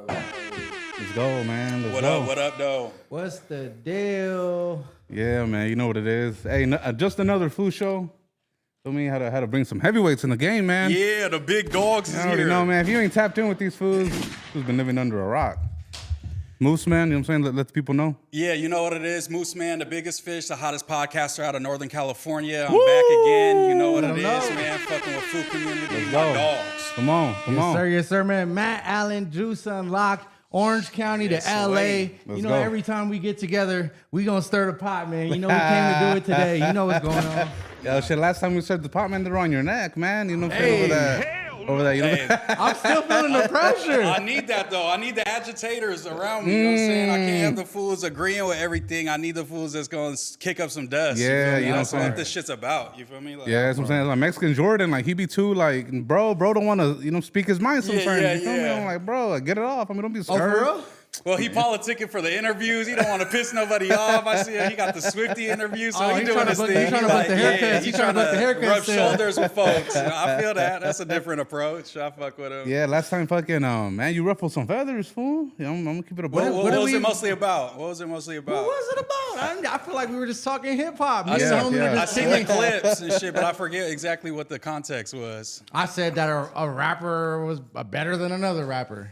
Let's go, man. Let's What go. up? What up, though? What's the deal? Yeah, man. You know what it is. Hey, just another food show. Feel me? Had to bring some heavyweights in the game, man. Yeah, the big dogs is I already here. know, man. If you ain't tapped in with these fools, who's been living under a rock? Moose, man. You know what I'm saying? Let the people know. Yeah, you know what it is. Moose Man, the biggest fish, the hottest podcaster out of Northern California. I'm back again. You know what it is, man. Fucking with food community. My dogs. Come on. Yes, sir, man. Matt Allen, Juice Unlocked, Orange County to LA. Let's you know, go. every time we get together, we gonna stir the pot, man. You know we came to do it today. You know what's going on. Yo, shit, last time we said the pot, man, they're on your neck, man. You know what I'm saying? Over that, you know? Hey, I'm still feeling the pressure. I need that, though. I need the agitators around me. You know what I'm saying? I can't have the fools agreeing with everything. I need the fools that's going to kick up some dust. Yeah, you know That's what I'm what saying? this shit's about. You feel me? Like, Yeah, that's what I'm saying. Like Mexican Jordan, like he be too like, bro don't want to, speak his mind sometimes. Yeah, you feel me? yeah. I'm like, bro, like, get it off. I mean, don't be Oh, scared. for real? Well, he politicking for the interviews. He don't want to piss nobody off. I see he got the Swifty interview, so Oh, he he doing tryna his book- thing. he tryna book the haircuts. He tryna book the haircuts rub still. shoulders with folks. I feel that. That's a different approach. I fuck with him. Yeah, last time fucking, man, you ruffled some feathers, fool. Yeah, I'm gonna keep it a What, buck. what do was we- it mostly about? What was it mostly about? What was it about? I feel like we were just talking hip hop. I Yeah. seen the clips and shit, but I forget exactly what the context was. I said that a rapper was better than another rapper.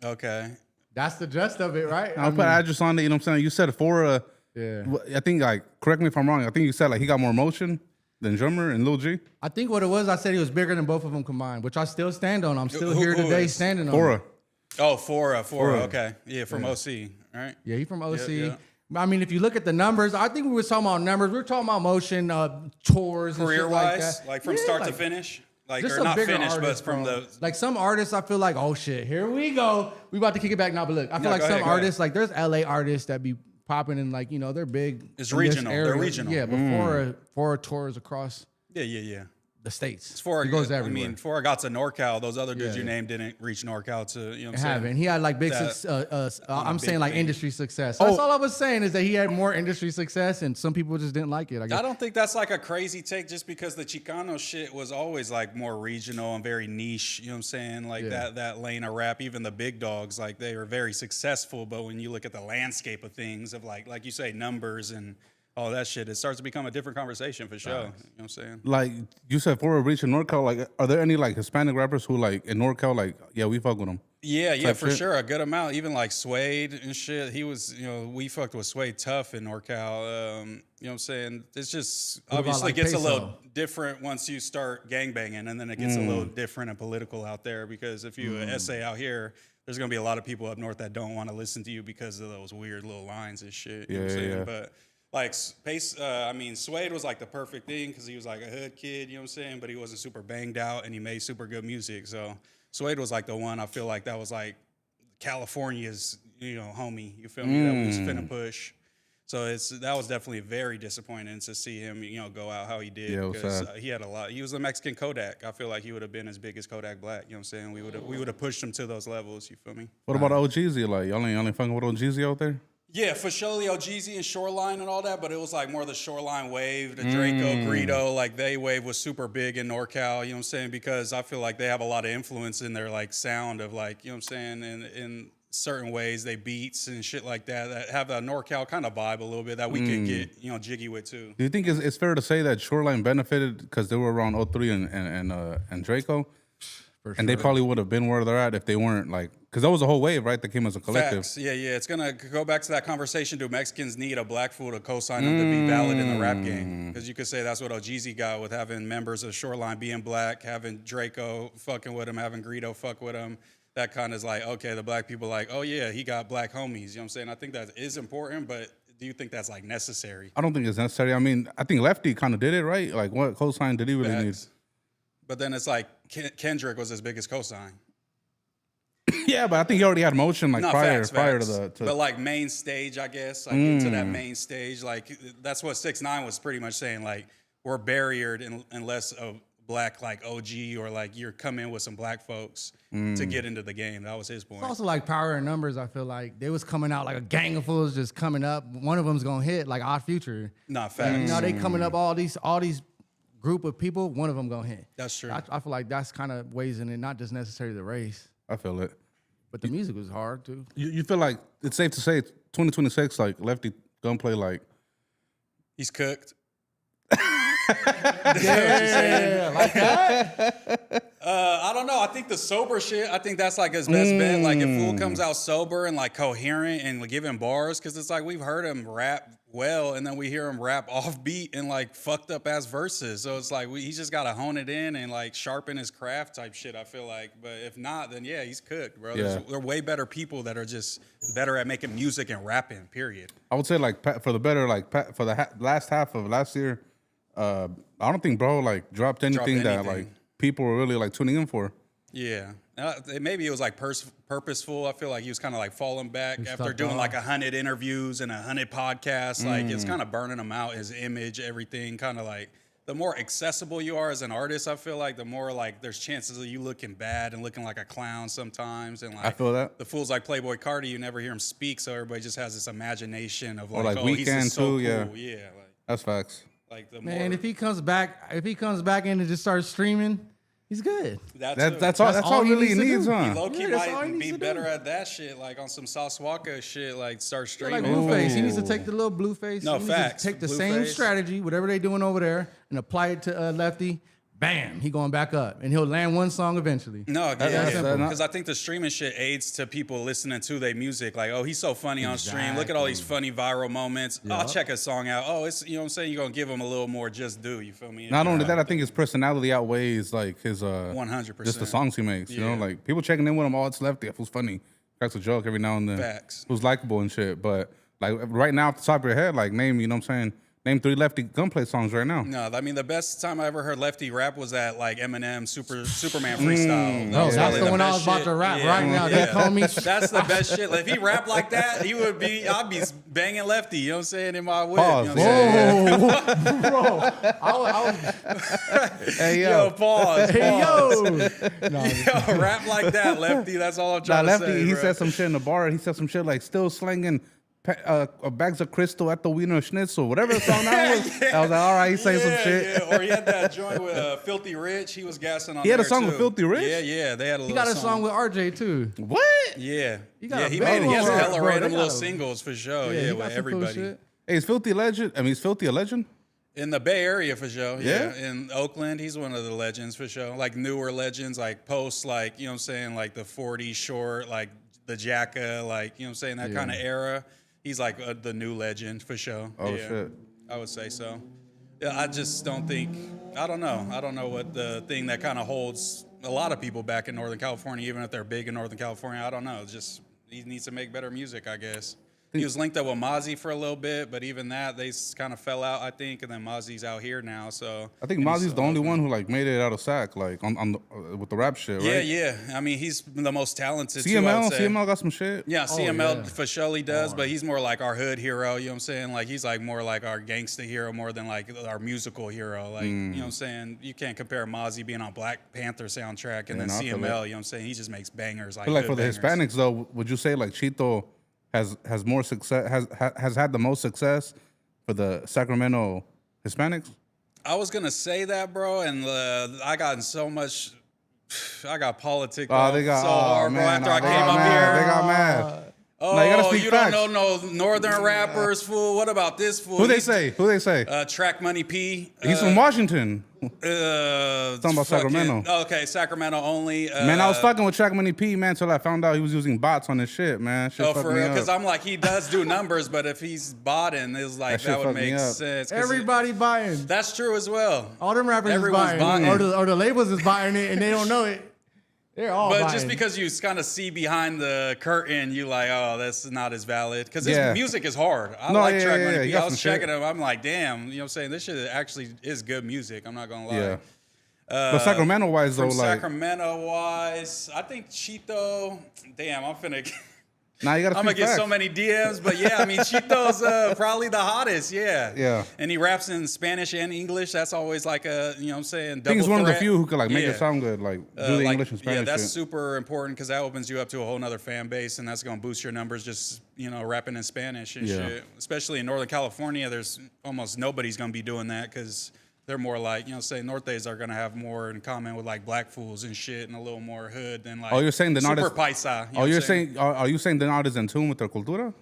Okay. That's the gist of it, right? I'll put an address on it, you know what I'm saying? You said for Yeah. I think, like, correct me if I'm wrong, I think you said, like, he got more motion than Drummer and Lil G. I think what it was, I said he was bigger than both of them combined, which I still stand on. I'm still Who- here who today is? standing on. Fora. it. Oh, Fora. Fora. Okay. Yeah, from OC. All right. Yeah, he from OC. yeah. I mean, if you look at the numbers, I think we were talking about numbers. We were talking about motion, tours, and shit Career-wise, like like that. from Yeah, start to like, finish? Like, just or a not bigger finish, but artist, from bro. the... Like some artists, I feel like, oh shit, here we go. We about to kick it back now, but look, I feel No, like go some ahead, go artists, like there's LA artists that be popping and like, they're big. It's in this regional. They're area. regional. Yeah, but Fora tours across Yeah. the states. Fora He goes I everywhere. mean, Fora got to NorCal. Those other dudes Yeah. you named didn't reach NorCal to, you know what I'm It saying? haven't. He had like big, I'm big saying like thing. industry success. That's all I was saying is that he had more industry success, and some people just didn't like it. I guess. I don't think that's like a crazy take just because the Chicano shit was always like more regional and very niche, you know what I'm saying? Like that lane of rap, even the big dogs, like they were very successful, but when you look at the landscape of things of like you say, numbers and all that shit, it starts to become a different conversation for sure. You know what I'm saying? Like, you said Fora reaching NorCal, like, are there any, like, Hispanic rappers who, like, in NorCal, like, yeah, we fuck with them? Yeah, type for shit? sure. A good amount. Even like Suede and shit. He was, we fucked with Suede tough in NorCal. You know what I'm saying? It's just about, obviously like, gets a Peso? little different once you start gangbanging, and then it gets a little different and political out there because if you essay out here, there's gonna be a lot of people up north that don't want to listen to you because of those weird little lines and shit. You know what I'm saying? Yeah. But like Suede was like the perfect thing because he was like a hood kid, you know what I'm saying? But he wasn't super banged out and he made super good music. So Suede was like the one I feel like that was like California's, homie. You feel me? That we was finna push. So that was definitely very disappointing to see him, go out how he did Yeah, it was because sad. he had a lot. He was the Mexican Kodak. I feel like he would have been as big as Kodak Black. You know what I'm saying? We would have pushed him to those levels. You feel me? What about OGZ? Like, y'all ain't fucking with OGZ out there? Yeah, for sure, Leo Jeezy and Shoreline and all that, but it was like more the Shoreline wave, the Draco, Greedo, like they wave was super big in NorCal, you know what I'm saying? Because I feel like they have a lot of influence in their like sound of like, you know what I'm saying? And in certain ways, they beats and shit like that have a NorCal kind of vibe a little bit that we could get, jiggy with too. Do you think it's fair to say that Shoreline benefited because they were around 03 and Draco? For And they probably would have been where they're at if they weren't like, because that was a whole wave, right? That came as a collective. Facts. Yeah. It's gonna go back to that conversation. Do Mexicans need a black fool to co-sign them to be valid in the rap game? Because you could say that's what OGZ got with having members of Shoreline being black, having Draco fucking with him, having Greedo fuck with him. That kind of is like, okay, the black people like, oh yeah, he got black homies. You know what I'm saying? I think that is important, but do you think that's like necessary? I don't think it's necessary. I mean, I think Lefty kind of did it, right? Like, what cosign did he really need? Facts. But then it's like Kendrick was his biggest cosign. Yeah, but I think he already had motion like No, prior facts. to the. But like main stage, I guess, like into that main stage, like that's what 6ix9ine was pretty much saying. Like we're barriered unless a black like OG or like you're coming with some black folks to get into the game. That was his point. It's also like power in numbers. I feel like they was coming out like a gang of fools just coming up. One of them's gonna hit like Odd Future. Not facts. You know they coming up all these group of people. One of them gonna hit. That's true. I feel like that's kind of weighs in it, not just necessarily the race. I feel it. But the music was hard too. You feel like it's safe to say 2026, like Lefty Gunplay, like He's cooked. Yeah, like that. I don't know. I think the sober shit, I think that's like his best bet. Like if Fool comes out sober and like coherent and giving bars, because it's like we've heard him rap well and then we hear him rap offbeat and like fucked up ass verses. So it's like he's just got to hone it in and like sharpen his craft type shit, I feel like. But if not, then yeah, he's cooked, bro. Yeah. There are way better people that are just better at making music and rapping, period. I would say like for the better, like for the last half of last year, I don't think bro like dropped anything that like people were really like tuning in for. Yeah. Maybe it was like purposeful. I feel like he was kind of like falling back after doing like 100 interviews and 100 podcasts. Like it's kind of burning him out, his image, everything. Kind of like the more accessible you are as an artist, I feel like the more like there's chances of you looking bad and looking like a clown sometimes. And like I feel that. the fools like Playboy Cardi, you never hear him speak, so everybody just has this imagination of like, Or like oh, he's Weekend just so cool. too, yeah. Yeah, like, That's facts. like the Man, more if he comes back in and just starts streaming, he's good. That's all he really needs to needs, do. huh? Low-key Yeah, that's all he might needs be to better do. at that shit, like on some Sauce Walker shit, like start Like streaming. Blueface, he needs to take the little Blueface. No, he needs to facts. take the same Blueface. strategy, whatever they doing over there, and apply it to Lefty. Bam, he going back up, and he'll land one song eventually. No, that's yeah, simple. because I think the streaming shit aids to people listening to their music. Like, oh, he's so funny on stream. Look at all these funny viral moments. Oh, I'll check a song out. Oh, it's, you know what I'm saying? You're gonna give him a little more just due. You feel me? Not only that, I think his personality outweighs like his 100%. just the songs he makes. You know, Yeah. like people checking in with him. Oh, it's Lefty. That was funny. Cracks a joke every now and then. Facts. Who's likable and shit. But like right now, off the top of your head, like name, you know what I'm saying? Name 3 Lefty Gunplay songs right now. No, I mean the best time I ever heard Lefty rap was that like Eminem Superman freestyle. No, was that's probably the one I best was about shit. to rap Yeah. right now. They call me. That's the best shit. Like, if he rapped like that, I'd be banging Lefty. You know what I'm saying? In my whip. Pause. You know what I'm saying? Whoa, bro! I was, Hey Yo, pause. hey, pause. yo, no, Yo, rap like that, Lefty. That's all I'm Nah, trying to Lefty, say. he bro. said some shit in the bar. He said some shit like still slinging bags of crystal at the Wiener Schnitzel. Whatever the song that was. I was like, all right, he's saying some shit. Yeah. Or he had that joint with Filthy Rich. He was gassing on He had a there, song too. with Filthy Rich? Yeah. They had a he little got a song with RJ too. What? Yeah. got a He big made it. He has one, hella bro. random They little got a- singles for sure. he Yeah, got with some cool everybody. shit. Hey, is Filthy a legend? I mean, is Filthy a legend? In the Bay Area for sure. Yeah? In Oakland, he's one of the legends for sure. Like newer legends, like post, like, you know what I'm saying, like the 40 short, like the Jacka, like, you know what I'm saying, that kind of era. He's like the new legend for sure. Oh, yeah, shit. I would say so. Yeah, I just don't think, I don't know. I don't know what the thing that kind of holds a lot of people back in Northern California, even if they're big in Northern California. I don't know. It's just, he needs to make better music, I guess. He was linked up with Mozzie for a little bit, but even that, they kind of fell out, I think, and then Mozzie's out here now, so. I think Mozzie's the only one who like made it out of sack, like on the, with the rap shit, right? Yeah. I mean, he's the most talented, too, I would say. CML got some shit. Yeah, CML yeah. for sure he does, but he's more like our hood hero, you know what I'm saying? Like, he's like more like our gangster hero more than like our musical hero. Like, you know what I'm saying? You can't compare Mozzie being on Black Panther soundtrack and then no, I feel CML, that. you know what I'm saying? He just makes bangers. Like, I feel like good for the bangers. Hispanics though, would you say like Chito has more success has had the most success for the Sacramento Hispanics? I was going to say that, bro, and I got in so much. I got politics They got so hard, bro, man, after I they came got up mad. They here. got mad. Oh, No, you gotta speak you facts. don't know no northern rappers, fool. What about this fool? Who they say? Who they say? Track Money P. He's from Washington. Talking about Sacramento. Okay, Sacramento only. Man, I was fucking with Track Money P, man, till I found out he was using bots on his shit, man. Shit Oh, fucked for me real? up. Because I'm like, he does do numbers, but if he's botting, it's like That shit that would fucked me make up. sense. 'cause Everybody buying. that's true as well. All them rappers Everyone's is buying. buying. Or the labels is buying it and they don't know it. They're all But buying. just because you kind of see behind the curtain, you like, oh, that's not as valid. Because his Yeah. music is hard. I No, like yeah, Track yeah, Money yeah. P. You got I was some shit. checking him. I'm like, damn, you know what I'm saying? This shit actually is good music. I'm not going to lie. Yeah. But Sacramento wise though, From like Sacramento wise, I think Chito, damn, I'm finna. now you gotta I'm speak gonna get so facts. many DMs, but yeah, I mean Chito's probably the hottest, yeah. Yeah. And he raps in Spanish and English. That's always like a, you know what I'm saying, I double think he's one of the threat. few who could like make Yeah. it sound good, like do the Like, English and Spanish yeah, that's shit. super important because that opens you up to a whole nother fan base, and that's gonna boost your numbers. Just rapping in Spanish and Yeah. shit. Especially in Northern California, there's almost nobody's gonna be doing that because They're more like, you know, say Nortes are gonna have more in common with like black fools and shit, and a little more hood than like. Oh, you're saying they're not super as paisa. You know Oh, what you're I'm saying are you saying they're not as in tune with their cultura?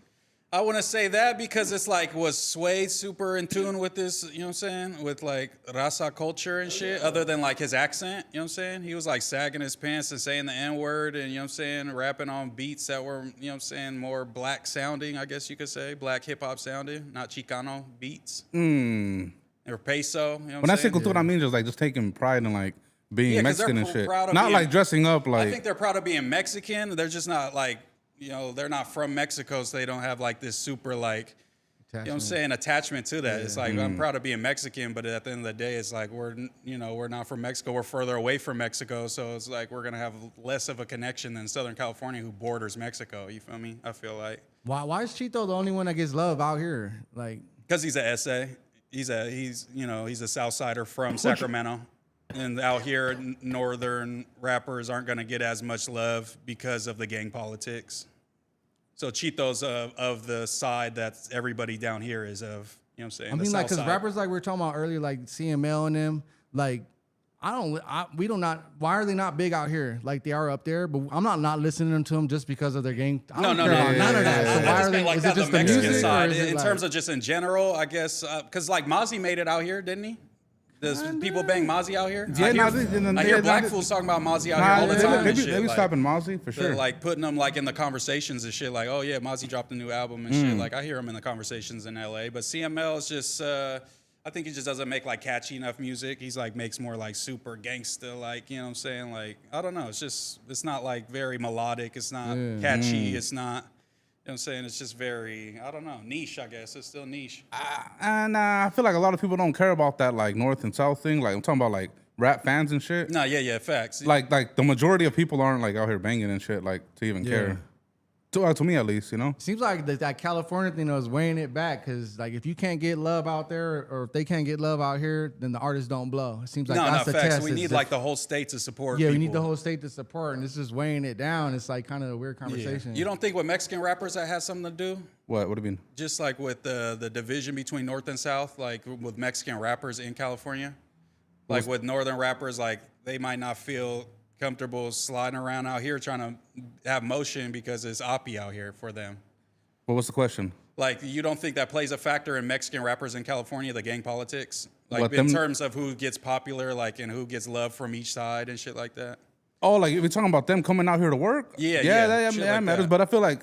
I wouldn't say that because it's like was Sway super in tune with this, you know what I'm saying, with like raza culture and shit, other than like his accent, you know what I'm saying? He was like sagging his pants and saying the N-word and, you know what I'm saying, rapping on beats that were, you know what I'm saying, more black sounding, I guess you could say, black hip hop sounding, not Chicano beats. Or peso, you know When I what say I'm saying? cultura, I mean just taking pride in like being Yeah, 'cause they're Mexican and shit. proud of Not being- like dressing up like. I think they're proud of being Mexican. They're just not like, you know, they're not from Mexico, so they don't have like this super like, you know what I'm saying, attachment to that. It's like, I'm proud of being Mexican, but at the end of the day, it's like we're not from Mexico. We're further away from Mexico, so it's like we're gonna have less of a connection than Southern California, who borders Mexico. You feel me? I feel like Why is Chito the only one that gets love out here? Like, because he's a SA. He's a South Sider from Sacramento. And out here, northern rappers aren't gonna get as much love because of the gang politics. So Chito's of the side that everybody down here is of, you know what I'm saying? I the mean, like, South because side. rappers like we were talking about earlier, like CML and them, like, we don't not. Why are they not big out here like they are up there? But I'm not listening to them just because of their gang. I don't care about none of that. So I why just are they? meant like Is that, it just the the Mexican music, or side? is it In like, terms of just in general, I guess, because like Mozzie made it out here, didn't he? Does people bang Mozzie out here? Yeah, I hear black fools talking about Mozzie out here all the time. They and be shit, like, stopping Mozzie for sure. like putting them like in the conversations and shit. Like, oh yeah, Mozzie dropped a new album and shit. Like I hear him in the conversations in LA. But CML is just, I think he just doesn't make like catchy enough music. He's like makes more like super gangsta, like, you know what I'm saying? Like, I don't know. It's not like very melodic. It's not catchy. It's not. You know what I'm saying? It's just very, I don't know, niche, I guess. It's still niche. And I feel like a lot of people don't care about that like North and South thing. Like I'm talking about like rap fans and shit. No, yeah, facts. Like the majority of people aren't like out here banging and shit like to even care. To me at least, you know. Seems like that California thing is weighing it back because, like, if you can't get love out there, or if they can't get love out here, then the artists don't blow. It seems like that's the facts. test. We need like the whole state to support. Yeah, people. we need the whole state to support, and this is weighing it down. It's like kind of a weird conversation. You don't think with Mexican rappers that has something to do? What do you mean? Just like with the division between North and South, like with Mexican rappers in California, like with Northern rappers, like they might not feel comfortable sliding around out here trying to have motion because it's oppie out here for them. Well, what's the question? Like, you don't think that plays a factor in Mexican rappers in California, the gang politics? Like, What, in them- terms of who gets popular, like, and who gets love from each side and shit like that? Oh, like if you're talking about them coming out here to work? Yeah, that shit like matters. that. But I feel like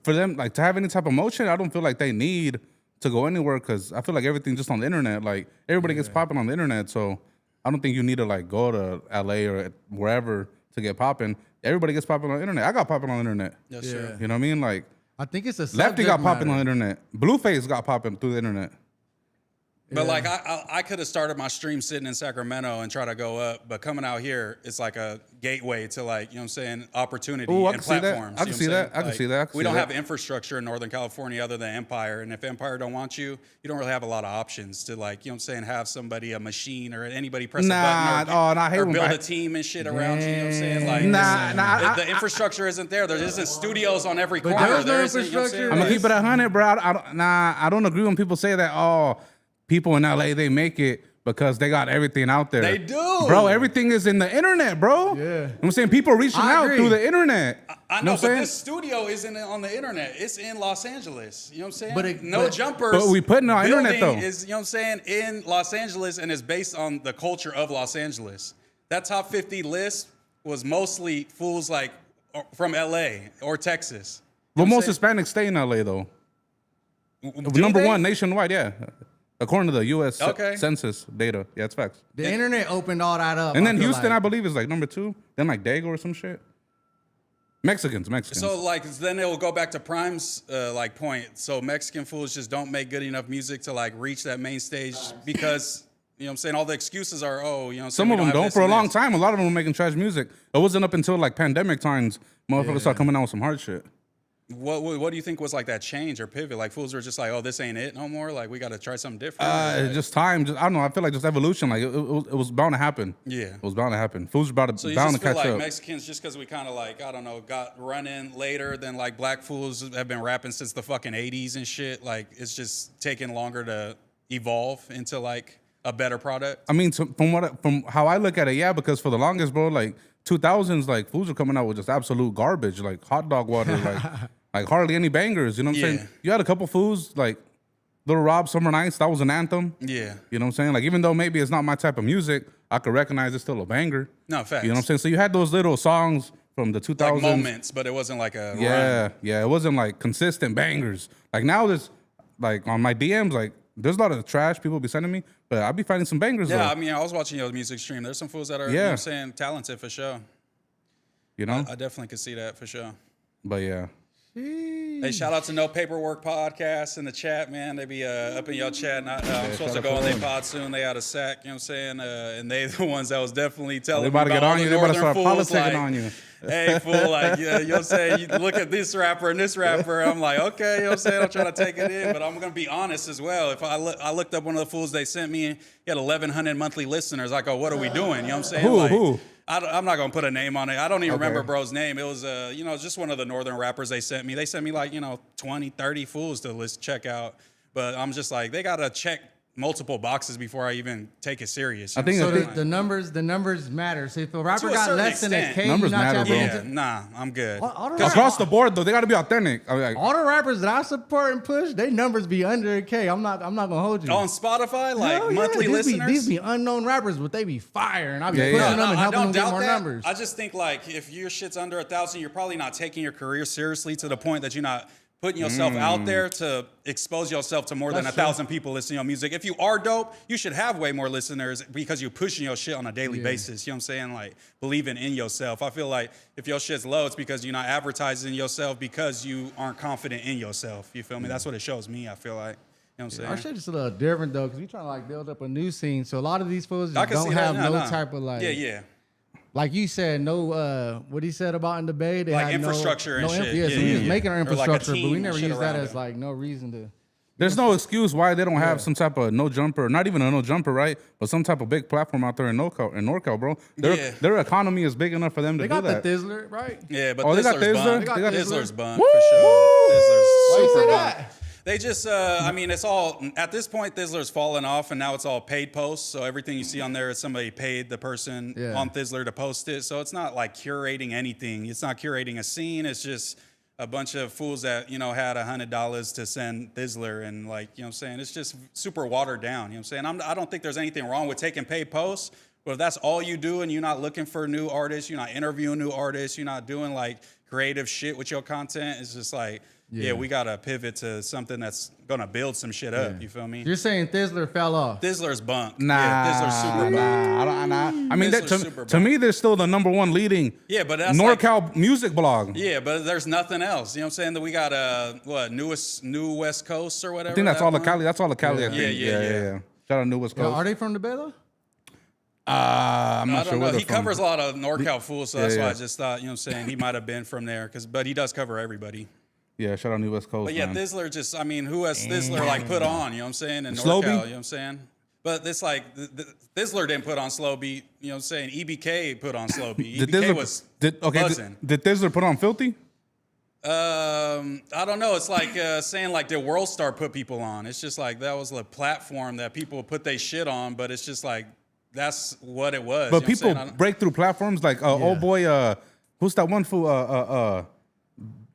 for them, like to have any type of motion, I don't feel like they need to go anywhere because I feel like everything's just on the internet. Like everybody gets popping on the internet, so I don't think you need to like go to LA or wherever to get popping. Everybody gets popping on the internet. I got popping on the internet. Yes, sir. You know what I mean? Like I think it's a Lefty subject got popping on matter. the internet. Blueface got popping through the internet. But like I could have started my stream sitting in Sacramento and try to go up, but coming out here, it's like a gateway to like, you know what I'm saying, opportunity Ooh, I and can see that. platforms. I can you know see what I'm that. saying? I can see that. I can We see don't that. have infrastructure in Northern California other than Empire, and if Empire don't want you, you don't really have a lot of options to like, you know what I'm saying, have somebody, a machine or anybody press a button I hate or when build I- a team and shit around you, you know what I'm saying? Like, Nah, the infrastructure isn't there. There isn't studios on every corner. there's no There isn't, you know what I'm saying? infrastructure. I'm gonna keep it 100, bro. I don't agree when people say that. Oh, people in LA they make it because they got everything out there. They do, bro. Everything is in the internet, bro. Yeah. You know what I'm saying, people reaching I out agree. through the internet. I You know, what but I'm this saying? studio isn't on the internet. It's in Los Angeles. You know what I'm saying? But no jumpers. But we putting it on internet, building though. Is, you know what I'm saying, in Los Angeles and is based on the culture of Los Angeles. That top 50 list was mostly fools like from LA or Texas. But You know what most I'm Hispanics stay in LA though. saying? Do Number they? one nationwide, yeah. According to the U.S. Okay. Census data, yeah, it's facts. The internet opened all that up. And I then feel Houston, like. I believe, is like number 2. Then like Dago or some shit. Mexicans. So like then it will go back to Prime's like point. So Mexican fools just don't make good enough music to like reach that main stage because, you know what I'm saying, all the excuses are, oh, you know what I'm saying, Some we of them have don't this for a and long this. time. A lot of them were making trash music. It wasn't up until like pandemic times motherfuckers started coming out with some hard shit. What do you think was like that change or pivot? Like fools were just like, oh, this ain't it no more. Like we got to try something different. Just time. I don't know. I feel like just evolution. Like it was bound to happen. Yeah. It was bound to happen. Fools were So you bound just to feel catch like up. Mexicans, just because we kind of like, I don't know, got running later than like black fools have been rapping since the fucking 80s and shit. Like it's just taking longer to evolve into like a better product? I mean, from how I look at it, yeah, because for the longest, bro, like 2000s, like foods were coming out with just absolute garbage, like hot dog water, like hardly any bangers. You know what I'm saying? You had a couple foods like Little Rob, Summer Nights. That was an anthem. Yeah. You know what I'm saying? Like even though maybe it's not my type of music, I could recognize it's still a banger. No, facts. You know what I'm saying? So you had those little songs from the 2000s. Like moments, but it wasn't like a run. Yeah. It wasn't like consistent bangers. Like now there's like on my DMs, like there's a lot of trash people be sending me, but I'll be finding some bangers. Yeah, though. I mean, I was watching your music stream. There's some fools that are, you know what I'm saying, talented for sure. You know? I definitely could see that for sure. But yeah. Hey, shout out to No Paperwork Podcast in the chat, man. They be up in your chat. I'm supposed to go on their pod soon. They out of sack, you know what I'm saying? And they the ones that was definitely telling They about to me get about on all you. the They about to start northern fools, politicking like, on you. Hey, fool, like, you know what I'm saying? You look at this rapper and this rapper. I'm like, okay, you know what I'm saying? I'm trying to take it in, but I'm going to be honest as well. If I looked up one of the fools they sent me, he had 1,100 monthly listeners. I go, what are we doing? You know what I'm saying? Who? I'm not gonna put a name on it. I don't even remember bro's name. It was just one of the northern rappers they sent me. They sent me like 20, 30 fools to check out. But I'm just like, they gotta check multiple boxes before I even take it serious. I think so. The numbers matter. So if a rapper To a got certain less than a extent. K, Numbers you're not matter, tapping bro. into. Nah, I'm good. Across the board though, they got to be authentic. I mean, like, All the rappers that I support and push, they numbers be under a K. I'm not gonna hold you. On Spotify, like Hell yeah. monthly listeners. These be unknown rappers, but they be fire, and I be Yeah, pushing yeah. them and I helping don't them get doubt more that. numbers. I just think like if your shit's under 1,000, you're probably not taking your career seriously to the point that you're not putting yourself out there to expose yourself to more than That's 1,000 people listening to your music. If you are dope, you should have way more listeners because you're pushing your shit on a daily basis. You know what I'm saying? Like believing in yourself. I feel like if your shit's low, it's because you're not advertising yourself because you aren't confident in yourself. You feel me? That's what it shows me, I feel like. You know what I'm saying? Our shit is a little different though, because we trying to like build up a new scene. So a lot of these fools I just can don't see that. have No. type of like. Yeah. Like you said, no. What he said about in the Bay, they Like had infrastructure and shit. Yeah, so Yeah, we was yeah. making our Or like a infrastructure, but team we and never shit used that around as it. like no reason to. there's no excuse why they don't have some type of no jumper, not even a no jumper, right? But some type of big platform out there in NorCal, bro. Their economy is big enough for them to They do got that. the Thizzler, right? Yeah, but They got Thizzler's Thizzler? bummed. They got Thizzler's Thizzler? bummed for sure. Thizzler's Why you super say bummed. that? They just, I mean, it's all, at this point, Thizzler's fallen off, and now it's all paid posts. So everything you see on there is somebody paid the person on Thizzler to post it. So it's not like curating anything. It's not curating a scene. It's just a bunch of fools that, had $100 to send Thizzler. And like, you know what I'm saying? It's just super watered down. You know what I'm saying? I don't think there's anything wrong with taking paid posts. But if that's all you do and you're not looking for new artists, you're not interviewing new artists, you're not doing like creative shit with your content, it's just like, yeah, we got to pivot to something that's going to build some shit up. You feel me? You're saying Thizzler fell off. Thizzler's bumped. Nah, Yeah, Thizzler's super bumped. I mean, Thizzler's super to me, they're still the number one leading But that's NorCal music blog. Yeah, but there's nothing else. You know what I'm saying? That we got New West Coast or whatever. I think that's all the one? Cali. That's all the Cali. I think. Yeah. Shout out New West Coast. Are they from the Bay though? I'm I not don't sure know. where they're He from. covers a lot of NorCal fools, so that's why yeah. I just thought, you know what I'm saying, he might have been from there. But he does cover everybody. Yeah, shout out New West Coast. But yeah, man. Thizzler just, I mean, who has Thizzler like put on, you know what I'm saying? And NorCal, Slow you know Beat? what I'm saying? But it's like, Thizzler didn't put on Slow Beat, you know what I'm saying? EBK put on Slow Beat. EBK was buzzing. Did Thizzler put on Filthy? I don't know. It's like saying like did World Star put people on? It's just like that was a platform that people put their shit on, but it's just like that's what it was. But you know what I'm people saying? break through platforms like, oh boy, who's that one fool?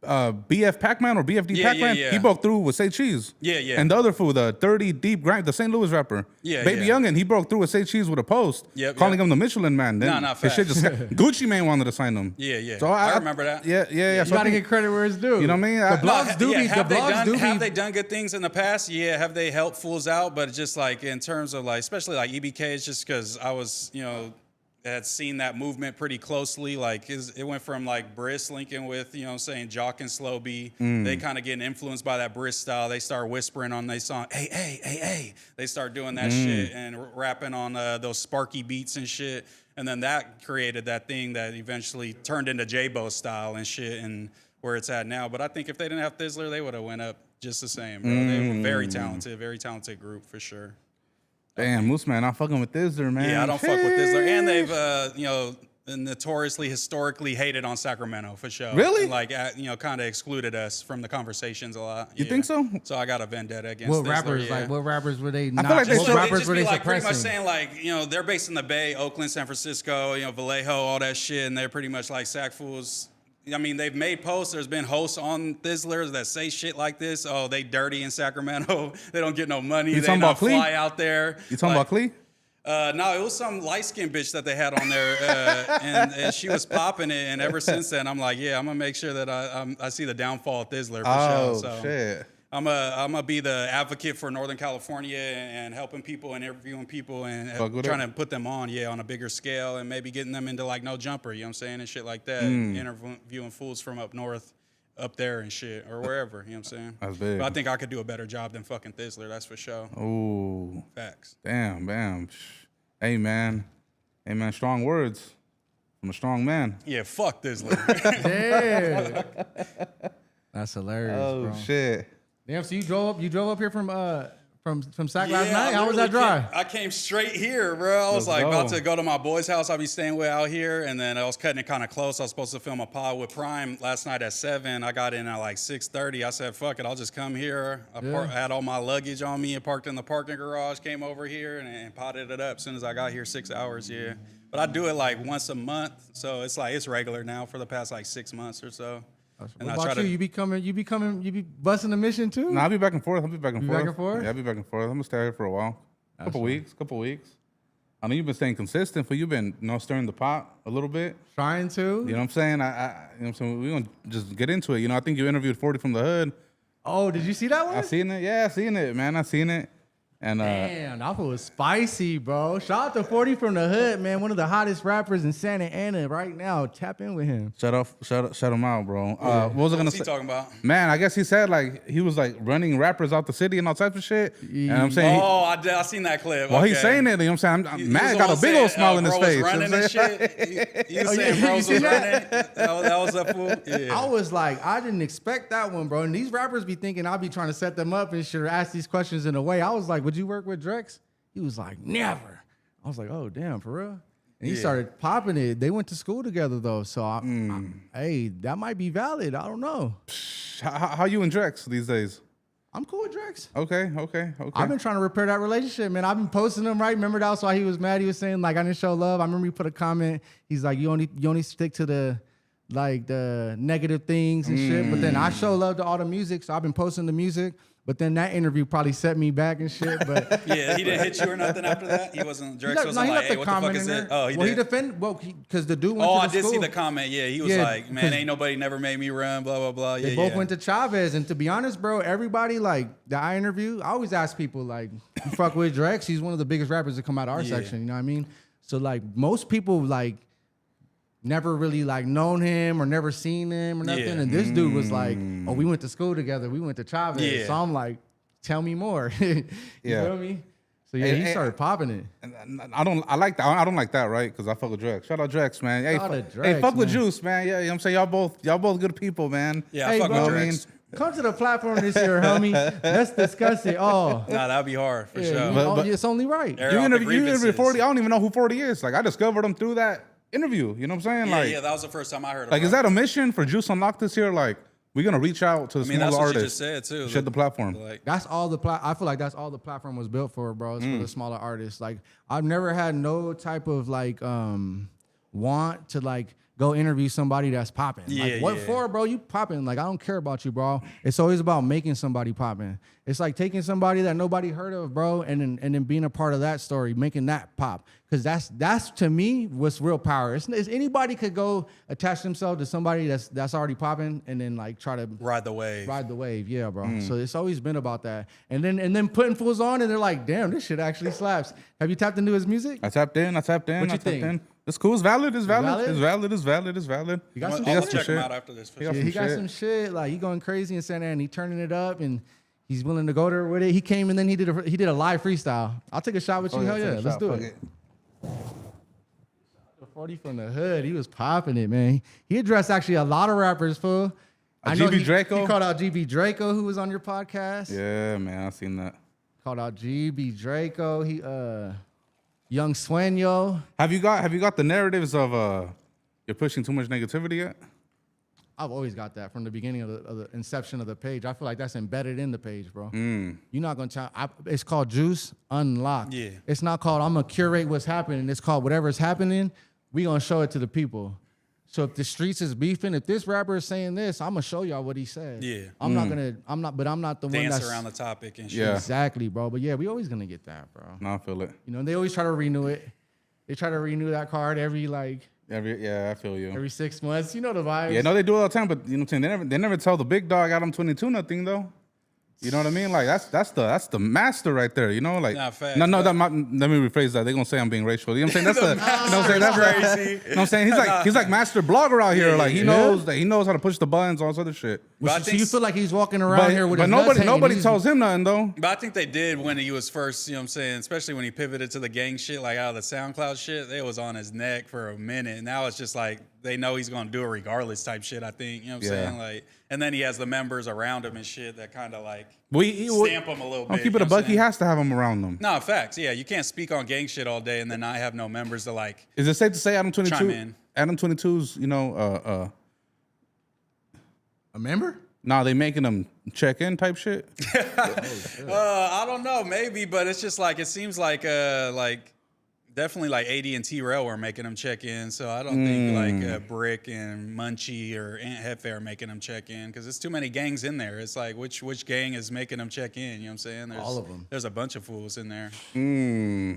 BF Pac-Man or BFD Pac-Man, yeah. he broke through with Say Cheese. Yeah. And the other fool, the 30 Deep Grind, the St.Louis rapper. Baby Youngin, he broke through with Say Cheese with a post, calling him the Michelin Man. Then his shit just Gucci Mane wanted to sign him. Yeah. So I remember that. Yeah. You So gotta get credit where it's due. You know what I mean? The blogs do be. Have they done good things in the past? Yeah. Have they helped fools out? But just like in terms of like, especially like EBK, it's just because I was, had seen that movement pretty closely. Like it went from like Briss linking with, you know what I'm saying, Jock and Slow B. They kind of getting influenced by that Briss style. They start whispering on their song, hey. They start doing that shit and rapping on those sparky beats and shit. And then that created that thing that eventually turned into J-Bo style and shit and where it's at now. But I think if they didn't have Thizzler, they would have went up just the same, bro. They were very talented group for sure. Damn, Moose Man, I'm fucking with Thizzler, man. Yeah, I don't fuck with Thizzler. And they've, notoriously, historically hated on Sacramento for sure. Really? And like, kind of excluded us from the conversations a lot. You think so? So I got a vendetta against What Thizzler, rappers? yeah. Like what rappers were they? Not, feel like they what should- rappers just were be they like pretty much suppressing? saying like, they're based in the Bay, Oakland, San Francisco, Vallejo, all that shit, and they're pretty much like Sac fools. I mean, they've made posts. There's been hosts on Thizzlers that say shit like this. Oh, they dirty in Sacramento. They don't get no money. You They talking not about Clee? fly out there. You talking about Clee? No, it was some light-skinned bitch that they had on there, and she was popping it. And ever since then, I'm like, yeah, I'm gonna make sure that I see the downfall of Thizzler for sure. So Shit. I'm gonna be the advocate for Northern California and helping people and interviewing people and trying to put them on a bigger scale and maybe getting them into like No Jumper, you know what I'm saying, and shit like that. Interviewing fools from up north, up there and shit, or wherever, you know what I'm saying. That's big. But I think I could do a better job than fucking Thizzler, that's for sure. Ooh. Facts. Damn. Hey, man. Strong words from a strong man. Yeah, fuck Thizzler. Yeah. That's hilarious, bro. Shit. Damn, so you drove up here from Sac last Yeah, night? I How was that literally drive? I came straight here, bro. I was Let's about go. to go to my boy's house I'll be staying with out here, and then I was cutting it kind of close. I was supposed to film a pod with Prime last night at 7. I got in at like 6:30. I said, fuck it, I'll just come here. I had all my luggage on me and parked in the parking garage, came over here and potted it up as soon as I got here, 6 hours, yeah. But I do it like once a month, so it's like it's regular now for the past like 6 months or so. What about you? You be busting the mission too? Nah, I'll be back and forth. I'll be back and forth. back and forth? Yeah, I'll be back and forth. I'm gonna stay here for a while. Couple weeks. I know you've been staying consistent, but you've been, stirring the pot a little bit. Trying to? You know what I'm saying? You know what I'm saying? We're gonna just get into it. I think you interviewed 40 from the Hood. Oh, did you see that one? I seen it. Yeah, I seen it, man. I seen it. And Damn, that was spicy, bro. Shout out to 40 from the Hood, man. One of the hottest rappers in Santa Ana right now. Tap in with him. Shout him out, bro. What was I gonna What's he say? talking about? Man, I guess he said like he was like running rappers out the city and all types of shit. And I'm saying, Oh, I seen that clip. well, Okay. he's saying it. You know what I'm saying? He Matt was got the a one big old saying, smile in his bro was face. running and shit. You saying bros was You see running? That was a fool. Yeah. I was like, I didn't expect that one, bro. And these rappers be thinking I'll be trying to set them up and shit or ask these questions in a way. I was like, would you work with Drex? He was like, never. I was like, oh, damn, for real? And he started popping it. They went to school together, though. So, hey, that might be valid. I don't know. How you and Drex these days? I'm cool with Drex. Okay. I've been trying to repair that relationship, man. I've been posting him, right? Remember that was why he was mad. He was saying, like, I didn't show love. I remember he put a comment. He's like, you only stick to the negative things and shit. But then I show love to all the music, so I've been posting the music. But then that interview probably set me back and shit. But Yeah, he didn't hit you or nothing after that? He wasn't, Drex wasn't he like, left hey, a what the fuck comment is in it? there. Oh, he Well, he did? defended, because the dude went Oh, to the I did school. see the comment. Yeah, he was Yeah, like, man, 'cause ain't nobody never made me run, blah, blah, blah. Yeah, They both went to Chavez, and to be honest, bro, everybody like that I interview, I always ask people like, you fuck with Drex? He's one of the biggest rappers to come out of our section. You know what I mean? So like most people like never really like known him or never seen him or nothing, Yeah. and this dude was like, oh, we went to school together, we went to Chavez. Yeah. So I'm like, tell me more. You feel me? So yeah, he started popping it. I don't like that, right? Because I fuck with Drex. Shout out Drex, man. Hey, Shout out hey, Drex, fuck with man. Juice, man. Yeah, you know what I'm saying? Y'all both good people, man. Yeah, I Hey, fuck bro, with I mean, Drex. Come to the platform this year, homie. Let's discuss it. Oh, Nah, that'd be hard for sure. But- it's only right. Air you out the interviewed grievances. 40. I don't even know who 40 is. Like I discovered him through that interview. You know what I'm saying? Yeah, Like, yeah, that was the first time I heard of like it. is that a mission for Juice Unlocked this year? Like we're gonna reach out to the I mean, that's smaller what you artists. just said, too. Shed the platform. Like, That's all I feel like that's all the platform was built for, bro. It's for the smaller artists. Like I've never had no type of like want to like go interview somebody that's popping. Like Yeah, what yeah. for, bro? You popping. Like I don't care about you, bro. It's always about making somebody popping. It's like taking somebody that nobody heard of, bro, and then being a part of that story, making that pop. Cause that's to me what's real power. It's anybody could go attach themselves to somebody that's already popping and then like try to ride the wave. ride the wave, yeah, bro. So it's always been about that. And then putting fools on and they're like, damn, this shit actually slaps. Have you tapped into his music? I tapped in. What you think? It's cool. It's valid. It's valid. valid? It's valid. It's valid. It's valid. You got I'm some gonna shit? check him shit. out after this. For Yeah, sure. Yeah, he got shit. some shit. Like he going crazy in Santa Ana and he turning it up and he's willing to go there with it. He came and then he did a live freestyle. I'll take a shot with you. Hell yeah, let's do it. 40 from the Hood, he was popping it, man. He addressed actually a lot of rappers, fool. I know GB Draco? He called out GB Draco, who was on your podcast. Yeah, man, I seen that. Called out GB Draco. Young Sueño. Have you got the narratives of you're pushing too much negativity yet? I've always got that from the beginning of the inception of the page. I feel like that's embedded in the page, bro. You're not gonna tell. It's called Juice Unlocked. Yeah. It's not called I'm gonna curate what's happening. It's called whatever's happening. We gonna show it to the people. So if the streets is beefing, if this rapper is saying this, I'm gonna show y'all what he said. Yeah. I'm not the one Dance that's around the topic and shit. Yeah. exactly, bro. But yeah, we always gonna get that, bro. No, I feel it. You know, and they always try to renew it. They try to renew that card every I feel you. every 6 months. You know the vibes. Yeah, no, they do it all the time, but you know what I'm saying? They never tell the big dog Adam 22 nothing though. You know what I mean? Like that's the master right there. You know, like Nah, facts, no, but- let me rephrase that. They're gonna say I'm being racial. You know what I'm saying? That's the you know what I'm saying? That's crazy. You know what I'm saying? He's like master blogger out here. Like he knows how to push the buttons, all this other shit. But I So think you feel like he's walking around here with but his nuts hanging. nobody He's- tells him nothing though. But I think they did when he was first, you know what I'm saying, especially when he pivoted to the gang shit, like out of the SoundCloud shit, they was on his neck for a minute. Now it's just like they know he's gonna do it regardless type shit, I think. You know what I'm saying? Like, and then he has the members around him and shit that kind of like stamp him a little bit. I'll keep it a buck. He has to have them around them. No, facts. Yeah, you can't speak on gang shit all day and then not have no members to like. Is it safe to say Adam Chime 22? in. Adam 22's, you know, a member. nah, they making them check in type shit. I don't know, maybe, but it's just like it seems like definitely like AD and T-Rail were making them check in. So I don't think like Brick and Munchie or Aunt Hefe are making them check in because there's too many gangs in there. It's like which gang is making them check in? You know what I'm saying? All of them. There's a bunch of fools in there.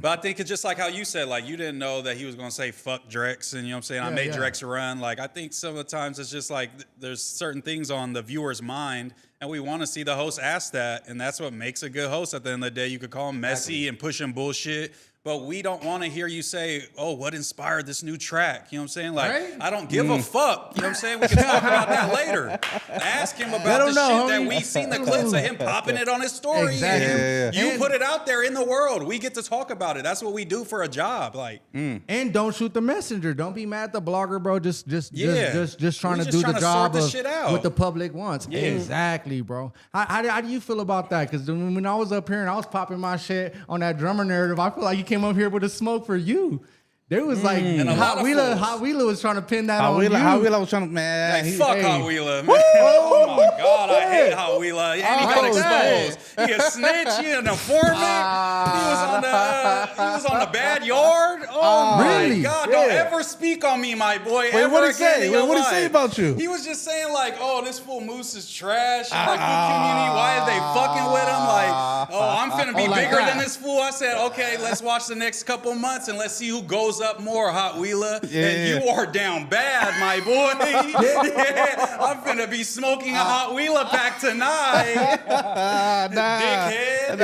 But I think it's just like how you said, like you didn't know that he was gonna say fuck Drex, and you know what I'm saying? I made Drex run. Like I think some of the times it's just like there's certain things on the viewer's mind. And we want to see the host ask that, and that's what makes a good host. At the end of the day, you could call him messy and pushing bullshit, but we don't want to hear you say, "Oh, what inspired this new track?" You know what I'm saying? Like, Right? I don't give a fuck. You know what I'm saying? We can talk about that later. Ask him about the shit that we seen the clips of him popping it on his story. Exactly. And you put it out there in the world. We get to talk about it. That's what we do for a job. Like, And don't shoot the messenger. Don't be mad at the blogger, bro. Just trying We to just do trying the to job sort the of shit out. what the public wants. Yeah. Exactly, bro. How do you feel about that? Because when I was up here and I was popping my shit on that drummer narrative, I feel like you came up here with a smoke for you. There was like And a lot of fools. Hot Wheeler was trying to pin that on you. How Wheeler was trying to man. Like, fuck Hot Wheeler, man. Oh my God, I hate Hot Wheeler. And he got exposed. He a snitch, he an informant. He was on the bad yard. Oh my Really? God, don't ever speak on me, my boy. Wait, ever what'd he again say? in your What'd he life. say about you? He was just saying like, oh, this fool Moose is trash. Like, food community, why are they fucking with him? Like, oh, I'm finna be like bigger that. than this fool. I said, okay, let's watch the next couple months and let's see who goes up more, Hot Wheeler. And you are down bad, my boy. Yeah, I'm finna be smoking a Hot Wheeler pack tonight. Dickhead.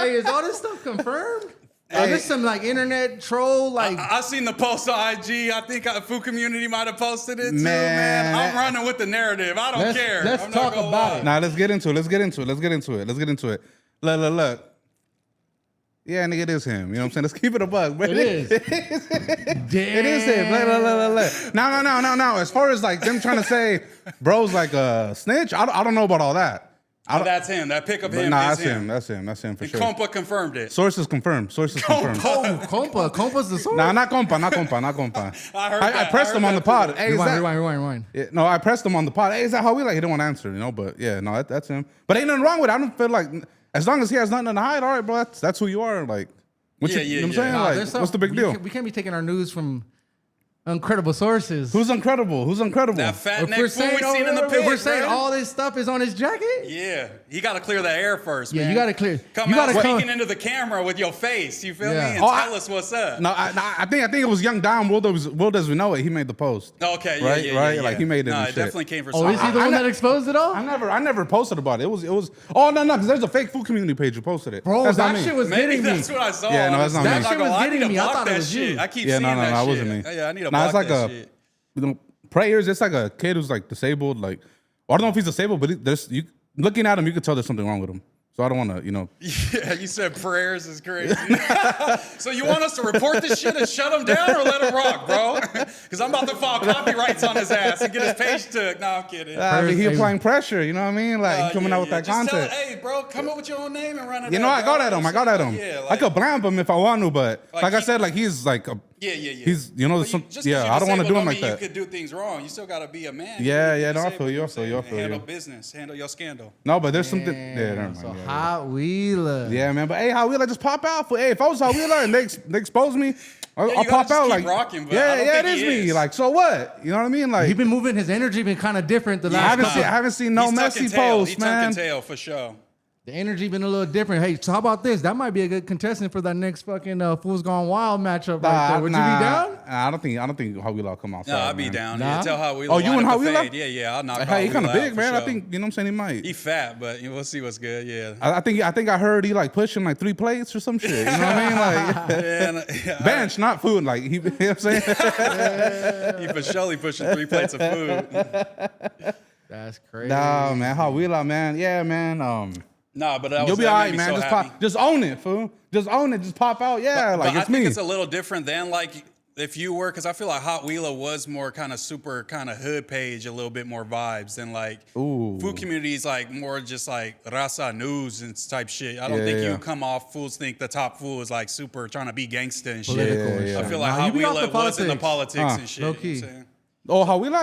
Is all this stuff confirmed? Or this some like internet troll like? I seen the post on IG. I think Food Community might have posted it too, Man. man. I'm running with the narrative. I don't care. Let's I'm talk not gonna about lie. it. Nah, let's get into it. Look. Yeah, nigga, it is him. You know what I'm saying? Let's keep it a buck. But It is. It is him. Look. No. As far as like them trying to say bro's like a snitch, I don't know about all that. Oh, that's him. That pick of But him nah, is that's him. That's him for And sure. Compa confirmed it. Sources confirmed. Compa's the source. Nah, not compa. I heard I that. pressed I heard him on that the pod. too. Hey, is that, Rewind. yeah, no, I pressed him on the pod. Hey, is that how we like? He didn't want to answer, you know. But yeah, no, that's him. But ain't nothing wrong with it. I don't feel like as long as he has nothing to hide. All right, bro. That's who you are. Like, what Yeah, you know what I'm yeah. saying? Nah, Like, there's some- what's the big deal? We can't be taking our news from uncredible sources. Who's incredible? That fat If neck we're fool we saying, seen in the pit. if we're saying bruh. all this stuff is on his jacket, Yeah, he got to clear the air first, Yeah, man. you gotta clear- Come you out gotta come- speaking into the camera with your face. You feel Yeah. me? And Oh, tell us what's up. No, I think it was Young Dom. World as we know it. He made the post. Okay, Right, yeah. right. Like, he made it No, and it shit. definitely came from. oh, is he the one that exposed it all? I never posted about it. It was. Oh no, because there's a fake food community page who posted it. Bro, That's not that me. shit was Maybe getting me. that's what I saw. Yeah, no, that's not honestly. me. I'm That shit gonna was lie, I need getting to me. I block thought it that was shit. you. I keep Yeah, seeing that it shit. wasn't me. Yeah, I need to Nah, block it's like that a shit. you know, prayers. It's like a kid who's like disabled. Like, I don't know if he's disabled, but looking at him, you could tell there's something wrong with him. So I don't want to, you know. Yeah, you said prayers is crazy. So you want us to report this shit and shut him down or let him rock, bro? Because I'm about to file copyrights on his ass and get his page took. No, I'm kidding. He applying pressure, you know what I mean? Like, he coming out with that Just content. Tell, hey, bro, come up with your own name and run it. You know, I got at him. Yeah, I could blam him if I want to, but like I said, like he's like a... Yeah. He's, you know, I don't want to do him like that. You could do things wrong. You still got to be a man. Yeah, no, I feel you. Handle business. Handle your scandal. No, but there's something... Yeah, never mind. So Hot Wheeler. Yeah, man. But hey, Hot Wheeler just pop out. Hey, if I was Hot Wheeler and they expose me, I'll pop out. Like, rocking, but it is me. Like, so what? You know what I mean? Like, He been moving. His energy been kind of different the last. I haven't seen no messy posts, man. He's tucking tail for sure. The energy been a little different. Hey, so how about this? That might be a good contestant for that next fucking Fools Gone Wild matchup right there. Would you be down? I don't think Hot Wheeler will come outside. No, I'd be down. Nah? Yeah, tell Hot Wheeler. Oh, you and Hot Wheeler? Yeah, I'll knock Hey, he kind of big, man. Sure. I think, you know what I'm saying, he might. He fat, but we'll see what's good. Yeah. I think I heard he like pushing like 3 plates or some shit. You know what I mean? Like bench, not food. Like you know what I'm saying? He for surely pushing 3 plates of food. That's crazy. Nah, man, Hot Wheeler, man. Yeah, man. Nah, but You'll be all right, me man. so Just happy. just own it, fool. Just own it. Just pop out. Yeah, like but it's I think me. it's a little different than like if you were, because I feel like Hot Wheeler was more kind of super kind of hood page, a little bit more vibes than like food community is like more just like raza news and type shit. I don't think you come off fools think the top fool is like super trying to be gangster and shit. Yeah. I feel like Hot Wheeler was in the politics and shit. Low key. You know what I'm saying? Oh, Hot Wheeler.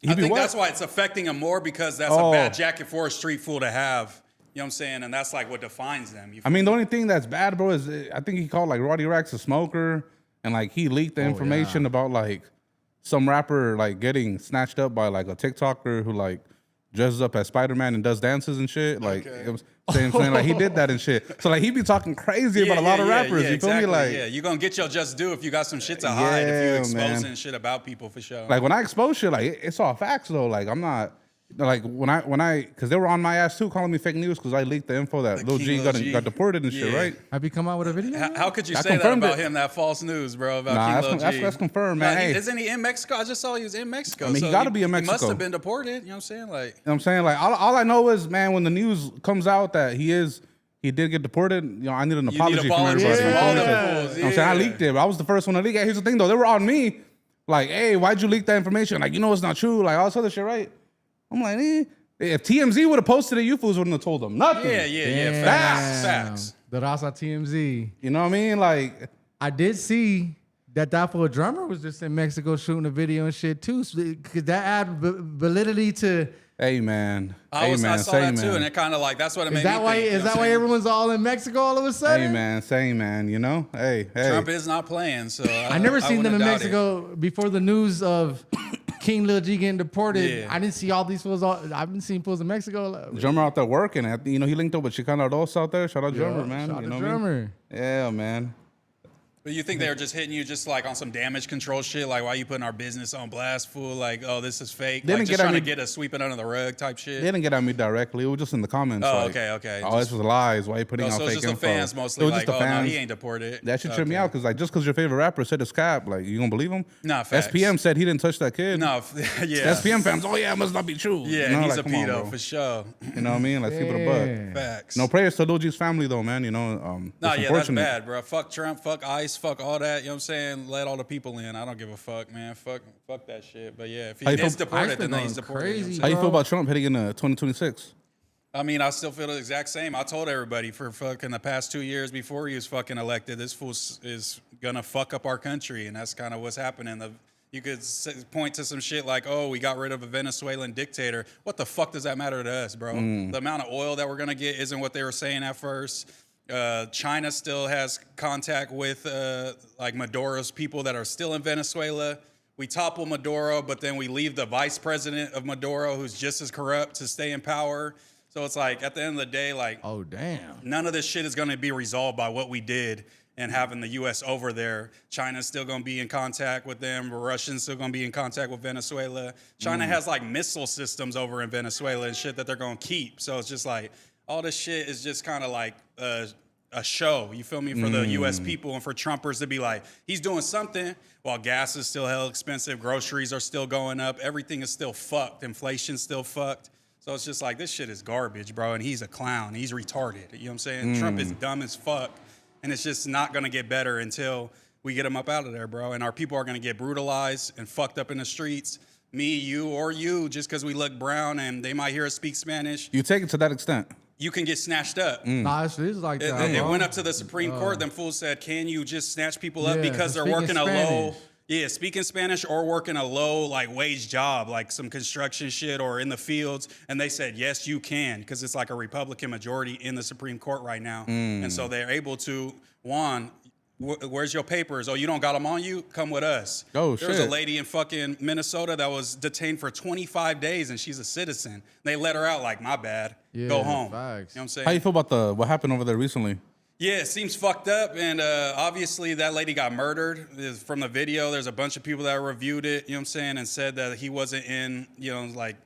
I think that's why it's affecting him more because that's a bad jacket for a street fool to have. You know what I'm saying? And that's like what defines them. I mean, the only thing that's bad, bro, is I think he called like Roddy Racks a smoker, and like he leaked the information about like some rapper like getting snatched up by like a TikToker who like dresses up as Spider-Man and does dances and shit. Like it was saying like he did that and shit. So like he be talking crazy about a lot of rappers. You feel me? Like you're gonna get your just due if you got some shit to hide if you exposing shit about people for sure. Like when I expose shit, like it's all facts though. Like I'm not. Like when I, because they were on my ass too, calling me fake news because I leaked the info that Lil G got deported and shit, right? Have you come out with a video? How could you say that about him? That false news, bro. About King Lil G. That's confirmed, man. Hey. Isn't he in Mexico? I just saw he was in Mexico. I mean, he got to be in Mexico. He must have been deported. You know what I'm saying? Like, you know what I'm saying? Like all I know is, man, when the news comes out that he did get deported, you know, I need an apology from everybody. From all the fools. You know what I'm saying? I leaked it, but I was the first one to leak it. Here's the thing though, they were on me, like, hey, why'd you leak that information? Like, you know it's not true. Like all this other shit, right? I'm like, if TMZ would have posted it, you fools wouldn't have told them nothing. Yeah. Facts. The Raza TMZ. You know what I mean? Like, I did see that for a drummer was just in Mexico shooting a video and shit too. Because that add validity to. Hey man, I saw that too, and it kind of like that's what it made me think. Is that why everyone's all in Mexico all of a sudden? Hey man, same man. You know, hey. Trump is not playing, so I never seen them in Mexico before the news of King Lil G getting deported. Yeah. I didn't see all these fools. I've been seeing fools in Mexico. Drummer out there working. You know, he linked up with Chicano Dos out there. Shout out Drummer, man. Shout you know out Drummer. I mean? Yeah, man. But you think they were just hitting you just like on some damage control shit? Like, why you putting our business on blast, fool? Like, oh, this is fake. They like, didn't just get trying at to me. get us sweeping under the rug type shit. They didn't get at me directly. It was just in the comments. Oh, like, okay. Oh, this was lies. Why are you putting out so fake it's just info? the fans mostly. It was Like, just the fans. No, he ain't deported. That should trip me out because just because your favorite rapper said it's cap, like you gonna believe him? Nah, facts. SPM said he didn't touch that kid. No, yeah. SPM fans, it must not be true. Yeah, you know, he's like, a pedo for sure. You know what I mean? Like, keep it a buck. Facts. No prayers to Lil G's family though, man. You know, That's bad, bro. Fuck Trump, fuck ICE, fuck all that. You know what I'm saying? Let all the people in. I don't give a fuck, man. Fuck that shit. But yeah, if he is deported, then he's deported. Crazy, How you feel about Trump heading into 2026? I mean, I still feel the exact same. I told everybody for fucking the past 2 years before he was fucking elected, this fool is gonna fuck up our country, and that's kind of what's happening. You could point to some shit like, oh, we got rid of a Venezuelan dictator. What the fuck does that matter to us, bro? The amount of oil that we're gonna get isn't what they were saying at first. China still has contact with like Maduro's people that are still in Venezuela. We topple Maduro, but then we leave the vice president of Maduro, who's just as corrupt, to stay in power. So it's like, at the end of the day, like, oh damn, none of this shit is going to be resolved by what we did and having the U.S. over there. China's still going to be in contact with them. Russians still going to be in contact with Venezuela. China has like missile systems over in Venezuela and shit that they're going to keep. So it's just like, all this shit is just kind of like a show, you feel me, for the U.S. people and for Trumpers to be like, he's doing something while gas is still hell expensive, groceries are still going up, everything is still fucked, inflation's still fucked. So So it's just like, this shit is garbage, bro. And he's a clown. He's retarded. You know what I'm saying? Trump is dumb as fuck. And it's just not going to get better until we get him up out of there, bro. And our people are going to get brutalized and fucked up in the streets. Me, you, or you, just because we look brown and they might hear us speak Spanish. You take it to that extent. You can get snatched up. Nah, it's like that. It went up to the Supreme Court. Them fools said, can you just snatch people up Yeah, because they're speaking working Spanish. speaking Spanish or working a low like wage job, like some construction shit or in the fields. And they said, yes, you can, because it's like a Republican majority in the Supreme Court right now. And so they're able to, Juan, where's your papers? Oh, you don't got them on you? Come with us. Oh, There's shit. a lady in fucking Minnesota that was detained for 25 days and she's a citizen. They let her out like, my bad. Go home. Facts. You know what I'm saying? How you feel about what happened over there recently? Yeah, it seems fucked up, and obviously that lady got murdered. From the video, there's a bunch of people that reviewed it, you know what I'm saying, and said that he wasn't in, you know, like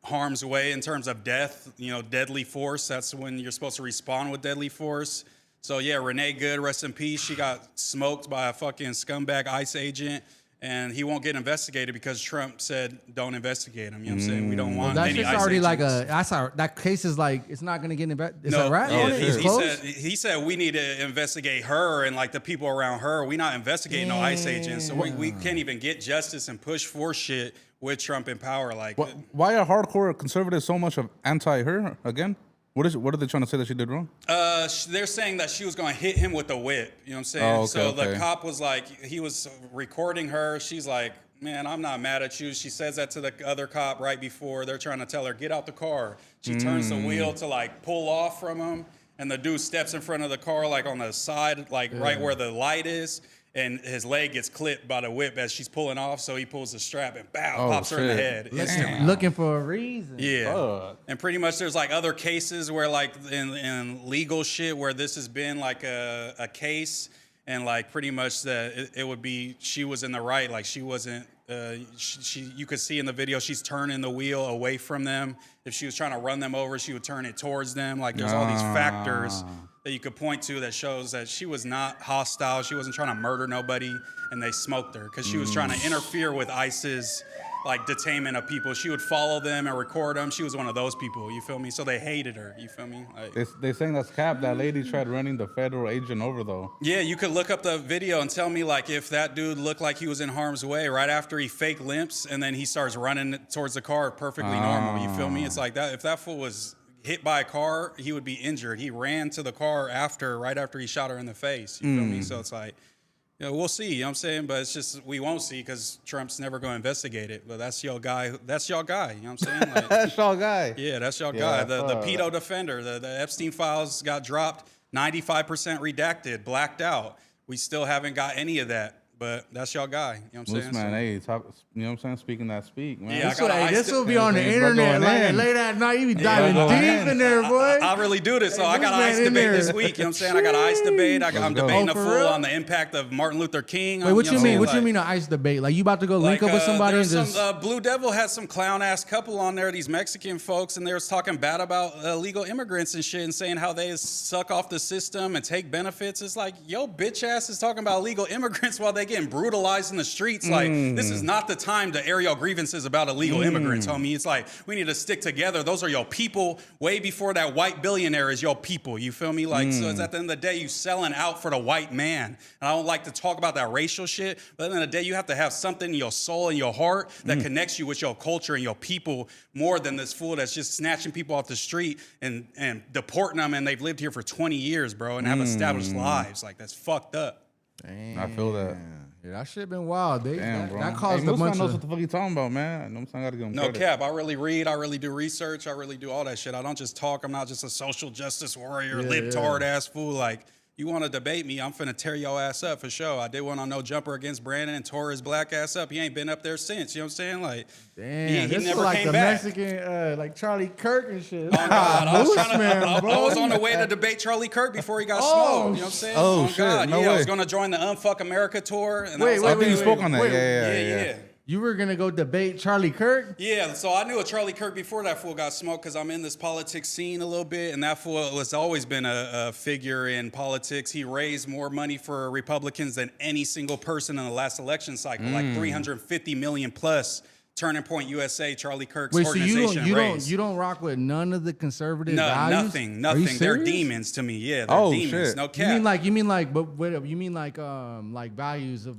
harm's way in terms of death, you know, deadly force. That's when you're supposed to respond with deadly force. So yeah, Renee Good, rest in peace. She got smoked by a fucking scumbag ICE agent. And he won't get investigated because Trump said don't investigate him. You know what I'm saying? We don't want That any shit's ICE already agents. like that case is like, it's not going to get investigated. Is that right? Yeah, on it? It's closed? he said we need to investigate her and like the people around her. We're not investigating no ICE agents. So we can't even get justice and push for shit with Trump in power. Like, Why are hardcore conservatives so much of anti-her again? What are they trying to say that she did wrong? they're saying that she was going to hit him with a whip. You know what I'm saying? Oh, okay, so the okay. cop was like, he was recording her. She's like, man, I'm not mad at you. She says that to the other cop right before they're trying to tell her, get out the car. She turns the wheel to like pull off from him. And the dude steps in front of the car, like on the side, like right where the light is. And his leg gets clipped by the whip as she's pulling off. So he pulls the strap and pops her in the head. Instantly. Looking for a reason. Yeah. Fuck. And pretty much there's like other cases where like in legal shit where this has been like a case and like pretty much that it would be she was in the right, like she wasn't you could see in the video she's turning the wheel away from them. If she was trying to run them over, she would turn it towards them. Like there's all these factors that you could point to that shows that she was not hostile. She wasn't trying to murder nobody, and they smoked her because she was trying to interfere with ICE's like detainment of people. She would follow them and record them. She was one of those people, you feel me? So they hated her, you feel me? Like, They saying that's cap. That lady tried running the federal agent over though. yeah, you could look up the video and tell me like if that dude looked like he was in harm's way right after he fake limps and then he starts running towards the car perfectly normal, you feel me? It's like that. If that fool was hit by a car, he would be injured. He ran to the car right after he shot her in the face, you feel me? So it's like, you know, we'll see, you know what I'm saying? But it's just, we won't see because Trump's never going to investigate it. But that's your guy. That's your guy, you know what I'm saying? Like, That's y'all guy. yeah, that's your guy. The pedo defender. The Epstein files got dropped, 95% redacted, blacked out. We still haven't got any of that. But that's your guy, you know what I'm Loose saying? man, hey, talk, you know what I'm saying? Speaking that speak, man. Yeah, This will be on the internet like late at night. You be diving deep in there, boy. I really do this. So I got an Loose ICE man in debate there. this week. You know what I'm saying? I got an ICE debate. I'm debating Oh, a for fool real? on the impact of Martin Luther King. Wait, what you mean? What you Like, mean an ICE debate? Like you about to go link Like, up with somebody and there's just some, Blue Devil had some clown ass couple on there, these Mexican folks, and they was talking bad about illegal immigrants and shit, and saying how they suck off the system and take benefits. It's like, yo, bitch ass is talking about illegal immigrants while they getting brutalized in the streets. Like, this is not the time to air your grievances about illegal immigrants, homie. It's like we need to stick together. Those are your people. Way before that white billionaire is your people. You feel me? Like, so it's at the end of the day, you selling out for the white man. And I don't like to talk about that racial shit, but at the end of the day, you have to have something in your soul and your heart that connects you with your culture and your people more than this fool that's just snatching people off the street and deporting them, and they've lived here for 20 years, bro, and have established lives. Like, that's fucked up. Damn. I feel that. Yeah, that shit been wild. Damn, bro. That caused hey, a bunch knows of. what the fuck he talking about, man. You know what I'm saying? I gotta give him No credit. cap. I really read. I really do research. I really do all that shit. I don't just talk. I'm not just a social justice warrior, libtard ass fool. Like, you want to debate me, I'm finna tear your ass up for sure. I did one on No Jumper against Brandon and tore his black ass up. He ain't been up there since. You know what I'm saying? Like, Damn, he this is never like came the back. Mexican, like Charlie Kirk and shit. Oh, God. I was, Moose I was on the way to debate Charlie Kirk before he got smoked. You know what I'm saying? Oh, On shit. God. No yeah, I way. was going to join the Unfuck America tour. And I Wait, was I like, think you spoke on that. wait, Yeah. You were gonna go debate Charlie Kirk? Yeah, so I knew a Charlie Kirk before that fool got smoked because I'm in this politics scene a little bit, and that fool has always been a figure in politics. He raised more money for Republicans than any single person in the last election cycle, like 350 million plus Turning Point USA, Charlie Kirk's Wait, so organization. you don't rock with none of the conservative values? Nothing. Are you They're serious? demons to me. Yeah, they're demons. Shit. No cap. You mean like values of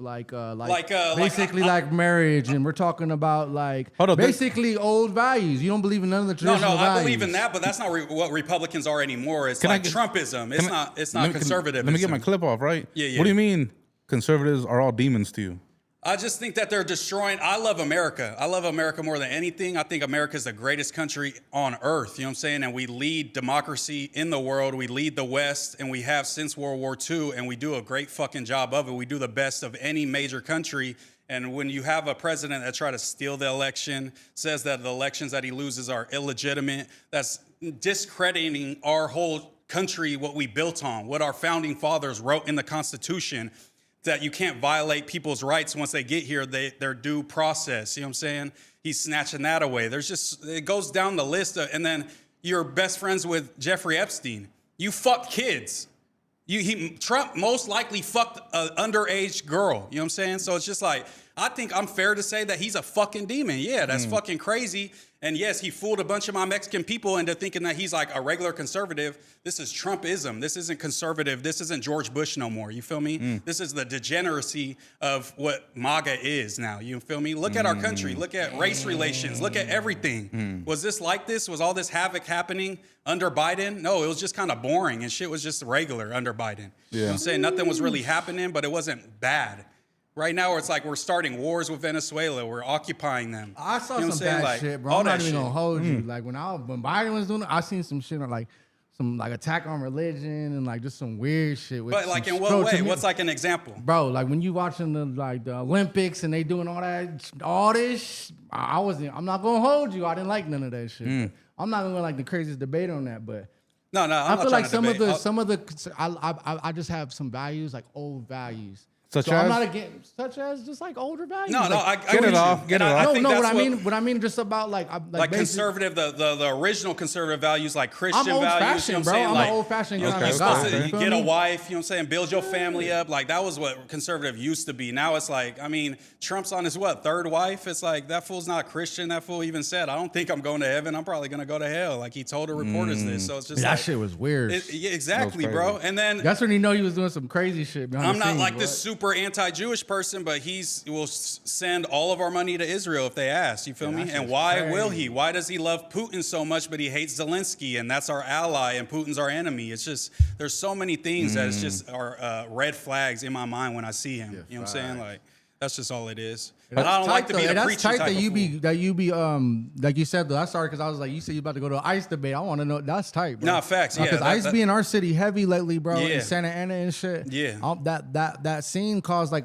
basically like marriage, and we're talking about like basically old values. You don't believe in none of the traditional values. I believe in that, but that's not what Republicans are anymore. It's Trumpism. It's not conservative. Let me get my clip off, right? Yeah. What do you mean conservatives are all demons to you? I just think that they're destroying. I love America. I love America more than anything. I think America is the greatest country on earth. You know what I'm saying? And we lead democracy in the world. We lead the West, and we have since World War II, and we do a great fucking job of it. We do the best of any major country. And when you have a president that try to steal the election, says that the elections that he loses are illegitimate, that's discrediting our whole country, what we built on, what our founding fathers wrote in the Constitution, that you can't violate people's rights once they get here, their due process. You know what I'm saying? He's snatching that away. It goes down the list. And then you're best friends with Jeffrey Epstein. You fucked kids. Trump most likely fucked an underage girl. You know what I'm saying? So it's just like, I think I'm fair to say that he's a fucking demon. Yeah, that's fucking crazy. And yes, he fooled a bunch of my Mexican people into thinking that he's like a regular conservative. This is Trumpism. This isn't conservative. This isn't George Bush no more. You feel me? This is the degeneracy of what MAGA is now. You feel me? Look at our country. Look at race relations. Look at everything. Was this like this? Was all this havoc happening under Biden? No, it was just kind of boring and shit was just regular under Biden. You know what I'm saying? Nothing was really happening, but it wasn't bad. Right now, it's like we're starting wars with Venezuela. We're occupying them. I saw some bad shit, bro. I'm not even gonna hold you. Like when Biden was doing it, I seen some shit on like some like attack on religion and like just some weird shit. But like in what way? What's like an example? Bro, like when you watching the Olympics and they doing all this, I'm not gonna hold you. I didn't like none of that shit. I'm not gonna like the craziest debate on that, but no, I feel like some of the I just have some values, like old values. I'm not against, such as just like older values. No, I get it off. Get it off. What I mean just about like conservative, the original conservative values, like Christian values. Fashioned, you know what I'm saying? I'm like, an old fashioned you're kind of supposed guy. to get a wife, you know what I'm saying? Build your family up. Like that was what conservative used to be. Now it's like, I mean, Trump's on his third wife? It's like that fool's not Christian. That fool even said, I don't think I'm going to heaven. I'm probably going to go to hell. Like he told the reporters this. So it's just that shit was weird. Yeah, exactly, bro. And then that's when you know he was doing some crazy shit. I'm not like this super anti-Jewish person, but will send all of our money to Israel if they ask. You feel me? And why will he? Why does he love Putin so much, but he hates Zelensky, and that's our ally, and Putin's our enemy? It's just there's so many things that it's just are red flags in my mind when I see him. You know what I'm saying? Like that's just all it is. But I don't like to be the preachy type that you be like you said though. That's sorry because I was like you said you about to go to an ICE debate. I want to know that's tight, bro. Nah, facts. Yeah, because ICE be in our city heavy lately, bro. Yeah. In Santa Ana and shit. Yeah. That scene caused like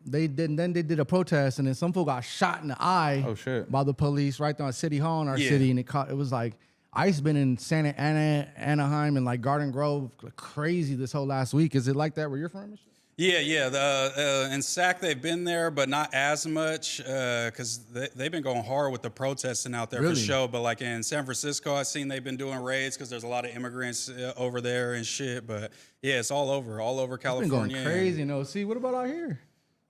they did a protest and then some fool got shot in the eye. Oh shit. By the police right there on City Hall in our city and it was like ICE been in Santa Ana, Anaheim, and like Garden Grove crazy this whole last week. Is it like that where you're from? And shit? Yeah. In SAC, they've been there, but not as much because they've been going hard with the protesting out there for sure. But like in San Francisco, I've seen they've been doing raids because there's a lot of immigrants over there and shit. But yeah, it's all over California. It's been going crazy. No, see, what about out here?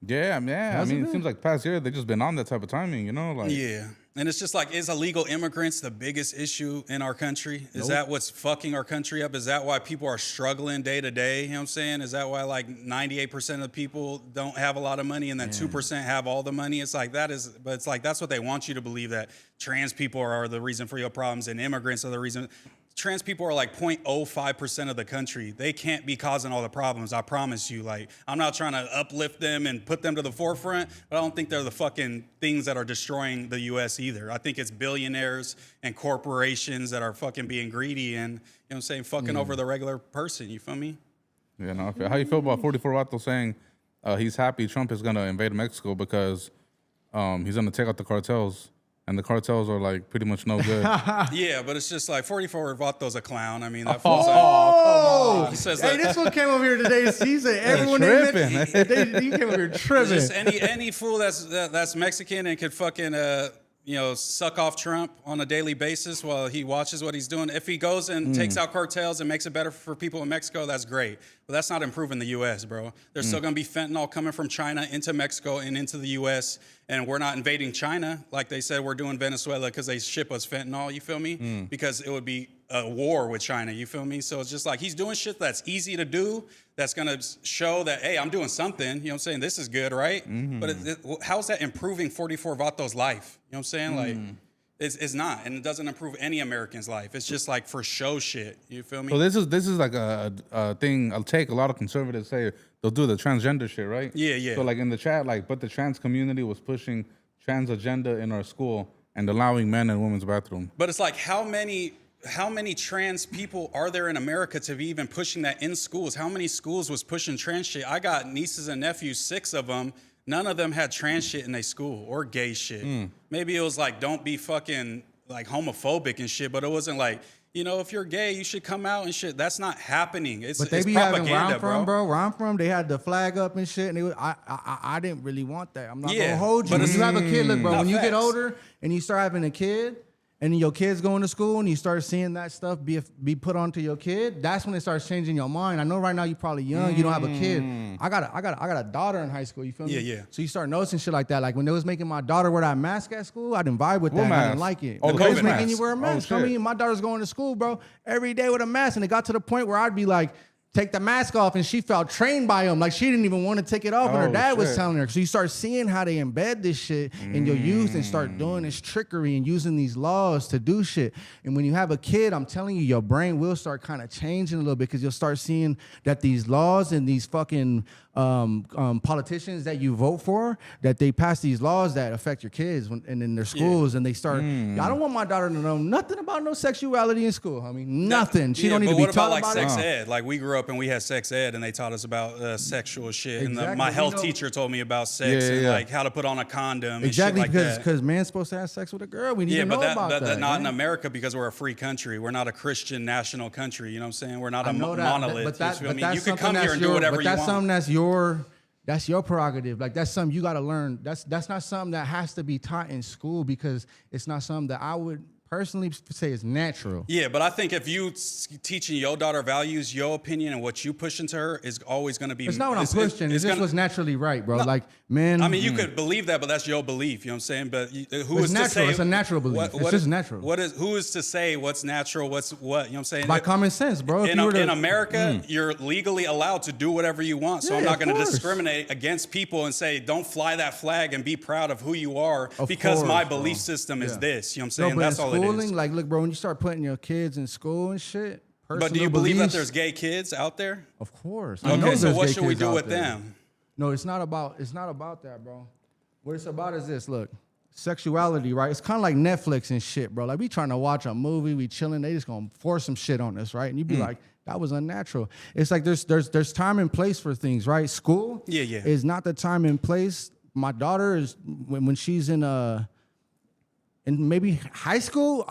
Yeah. I mean, it seems like past year they've just been on that type of timing, you know? Like yeah. And it's just like, is illegal immigrants the biggest issue in our country? Is that what's fucking our country up? Is that why people are struggling day to day? You know what I'm saying? Is that why like 98% of people don't have a lot of money and then 2% have all the money? It's like but it's like that's what they want you to believe, that trans people are the reason for your problems and immigrants are the reason. Trans people are like 0.05% of the country. They can't be causing all the problems, I promise you. Like, I'm not trying to uplift them and put them to the forefront, but I don't think they're the fucking things that are destroying the U.S. either. I think it's billionaires and corporations that are fucking being greedy and, you know what I'm saying, fucking over the regular person. You feel me? Yeah, no. How you feel about 44 Vato saying he's happy Trump is going to invade Mexico because he's going to take out the cartels? And the cartels are like pretty much no good. Yeah, but it's just like 44 Vato's a clown. I mean, that come on. He says hey, this one came over here today. He said everyone he came over here tripping. Just any fool that's Mexican and could fucking suck off Trump on a daily basis while he watches what he's doing. If he goes and takes out cartels and makes it better for people in Mexico, that's great. But that's not improving the U.S., bro. There's still going to be fentanyl coming from China into Mexico and into the U.S., and we're not invading China like they said we're doing Venezuela because they ship us fentanyl, you feel me? Because it would be a war with China, you feel me? So it's just like he's doing shit that's easy to do, that's going to show that, hey, I'm doing something, you know what I'm saying? This is good, right? But how's that improving 44 Vato's life? You know what I'm saying? Like, it's not, and it doesn't improve any American's life. It's just like for show shit, you feel me? So this is like a thing I'll take. A lot of conservatives say they'll do the transgender shit, right? Yeah. So like in the chat, like, but the trans community was pushing trans agenda in our school and allowing men and women's bathroom. But it's like, how many trans people are there in America to be even pushing that in schools? How many schools was pushing trans shit? I got nieces and nephews, 6 of them. None of them had trans shit in their school or gay shit. Maybe it was like, don't be fucking like homophobic and shit, but it wasn't like, if you're gay, you should come out and shit. That's not happening. It's propaganda, where I'm from, they had the flag up and shit, and I didn't really want that. I'm not gonna hold you. But When you have a kid, look, bro, when you get facts. older and you start having a kid, and then your kid's going to school and you start seeing that stuff be put onto your kid, that's when it starts changing your mind. I know right now you're probably young, you don't have a kid. I got a daughter in high school, you feel me? Yeah. So you start noticing shit like that. Like when they was making my daughter wear that mask at school, I didn't vibe with that. I didn't like it. Oh, The the coach COVID making mask. you wear a mask. Oh, I shit. mean, my daughter's going to school, bro, every day with a mask. And it got to the point where I'd be like, take the mask off, and she felt trained by him. Like she didn't even want to take it off, and her Oh, dad was shit. telling her. So you start seeing how they embed this shit in your youth and start doing this trickery and using these laws to do shit. And when you have a kid, I'm telling you, your brain will start kind of changing a little bit because you'll start seeing that these laws and these fucking politicians that you vote for, that they pass these laws that affect your kids and in their schools, and they start. I don't want my daughter to know nothing about no sexuality in school. I mean, nothing. She don't need to be taught like about sex it. ed? Like we grew up and we had sex ed, and they taught us about sexual shit. Exactly. And my health teacher told me about sex and like how to put on a condom. Exactly, and shit like that. because man's supposed to have sex with a girl. We need to know about that. But not in man. America because we're a free country. We're not a Christian national country. You know what I'm saying? We're not I a know that, monolith. but that, you feel but me? that's You can something come here and do whatever but you that's want. something that's your prerogative. Like that's something you got to learn. That's not something that has to be taught in school because it's not something that I would personally say is natural. Yeah, but I think if you teaching your daughter values, your opinion and what you push into her is always going to be. It's not what I'm pushing. It's just what's naturally right, bro. No, like, man. I mean, you could believe that, but that's your belief. You know what I'm saying? But who is natural. to say? It's a natural belief. It's just natural. Who is to say what's natural? What's what? You know what I'm saying? By common sense, bro. In America, you're legally allowed to do whatever you want. So Yeah, I'm not going to of course. discriminate against people and say, don't fly that flag and be proud of who you are because course, my bro. belief system is Yeah. this. You know what I'm No, saying? but That's in all it schooling, is. like, look, bro, when you start putting your kids in school and shit. But do you believe that beliefs, there's gay kids out there? Of course. I know Okay, so there's what gay should we kids do out with there. them? No, it's not about that, bro. What it's about is this. Look, sexuality, right? It's kind of like Netflix and shit, bro. Like we trying to watch a movie, we chilling, they just gonna force some shit on us, right? And you be like, that was unnatural. It's like there's time and place for things, right? School is not the time and place. My daughter is when she's in maybe high school,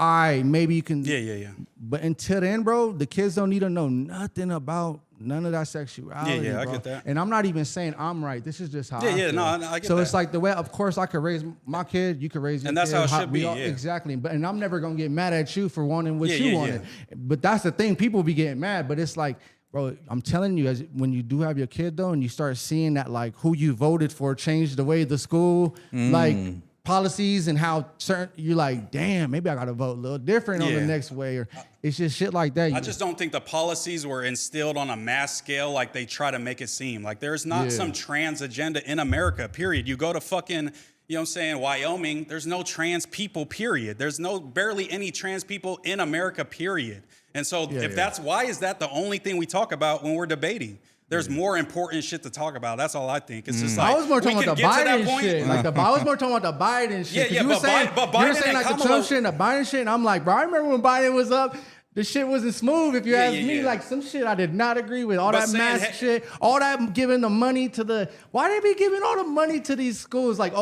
maybe you can. Yeah. But until then, bro, the kids don't need to know nothing about none of that sexuality. Yeah, I bro. get that. And I'm not even saying I'm right. This is just how I feel. I get so that. it's like the way, of course, I could raise my kid, you could raise your And that's kid. how it should be, yeah. Exactly. And I'm never going to get mad at you for wanting what you Yeah. wanted. But that's the thing. People be getting mad, but it's like, bro, I'm telling you, when you do have your kid, though, and you start seeing that, like, who you voted for changed the way the school, like, policies and how certain, you're like, damn, maybe I got to vote a little different on the next way. Or it's just shit like that. I just don't think the policies were instilled on a mass scale like they try to make it seem. Like there's not some trans agenda in America, period. You go to fucking, you know what I'm saying, Wyoming, there's no trans people, period. There's barely any trans people in America, period. And so why is that the only thing we talk about when we're debating? There's more important shit to talk about. That's all I think. It's just like I was more talking about the Biden shit. Like I was more talking about the Biden shit. Yeah, you were saying, but you were Biden saying and like the Trump shit and the Biden shit, and I'm like, bro, I remember when Biden was up, the shit wasn't smooth. If you ask me, like some shit I did not agree with. All that mask shit, all that giving the money to the. Why they be giving all the money to these schools? Like,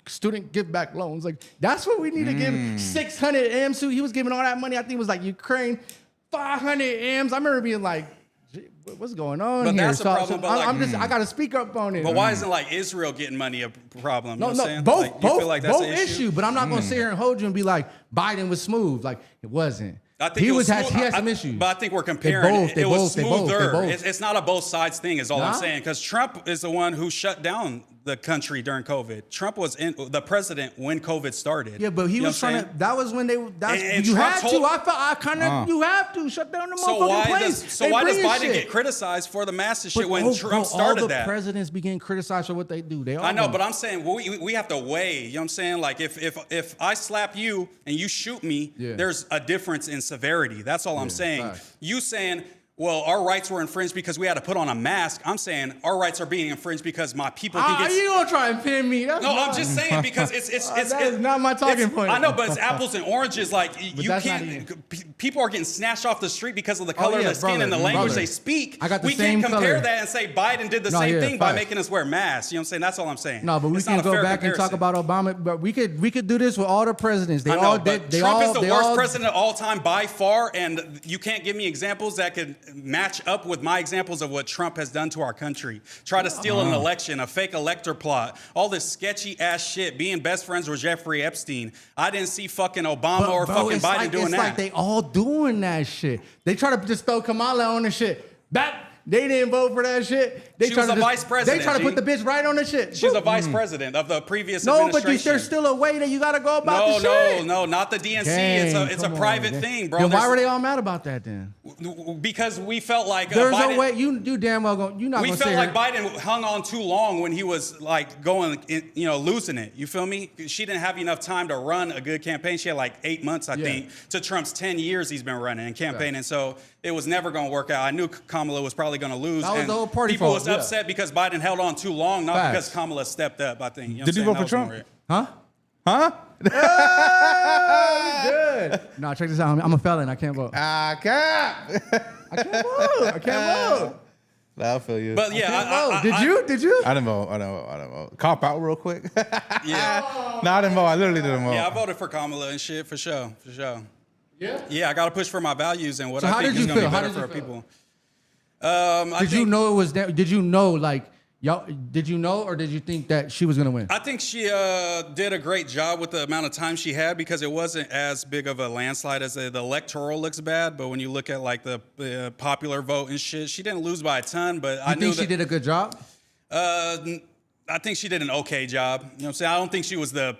student give back loans. Like that's what we need to give 600 M's to. He was giving all that money. I think it was like Ukraine, 500 M's. I remember being like, what's going on But here? that's the problem, but like- I'm just, I got to speak up on it. But why isn't like Israel getting money a problem? You know what I'm saying? both, Like, you feel like that's both an issue? But I'm not going to sit here and hold you and be like, Biden was smooth. Like, it wasn't. I think he it was had smooth. some issues. But I think we're comparing. They it was both. smoother. It's not a both sides thing, is all I'm Nah. saying. Because Trump is the one who shut down the country during COVID. Trump was the president when COVID started. Yeah, but he was trying to. That was when they. And You Trump had to. I kind of. You have to shut down the motherfucking place. So why does Biden get criticized for the massive shit when Trump started all the that? presidents be getting criticized for what they do. They all I know, do. but I'm saying we have to weigh. You know what I'm saying? Like if I slap you and you shoot me, there's a difference in severity. That's all I'm saying. Facts. You saying, well, our rights were infringed because we had to put on a mask. I'm saying our rights are being infringed because my people think it's. You gonna try and pin me? No, I'm just saying because it's that is not my talking point. I know, but it's apples and oranges. Like you that's can't. People are getting snatched off the street because of the color of their skin and the language they speak. I got the we same can't compare color. that and say Biden did the same thing by making us wear masks. You know what I'm saying? That's all I'm saying. No, but we It's can not a go fair back and talk comparison. about Obama. But we could do this with all the presidents. They I know, all but did. They Trump all, is the they worst all, president of all time by far, and you can't give me examples that could match up with my examples of what Trump has done to our country. Try to steal an election, a fake elector plot, all this sketchy ass shit, being best friends with Jeffrey Epstein. I didn't see fucking Obama or fucking Biden doing that. It's like they all doing that shit. They try to just throw Kamala on the shit. They didn't vote for that shit. She was a vice president, They try to put the bitch right on the shit. She's a vice president of the previous No, but administration. there's still a way that you gotta go about the shit. No, not the DNC. It's a private thing, bro. Then why were they all mad about that then? Because we felt like There's Biden, no way you damn well going. You're not. we gonna felt sit like here. Biden hung on too long when he was like going, losing it. You feel me? She didn't have enough time to run a good campaign. She had like 8 months, I think, to Trump's 10 years he's been running and campaigning. So it was never going to work out. I knew Kamala was probably going to lose. That was the whole party people fault, was upset because Biden held on too long, not because Kamala stepped up, I think. You know Did you vote for what I'm Trump? saying? Huh? Huh? Good. No, check this out. I'm a felon. I can't vote. I can't. I can't vote. I can't vote. I feel you. But yeah, Did you? Did you? I didn't vote. Cop out real quick. yeah. No, I didn't vote. I literally didn't vote. Yeah, I voted for Kamala and shit for sure. Yeah. Yeah, I got to push for my values and what So I how think did is you going to feel? be How better did for you our feel? people. Did you know it was that? Did you know like y'all? Did you know or did you think that she was gonna win? I think she did a great job with the amount of time she had because it wasn't as big of a landslide as the electoral looks bad. But when you look at like the popular vote and shit, she didn't lose by a ton. But I knew think she did a good job. I think she did an okay job. You know what I'm saying? I don't think she was the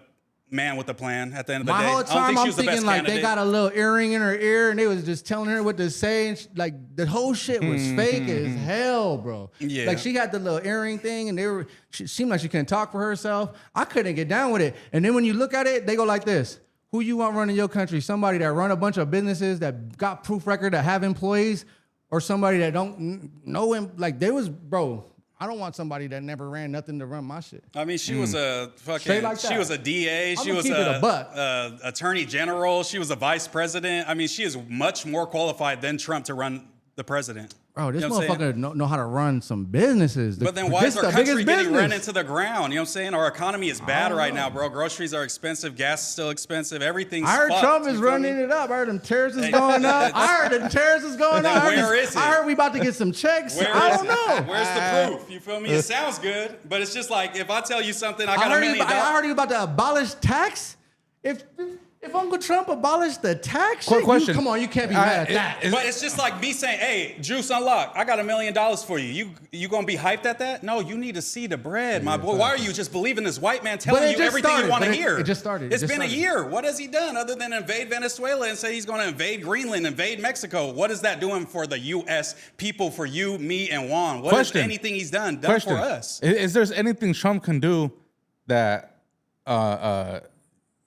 man with the plan at the end of the day. My whole I don't time think she I'm was the best thinking like candidate. they got a little earring in her ear and they was just telling her what to say and like the whole shit was fake as hell, bro. Yeah. Like she had the little earring thing and she seemed like she couldn't talk for herself. I couldn't get down with it. And then when you look at it, they go like this. Who you want running your country? Somebody that run a bunch of businesses that got proof record that have employees or somebody that don't know him? Like they was, bro. I don't want somebody that never ran nothing to run my shit. I mean, she was a fucking. Like she was a DA. She was a attorney general. She was a vice president. I mean, she is much more qualified than Trump to run the president. Bro, this You know what I'm saying? motherfucker know how to run some businesses. But then why is our country getting run into the ground? You know what I'm saying? Our economy is bad right now, bro. Groceries are expensive. Gas is still expensive. Everything's I heard fucked, Trump you is feel running me? it up. I heard them tariffs is going up. I heard the tariffs is going up. Where is it? I heard we about to get some checks. I don't know. Where's the proof? You feel me? It sounds good, but it's just like if I tell you something, I got $1 million. I heard you about to abolish tax. If Uncle Trump abolished the tax, Quick question. Come on, you can't be mad at that. But it's just like me saying, "Hey, Juice Unlocked, I got $1 million for you. You gonna be hyped at that? No, you need to see the bread, my boy. Why are you just believing this white man telling you everything you want to hear? It just started. It's been a year. What has he done other than invade Venezuela and say he's going to invade Greenland, invade Mexico? What is that doing for the U.S. people, for you, me, and Juan? What is anything he's done for us? Is there anything Trump can do that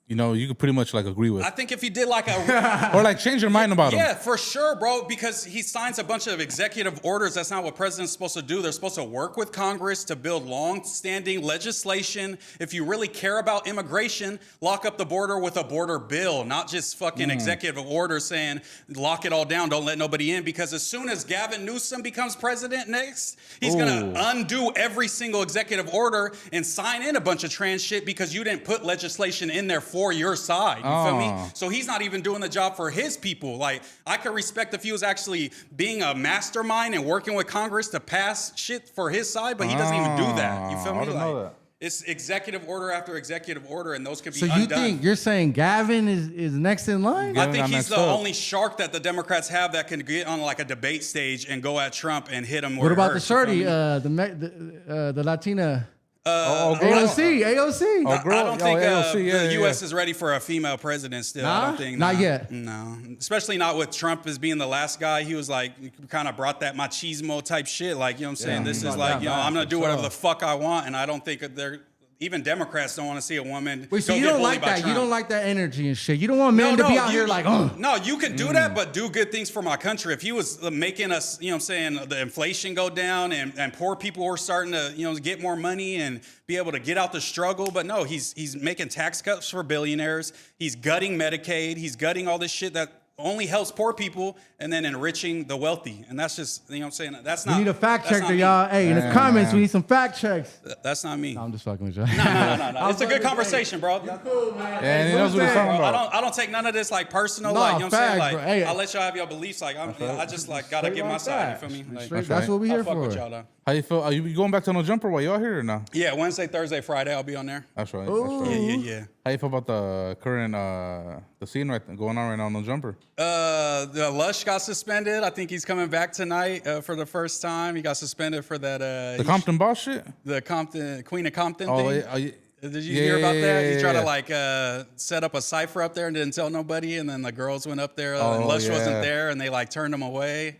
you could pretty much like agree with? I think if he did like a or like change your mind about him. Yeah, for sure, bro, because he signs a bunch of executive orders. That's not what president's supposed to do. They're supposed to work with Congress to build long-standing legislation. If you really care about immigration, lock up the border with a border bill, not just fucking executive orders saying lock it all down, don't let nobody in. Because as soon as Gavin Newsom becomes president next, he's going to undo every single executive order and sign in a bunch of trans shit because you didn't put legislation in there for for your side. You feel me? So he's not even doing the job for his people. Like, I could respect if he was actually being a mastermind and working with Congress to pass shit for his side, but he doesn't even do that. You feel me? I didn't know that. It's executive order after executive order, and those can be So undone. you're saying Gavin is next in line? I think he's the only shark that the Democrats have that can get on like a debate stage and go at Trump and hit him. What about the shorty, the Latina? AOC. I don't think the U.S. is ready for a female president still. Nah? I don't think. Not yet. No. Especially not with Trump as being the last guy. He was like, kind of brought that machismo type shit. Like, you know what I'm saying? This is like, I'm going to do whatever the fuck I want. And I don't think they're... Even Democrats don't want to see a woman. Wait, so go you get don't bullied like by that? Trump. You don't like that energy and shit? You don't want men to be out here like, oh. No, you can do that, but do good things for my country. If he was making us, you know what I'm saying, the inflation go down and poor people were starting to, you know, get more money and be able to get out the struggle. But no, he's making tax cuts for billionaires. He's gutting Medicaid. He's gutting all this shit that only helps poor people and then enriching the wealthy. And that's just, you know what I'm saying? That's not. We need a fact checker, y'all. Hey, in the comments, we need some fact checks. That's not me. No, I'm just fucking with you. No. It's a good conversation, bro. You're cool, man. And he knows what he's talking about. I don't take none of this like personal. No, like, you know what I'm saying? facts, Like, bro. Hey, I'll let y'all have your beliefs. Like, I just like gotta get my side. You feel me? Like, That's what we here I'll fuck for. with y'all though. How you feel? Are you going back to No Jumper while y'all here or no? Yeah, Wednesday, Thursday, Friday, I'll be on there. That's right. Ooh. That's right. Yeah. How you feel about the current the scene going on right now on No Jumper? The Lush got suspended. I think he's coming back tonight for the first time. He got suspended for that. The Compton boss shit? The Compton Queen of Compton Oh, thing. Did you hear about that? He tried to like set up a cipher up there and didn't tell nobody, and then the girls went up there and Lush wasn't there, and they like turned him away,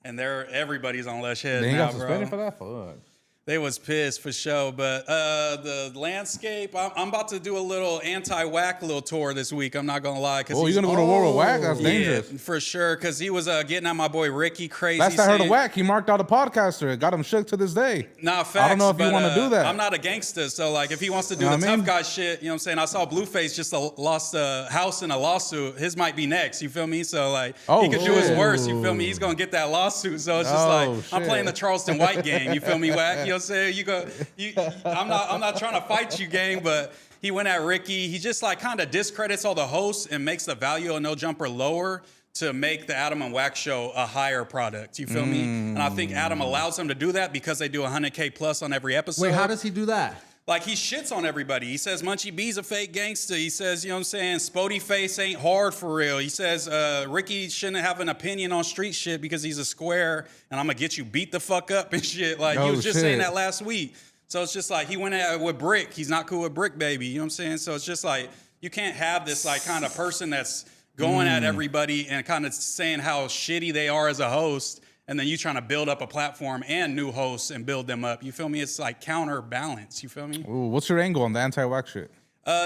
and everybody's on Lush head They now, got suspended bro. for that? Fuck. They was pissed for sure, but the landscape. I'm about to do a little anti-whack little tour this week. I'm not gonna lie. Oh, you're gonna go to war with Whack? That's dangerous. Yeah, for sure. Because he was getting at my boy Ricky crazy. Last I heard of Whack, he marked out a podcaster. It got him shook to this day. Nah, facts. I don't know if you want to do that. I'm not a gangster, so like if he wants to do the tough guy shit, you know what I'm saying? I saw Blueface just lost a house in a lawsuit. His might be next. You feel me? So like he could do his worst. You feel me? He's gonna get that lawsuit. So it's just I'm playing the Charleston White game. You feel me, Whack? You know what I'm saying? I'm not trying to fight you, gang, but he went at Ricky. He just like kind of discredits all the hosts and makes the value of No Jumper lower to make the Adam and Wax show a higher product. You feel me? And I think Adam allows him to do that because they do 100K plus on every episode. Wait, how does he do that? Like, he shits on everybody. He says Munchie B's a fake gangster. He says, you know what I'm saying, Spody Face ain't hard for real. He says Ricky shouldn't have an opinion on street shit because he's a square and I'm going to get you beat the fuck up and shit. Like, he was just saying that last week. So it's just like he went at it with Brick. He's not cool with Brick, baby. You know what I'm saying? So it's just like you can't have this like kind of person that's going at everybody and kind of saying how shitty they are as a host, and then you trying to build up a platform and new hosts and build them up. You feel me? It's like counterbalance. You feel me? Ooh, what's your angle on the anti-Whack shit?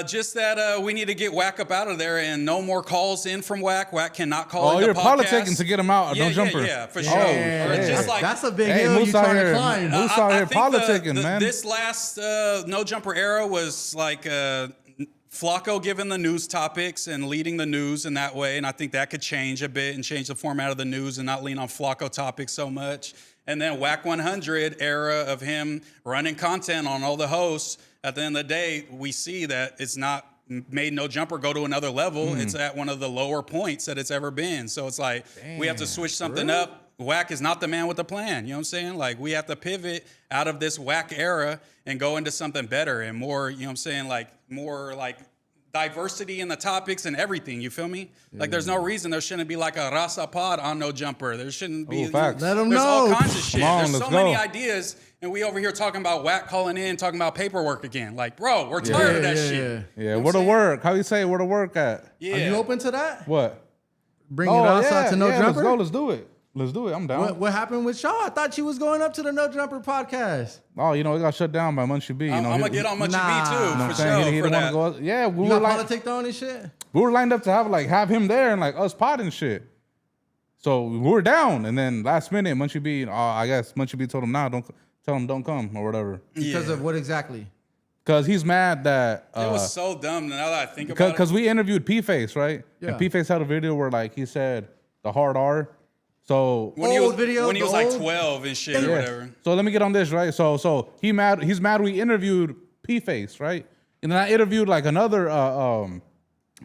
Just that we need to get Whack up out of there and no more calls in from Whack. Whack cannot call in the you're podcast. politicking to get him out. Yeah, No Jumper. Yeah, for sure. Or just like, that's a big hill you trying to climb. Moose out here think politicking, man. This last No Jumper era was like Flacco giving the news topics and leading the news in that way. And I think that could change a bit and change the format of the news and not lean on Flacco topics so much. And then Whack 100 era of him running content on all the hosts. At the end of the day, we see that it's not made No Jumper go to another level. It's at one of the lower points that it's ever been. So it's like, we have to switch something up. Whack is not the man with the plan. You know what I'm saying? Like, we have to pivot out of this Whack era and go into something better and more, you know what I'm saying? Like, more like diversity in the topics and everything. You feel me? Like, there's no reason there shouldn't be like a Rasa pod on No Jumper. There shouldn't be. Facts. Let them there's know. all kinds of shit. Come on, there's so many ideas. And we over here talking about Whack calling in, talking about paperwork again. Like, bro, we're tired of that shit. Yeah, You know where what to I'm work? How you say where to work at? Yeah. Are you open to that? What? Bringing outside to No Jumper? Let's go. Let's do it. Let's do it. I'm down. What happened with Shaw? I thought you was going up to the No Jumper podcast. Oh, you know, it got shut down by Munchie B. You know, I'm going to get on Munchie B too, you know what I'm for saying? sure. He for didn't that. want to go. Yeah, we You were got like, politics on and shit? we were lined up to have him there and like us pod and shit. So we were down, and then last minute, Munchie B. I guess Munchie B told him, "Nah, don't tell him, don't come or whatever." Because of what exactly? Because he's mad that It was so dumb now that I think about it. because we interviewed P-Face, right? Yeah. And P-Face had a video where like he said the hard R. So When he was video, when he was the like old- 12 and shit or whatever. So let me get on this, right? So he's mad we interviewed P-Face, right? And then I interviewed like another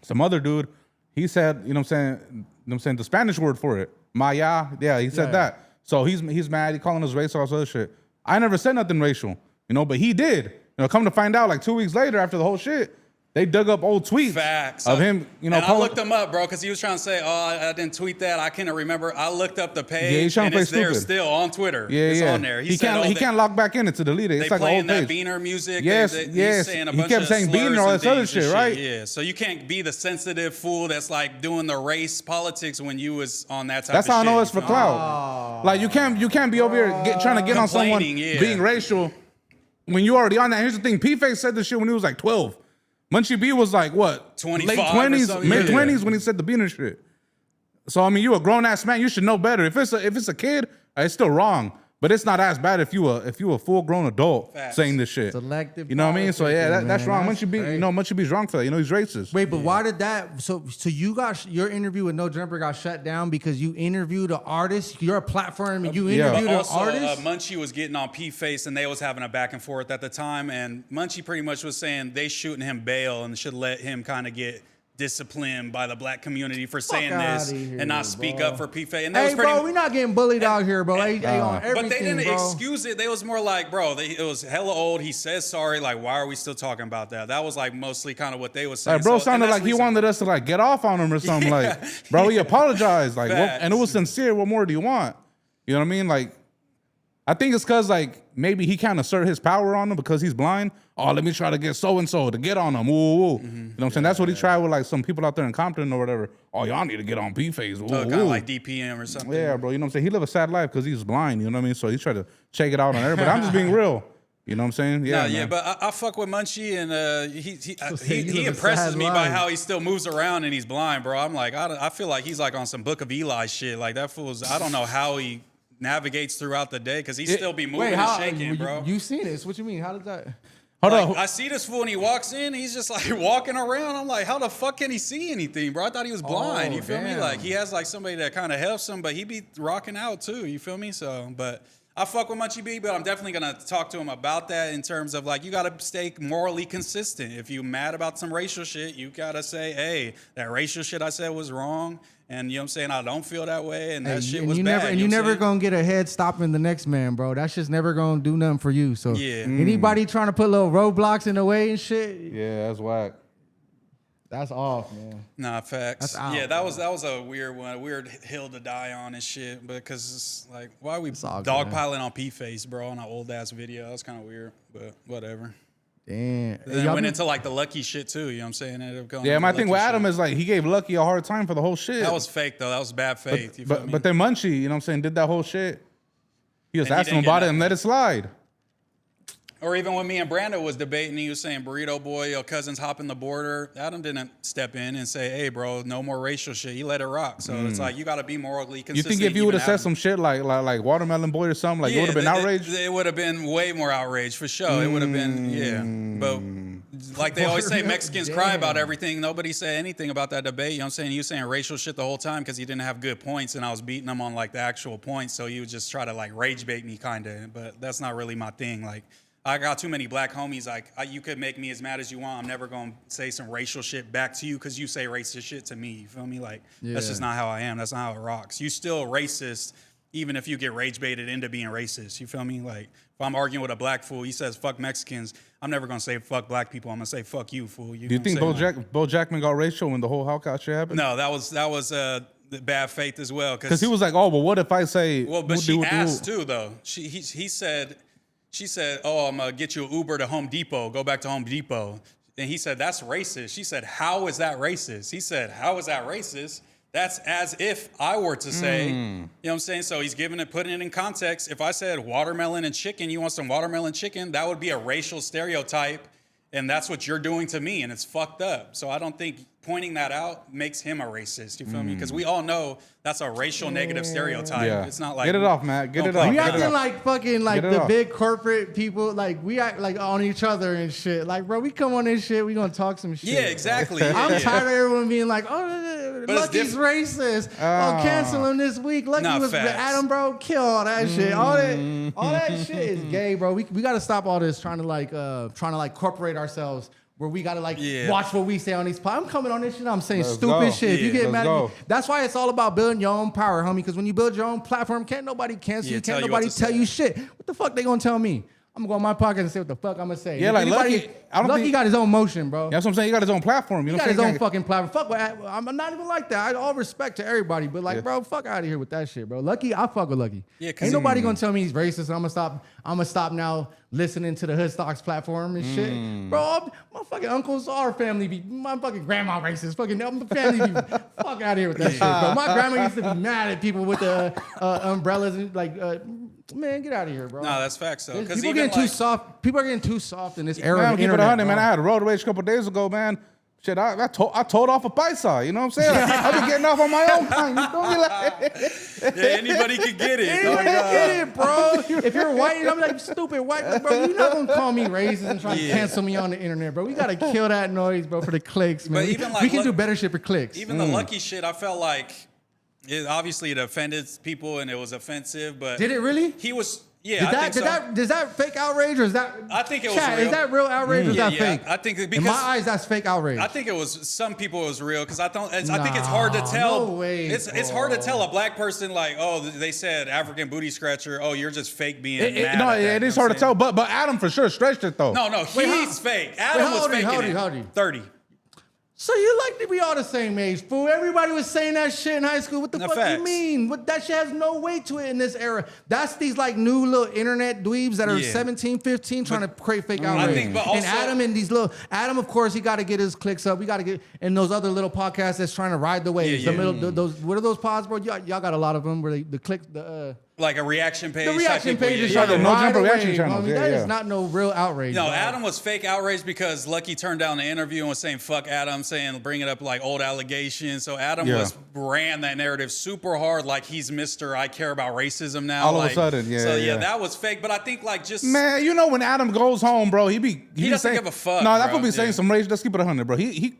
some other dude, he said, you know what I'm saying, the Spanish word for it, Maya. Yeah, he said that. So he's mad. He calling us racist, all this other shit. I never said nothing racial, you know, but he did. You know, come to find out, like 2 weeks later, after the whole shit, they dug up old tweets of him, you know. And I looked him up, bro, because he was trying to say, "Oh, I didn't tweet that. I can't remember." I looked up the page, and it's there still on Twitter. Yeah, it's on there. He can't log back in it to delete it. It's like an old page. That Beaner music. Yes. He's saying he kept saying Beaner and all this other shit, right? Yeah. So you can't be the sensitive fool that's like doing the race politics when you was on that type. That's of how shit, I know it's for clout. Like you can't be over here trying to get on someone being racial when you already on that. Here's the thing: P-Face said this shit when he was like 12. Munchie B was like what? 25 late 20s, mid 20s when he said the Beaner shit. So I mean, you a grown ass man, you should know better. If it's a kid, it's still wrong. But it's not as bad if you a full grown adult saying this shit. Selective. You know what I mean? So yeah, that's wrong. That's Munchie B, you know, Munchie B's wrong for that. You know, he's racist. Wait, but why did that? So you got your interview with No Jumper got shut down because you interviewed an artist. You're a platform and you interviewed an artist. Munchie was getting on P-Face and they was having a back and forth at the time, and Munchie pretty much was saying they shooting him bail and should let him kind of get disciplined by the black community for saying this and not speak up for P-Face. And hey, bro, we not getting bullied out here, bro. On everything, but they didn't bro. excuse it. They was more like, bro, it was hella old. He says sorry. Like, why are we still talking about that? That was like mostly kind of what they was saying. Like, bro, sounded like he wanted us to like get off on him or something. Like, bro, he apologized. Like, and it was sincere. What more do you want? You know what I mean? Like, I think it's because like maybe he can't assert his power on him because he's blind. Oh, let me try to get so and so to get on him. Woo, woo. You know what I'm saying? That's what he tried with like some people out there in Compton or whatever. Oh, y'all need to get on P-Face. Kind of like DPM or something. Yeah, bro. You know what I'm saying? He lived a sad life because he's blind. You know what I mean? So he tried to check it out on everybody. I'm just being real. You know what I'm saying? Yeah, but I fuck with Munchie, and he impresses me by how he still moves around and he's blind, bro. I'm like, I feel like he's like on some Book of Eli shit. Like that fool's. I don't know how he navigates throughout the day because he still be moving and shaking, bro. You seen this? What you mean? How does that? Hold on. I see this fool and he walks in, he's just like walking around. I'm like, how the fuck can he see anything, bro? I thought he was blind. You feel me? Like he has like somebody that kind of helps him, but he be rocking out too. You feel me? So, but I fuck with Munchie B, but I'm definitely gonna talk to him about that in terms of like you gotta stay morally consistent. If you mad about some racial shit, you gotta say, hey, that racial shit I said was wrong. And you know what I'm saying? I don't feel that way, and that shit was bad. And you never gonna get a head stopping the next man, bro. That's just never gonna do nothing for you. So anybody trying to put little roadblocks in the way and shit. Yeah, that's whack. That's off, man. Nah, facts. Out, yeah, that was a weird one, a weird hill to die on and shit. Because it's like, why are we dogpiling on P-Face, bro, on an old ass video? That was kind of weird, but whatever. Damn. Then it went into like the Lucky shit too. You know what I'm saying? Yeah, my thing with Adam is like he gave Lucky a hard time for the whole shit. That was fake though. That was bad faith. But then Munchie, you know what I'm saying, did that whole shit. He was asking him about it and let it slide. Or even when me and Brando was debating, he was saying, Burrito Boy, your cousin's hopping the border. Adam didn't step in and say, hey, bro, no more racial shit. He let it rock. So it's like, you got to be morally consistent. You think if you would have said some shit like Watermelon Boy or something, like it would have been outraged? It would have been way more outrage, for sure. It would have been, But like they always say, Mexicans cry about everything. Nobody said anything about that debate. You know what I'm saying? He was saying racial shit the whole time because he didn't have good points, and I was beating him on like the actual points. So he would just try to like rage bait me kind of. But that's not really my thing. Like, I got too many black homies. Like, you could make me as mad as you want. I'm never going to say some racial shit back to you because you say racist shit to me. You feel me? Like, that's just not how I am. That's not how it rocks. You still racist even if you get rage baited into being racist. You feel me? Like, if I'm arguing with a black fool, he says, fuck Mexicans, I'm never going to say fuck black people. I'm going to say, fuck you, fool. Do you think Bo Jackman got racial when the whole Hellcat shit happened? No, that was bad faith as well. Because he was like, oh, well, what if I say... Well, but she asked too, though. She said, oh, I'm going to get you an Uber to Home Depot. Go back to Home Depot. And he said, that's racist. She said, how is that racist? He said, how is that racist? That's as if I were to say, you know what I'm saying? So he's putting it in context. If I said watermelon and chicken, you want some watermelon chicken, that would be a racial stereotype. And that's what you're doing to me. And it's fucked up. So I don't think pointing that out makes him a racist. You feel me? Because we all know that's a racial negative stereotype. Yeah. It's not like... Get it off, Matt. Get it off. We acting like fucking like the big corporate people. Like, we act like on each other and shit. Like, bro, we come on this shit, we gonna talk some shit. Yeah, exactly. I'm tired of everyone being like, oh, Lucky's racist. Oh, cancel him this week. Lucky was Adam, bro. Kill all that shit. All that shit is gay, bro. We gotta stop all this trying to like incorporate ourselves where we gotta like Yeah. watch what we say on these podcasts. I'm coming on this shit. I'm saying Let's stupid go. shit. If you Yeah. get Let's mad at go. me, that's why it's all about building your own power, homie. Because when you build your own platform, can't nobody cancel Yeah, you. tell Can't you what nobody to tell say. you shit. What the fuck they gonna tell me? I'm gonna go on my podcast and say what the fuck I'm gonna say. Yeah, If like anybody- Lucky- I don't Lucky think- got his own motion, bro. That's what I'm saying. He got his own platform. You He know got what his I'm own saying? fucking platform. Fuck, I'm not even like that. All respect to everybody, but like, bro, fuck out of here with that shit, bro. Lucky, I fuck with Lucky. Yeah, 'cause Ain't nobody gonna tell me he's racist. And I'm gonna stop now listening to the Hood Stocks platform and shit, bro. My fucking uncles, our family be, my fucking grandma racist. Fucking my family be, fuck out of here with that shit, bro. My grandma used to be mad at people with the umbrellas and like, man, get out of here, bro. No, that's facts though. Because People even getting too like, soft. People are getting too soft in this era. Man, of keep it internet, 100, man. bro. I had a road rage a couple days ago, man. Shit, I told off a paisa. You know what I'm saying? I've been getting off on my own time. You feel me? Like, yeah, anybody could get it. Anybody can get it, bro. If you're white, I'm like stupid white, bro. You're not gonna call me racist and try to cancel me on the internet, bro. We gotta kill that noise, bro, for the clicks, man. But even like we can look- do better shit for clicks. Even the Lucky shit, I felt like obviously it offended people and it was offensive, but Did it really? he was. Yeah, I think so. Is that fake outrage or is that? I think it was Chat, real. Is that real outrage or is that fake? I think that In because my eyes, that's fake outrage. I think it was some people it was real because I think it's hard to tell. No way, it's hard to tell a black person like, oh, they said African booty scratcher. Oh, you're just fake being mad. no, at that, it is you know hard what to tell. I'm But Adam for sure stretched it though. saying? No, Wait, he's fake. Adam how was old are you? faking How old are it. you? How old are you? 30. So you like to be all the same age, fool. Everybody was saying that shit in high school. What the No, fuck facts. you mean? What, that shit has no weight to it in this era. That's these like new little internet dweebs that are Yeah. 17, 15 trying to create fake outrage. think, but and also- Adam and these little, Adam, of course, he got to get his clicks up. We got to get, and those other little podcasts that's trying to ride the waves. Yeah, The yeah. middle, those, what are those pods, bro? Y'all got a lot of them where the clicks, Like a reaction page. the reaction type people, pages yeah. trying to No ride jumper a reaction wave, channels, homie. yeah, That yeah. is not no real outrage. No, bro. Adam was fake outraged because Lucky turned down the interview and was saying fuck Adam, saying bringing up like old allegations. So Adam Yeah. ran that narrative super hard, like he's Mr. I care about racism now. All of a like, sudden, yeah, So yeah. that was fake. But I think like just Man, you know when Adam goes home, bro, he be doesn't saying, give a fuck, No, that bro. fool be saying Yeah. some rage. Let's keep it 100, bro. He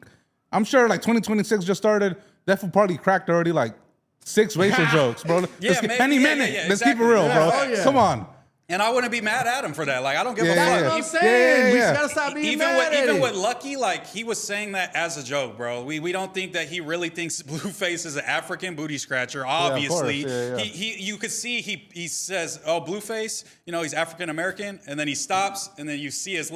I'm sure like 2026 just started. That fool probably cracked already like 6 racial jokes, bro. Yeah, Let's keep, maybe, any yeah, minute. yeah, Let's keep it exactly. real, Yeah, bro. oh, yeah. Come on. and I wouldn't be mad at him for that. Like I don't give Yeah, a yeah, fuck. That's yeah. what I'm Even- saying. We yeah. just gotta stop being mad at even it. with Lucky, like he was saying that as a joke, bro. We don't think that he really thinks Blueface is an African booty scratcher. Obviously, course. Yeah, yeah. he you could see he says, "Oh, Blueface, you know he's African American," and then he stops, and then you see his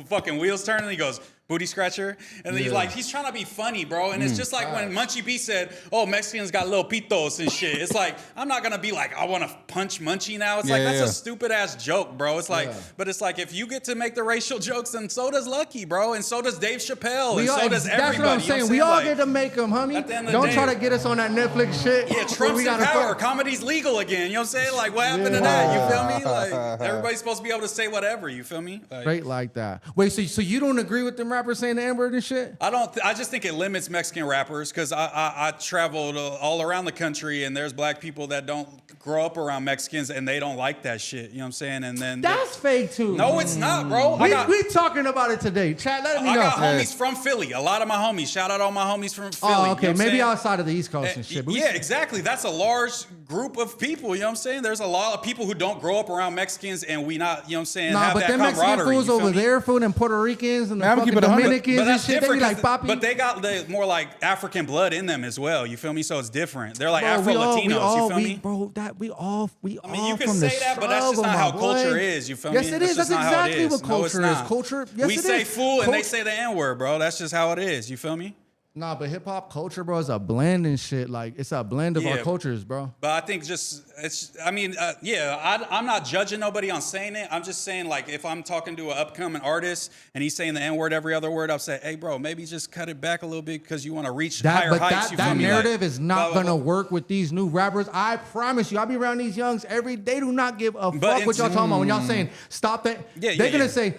fucking wheels turn, and he goes, "Booty scratcher," and then he's trying to be funny, bro. And it's just like when Munchie B said, "Oh, Mexicans got little pitos and shit." It's like I'm not gonna be like, I want to punch Munchie now. It's like Yeah, that's yeah. a stupid ass joke, bro. It's like, Yeah. but it's like if you get to make the racial jokes, then so does Lucky, bro, and so does Dave Chappelle, We and all- so does everybody. that's what I'm you know saying. We all Like, get to make them, homie. At the end of the Don't day- try to get us on that Netflix shit. Yeah, where Trump's we in gotta power. fuck- Comedy's legal again. You know what I'm saying? Like, what happened to that? You feel me? Like, everybody's supposed to be able to say whatever. You feel me? Like, Straight like that. Wait, so you don't agree with them rappers saying the N-word and shit? I just think it limits Mexican rappers because I traveled all around the country and there's black people that don't grow up around Mexicans and they don't like that shit. You know what I'm saying? And then That's fake too. no, it's not, bro. We talking about it today. Chat, let me I know. got homies from Philly. A lot of my homies. Shout out all my homies from Philly. Oh, you know okay. what I'm Maybe saying? outside of the East Coast and shit. But Yeah, exactly. That's a large group of people. You know what I'm saying? There's a lot of people who don't grow up around Mexicans, and we not. You know what I'm saying? Nah, have but that them Mexican camaraderie. fools you feel over me? there, food and Puerto Ricans and the Man, I'ma fucking keep it 100. Dominicans But and that's shit. They be different. like, Papi. But they got the more like African blood in them as well. You feel me? So it's different. They're like Bro, Afro Latinos. You feel me? Bro, we all I mean, you can from say the that, but that's just struggle, not how my culture boy. is. You feel Yes, me? it is. just That's not how it exactly what is. No, it's culture is. not. Culture. Yes, we it say is. fool and they Cult- say the N word, bro. That's just how it is. You feel me? Nah, but hip hop culture, bro, is a blend and shit. Like it's a blend of our Yeah. cultures, bro. But I think just it's. I mean, I'm not judging nobody on saying it. I'm just saying like if I'm talking to an upcoming artist and he's saying the N word every other word, I'll say, hey, bro, maybe just cut it back a little bit because you want to reach higher heights. You feel That me? narrative Like, is not blah, blah, gonna blah. work with these new rappers. I promise you. I be around these youngs every day. Do not give a fuck it's- what y'all talking about when y'all saying stop that. Yeah, they're yeah, gonna yeah. say.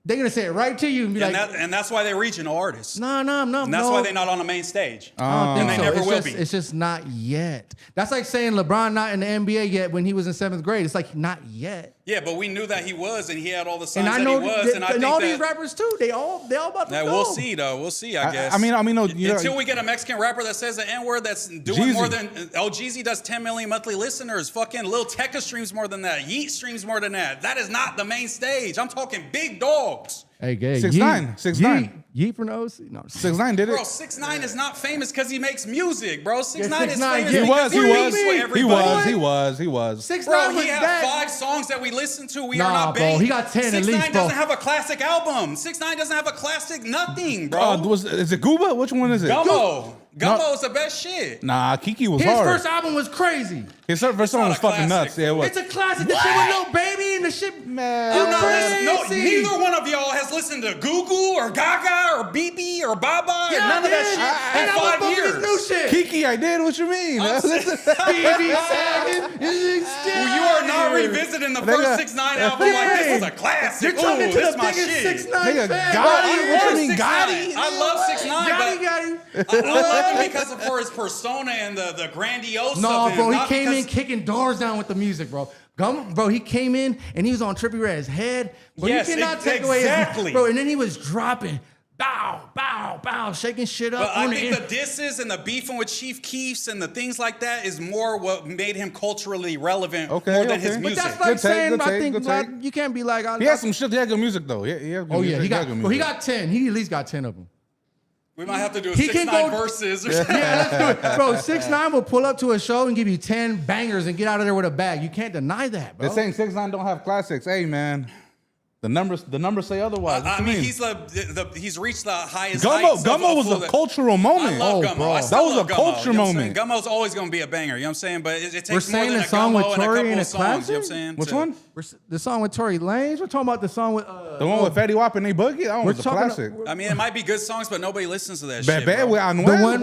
They're gonna say it right to you and be And, like, and that's why they're regional artists. no. And that's why they're not on the main stage. I don't think And they so. never it's will just, be. It's just not yet. That's like saying LeBron not in the NBA yet when he was in 7th grade. It's like not yet. Yeah, but we knew that he was, and he had all the signs And I that know he was. that, And I think all that, these rappers too. They all about to that go. we'll see, though. We'll see, I guess. I mean, no, you know- until we get a Mexican rapper that says the N word that's doing Jeezy. more than Jeezy does 10 million monthly listeners. Fucking Lil Tecca streams more than that. Yeet streams more than that. That is not the main stage. I'm talking big dogs. Hey, gay. 6ix9ine. 6ix9ine. Yeet from the OC. No, 6ix9ine did it. Bro, 6ix9ine is not famous because he makes music, bro. 6ix9ine is 6ix9ine, famous yeah. because he beefs with everybody. He was. 6ix9ine Bro, was he had that. 5 songs that we listen to. We Nah, are not bro, banging. he got 10 at least, 6ix9ine bro. doesn't have a classic album. 6ix9ine doesn't have a classic nothing, bro. Is it Gooba? Which one is it? Gummo is the best shit. Nah, Kiki was His hard. first album was crazy. His first song not was a fucking classic, nuts. Yeah, it was. It's a classic. The shit with Lil Baby and the shit. Man. Oh, no, Crazy. neither one of y'all has listened to Gugu or Gaga or BB or Baba and none of that shit And in I was 5 bumping years. his new shit. Kiki, I did. What you mean? BB Sagan is Well, you are not revisiting the first 6ix9ine album like this is a classic. You're talking Ooh, to this the my biggest shit. 6ix9ine Nigga, fan. Gotti? What you mean, 6ix9ine. Gotti? I love 6ix9ine, Gotti. but I love him because for his persona and the grandiose No, of him. bro, he not came in because- kicking doors down with the music, bro. Bro, he came in and he was on Trippie Redd's head. But Yes, you cannot take away exactly. his, bro. And then he was dropping, bow, bow, bow, shaking shit up. But I on think the the disses and the beefing with Chief Keefs and the things like that is more what made him culturally relevant more than his okay. But music. that's like Good take, saying, good I take, think good like, take. you can't be like, He had some shit. He had good music though. He had good oh music. yeah, he got, good well, he music. got 10. He at least got 10 of them. We might have to do a He can 6ix9ine go- verses or something. Yeah, let's do it. Bro, 6ix9ine will pull up to a show and give you 10 bangers and get out of there with a bag. You can't deny that, bro. They're saying 6ix9ine don't have classics. Hey man, the numbers say otherwise. What I you mean, mean? he's reached the highest Gummo heights of was full- a cultural moment. I love Oh, Gummo. bro. I That still was love a Gummo, culture you know what I'm saying? moment. Gummo's always going to be a banger, you know what I'm saying? But it takes We're more saying than the a song Gummo with and a Tory couple ain't of a songs, you know what I'm classic? saying? Which to- one? The song with Tory Lanez. We're talking about the song with The one with Fetty Wap and A Boogie. That one was a talking- classic. I mean, it might be good songs, but nobody listens to that shit, Bebe bro. with the Anuel. one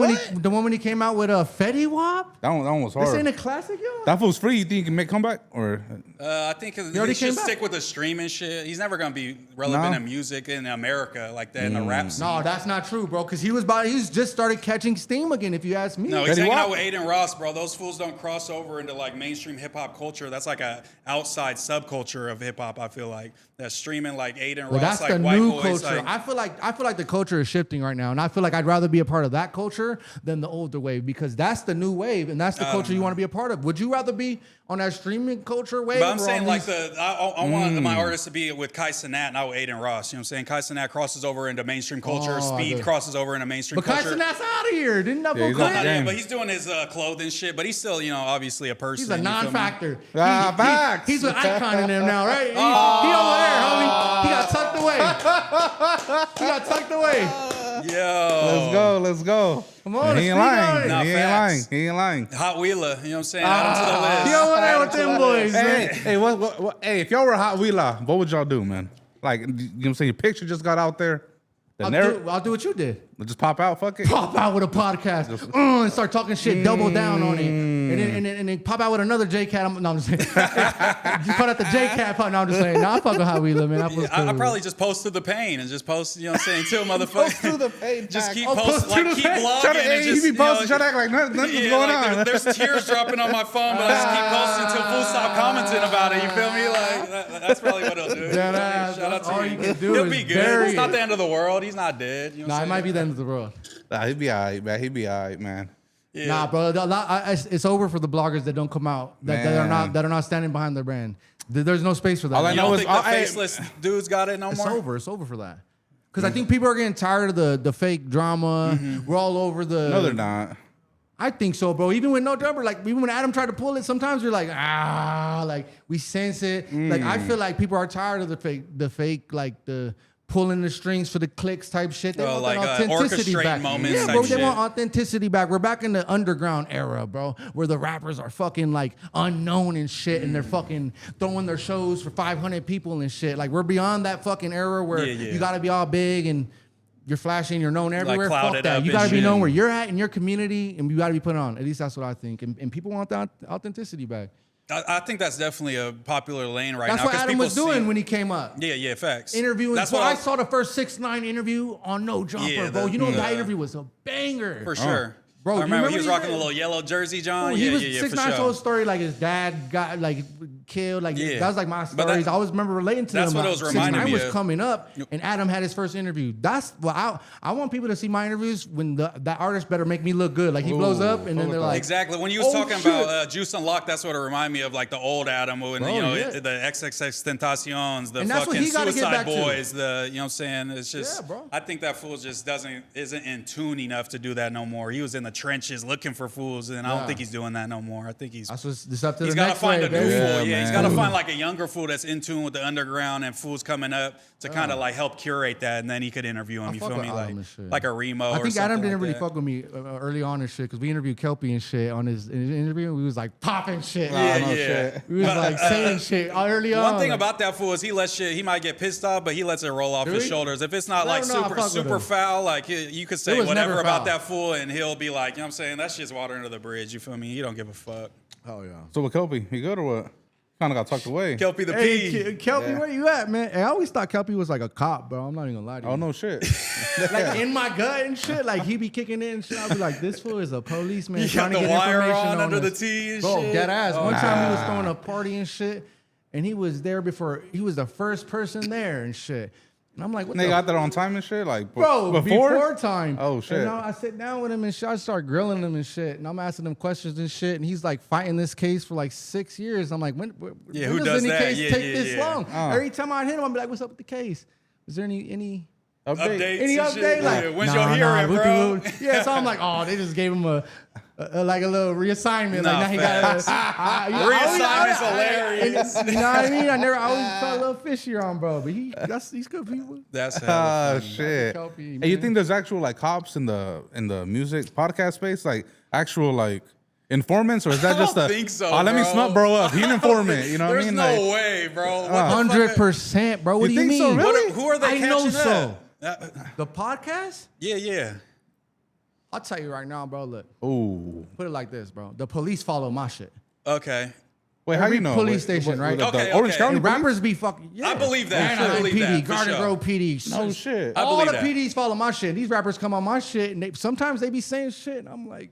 What? when he came out with Fetty Wap. That one was This hard. ain't a classic, yo. That fool's free. You think he can make comeback or? I think he already should came back. stick with the streaming shit. He's never going to be relevant No. in music in America like that, in the rap scene. No, that's not true, bro. Because he's just started catching steam again. If you ask me. No, he's Fetty hanging Wap? out with Aiden Ross, bro. Those fools don't cross over into like mainstream hip hop culture. That's like a outside subculture of hip hop. I feel like that's streaming like Aiden Well, Ross, that's like the white new boys. culture. Like, I feel like the culture is shifting right now, and I feel like I'd rather be a part of that culture than the older wave because that's the new wave, and that's the culture you want to be a part of. Would you rather be on that streaming culture wave? but I'm or saying on like these- I want my artists to be with Kai Cenat, not with Aiden Ross. You know what I'm saying? Kai Cenat crosses over into mainstream culture. Oh, Speed the- crosses over into mainstream But Kai culture. Cenat's out of here. Didn't that Yeah, he's go out crazy? the Yeah, game. but he's doing his clothing shit. But he's still, you know, obviously a person. He's a you feel me? non-factor. Facts. He's an icon in them now, right? He over there, homie. He got tucked away. He got tucked away. Yo. Let's go. Come on, He ain't speak on lying. it. Nah, He ain't facts. lying. He ain't lying. Hot Wheeler, you know what I'm saying? Add him to the list. He over there Add with him to them the boys, list. man. Hey, what? Hey, if y'all were Hot Wheeler, what would y'all do, man? Like, you know what I'm saying? Your picture just got out there. I'll do what you did. Just pop out. Fuck it. Pop out with a podcast and start talking shit, double down on it, and then pop out with another J Cat. No, I'm just saying. You put out the J Cat. No, I'm just saying. Nah, I fuck with how we live, man. I probably just post to the pain and just post, you know what I'm saying, to a motherfucker. to the pain. Just keep Oh, post posting, to like the keep pain. blogging Try to, and hey, just, you be posting, try to act like nothing's yeah, going like, on. There's tears dropping on my phone, but I just keep posting until fools stop commenting about it. You feel me? Like that's probably what he'll do. Yeah, nah, Shout out to all him. you can do He'll is be good. bury It's not it. the end of the world. He's not dead. You know what Nah, I'm it saying? might be the end of the world. Nah, he'd be all right, man. He'd be all right, man. Yeah. Nah, bro, it's over for the bloggers that don't come out that are not standing behind their brand. There's no space for that. All I You know don't is think the hey, faceless dudes got it no It's more? over. It's over for that. Because I think people are getting tired of the fake drama. We're all over the. No, they're not. I think so, bro. Even with no drummer, like even when Adam tried to pull it, sometimes you're like, like we sense it. Like I feel like people are tired of the fake, like the pulling the strings for the clicks type shit. They Oh, want like, that authenticity orchestrate back. moments Yeah, type bro, they shit. want authenticity back. We're back in the underground era, bro, where the rappers are fucking like unknown and shit, and they're fucking throwing their shows for 500 people and shit. Like we're beyond that fucking era where Yeah. you got to be all big and you're flashing, you're known everywhere. Fuck clouded that. up You and got to be shit. known where you're at in your community, and you got to be put on. At least that's what I think. And people want that authenticity back. I think that's definitely a popular lane right That's now. what 'cause Adam people was doing see- when he came up. Yeah, facts. Interviewing. That's Bro, what I saw the first 6ix9ine interview on No Jumper, Yeah, bro. You know that the- interview was a banger. For sure. Bro, I you remember he was remember rocking the little yellow jersey, John. He Yeah, was yeah, 6ix9ine for told sure. a story like his dad killed. Like Yeah. that was like my But stories. I always remember relating to that's them. what it was reminding 6ix9ine me was of. coming up, and Adam had his first interview. That's what I want people to see my interviews when that artist better make me look good. Like he blows up, and then they're like, exactly. When you was oh, talking shit. about Juice Unlocked, that's what it reminded me of, like the old Adam, when Bro, you know yeah. the XXX Tentacion's, the And that's what fucking he gotta get Suicide back to. Boys, the you know what I'm saying. It's just, Yeah, bro. I think that fool just isn't in tune enough to do that no more. He was in the trenches looking for fools, and I don't think he's doing that no more. I think he's That's what's this up to he's the got to next find wave, a new baby. fool. Yeah, Yeah, he's man. got to find like a younger fool that's in tune with the underground and fools coming up to kind of like help curate that, and then he could interview him. You fuck feel with me? Adam and shit. Like a Remo. I or think Adam something didn't like really that. fuck with me early on and shit because we interviewed Kelpie and shit on his interview. We was like popping shit. Yeah, no yeah. shit. We was like saying shit early on. One thing about that fool is he lets shit. He might get pissed off, but he lets it roll off Do his he? shoulders. If it's not I like don't know, I super fuck with super him. foul, like you could It say was whatever never about foul. that fool, and he'll be like, you know what I'm saying? That shit's water under the bridge. You feel me? He don't give a fuck. Oh yeah. So with Kelpie, he good or what? Kind of got tucked away. Kelpie the Hey, P. Kelpie, Yeah. where you at, man? Hey, I always thought Kelpie was like a cop, bro. I'm not even gonna lie to you. Oh no shit. Like in my gut and shit, like he be kicking in and shit. I'll be like, this fool is a policeman You trying got to the get wire information on under the us. T and Bro, shit. dead ass. Oh, One time he was throwing a party and shit, and he was there before. He was the first person there and shit. And I'm like, what They the got there on time and shit. Like Bro, before time. Oh, shit. And I sit down with him and shit. I start grilling him and shit. And I'm asking him questions and shit. And he's like fighting this case for like 6 years. I'm like, when Yeah, when who does does any that? case Yeah, take yeah, this yeah. long? Every time I hit him, I'm like, what's up with the case? Is there any Update. Updates any and update? shit. Like, Yeah, when's nah, your hearing, nah, bro? Yeah, so I'm like, oh, they just gave him a like a little reassessment. Nah, Like now he got Reassignment's hilarious. You know what I mean? I always felt a little fishy on bro, but he's good people. That's hella Oh funny. shit. Kelpie, And you man. think there's actual like cops in the music podcast space, like actual like informants, or is that I just don't a? think so, Oh, let me bro. smut bro up. He an informant. You know what I There's mean? no Like, way, bro. What the fuck? 100%, bro. What You do you think so, mean? really? Who are they I catching know up? so. The podcast? Yeah. I'll tell you right now, bro. Look, ooh. put it like this, bro. The police follow my shit. Okay. Wait, how Every you know? police Wait, station, right? the Okay, Orange okay. County And police? rappers be fucking. Yeah. I believe that. I Anaheim believe PD, that, for Garden sure. Grove PD. No shit. I All believe the that. PDs follow my shit. These rappers come on my shit, and sometimes they be saying shit, and I'm like,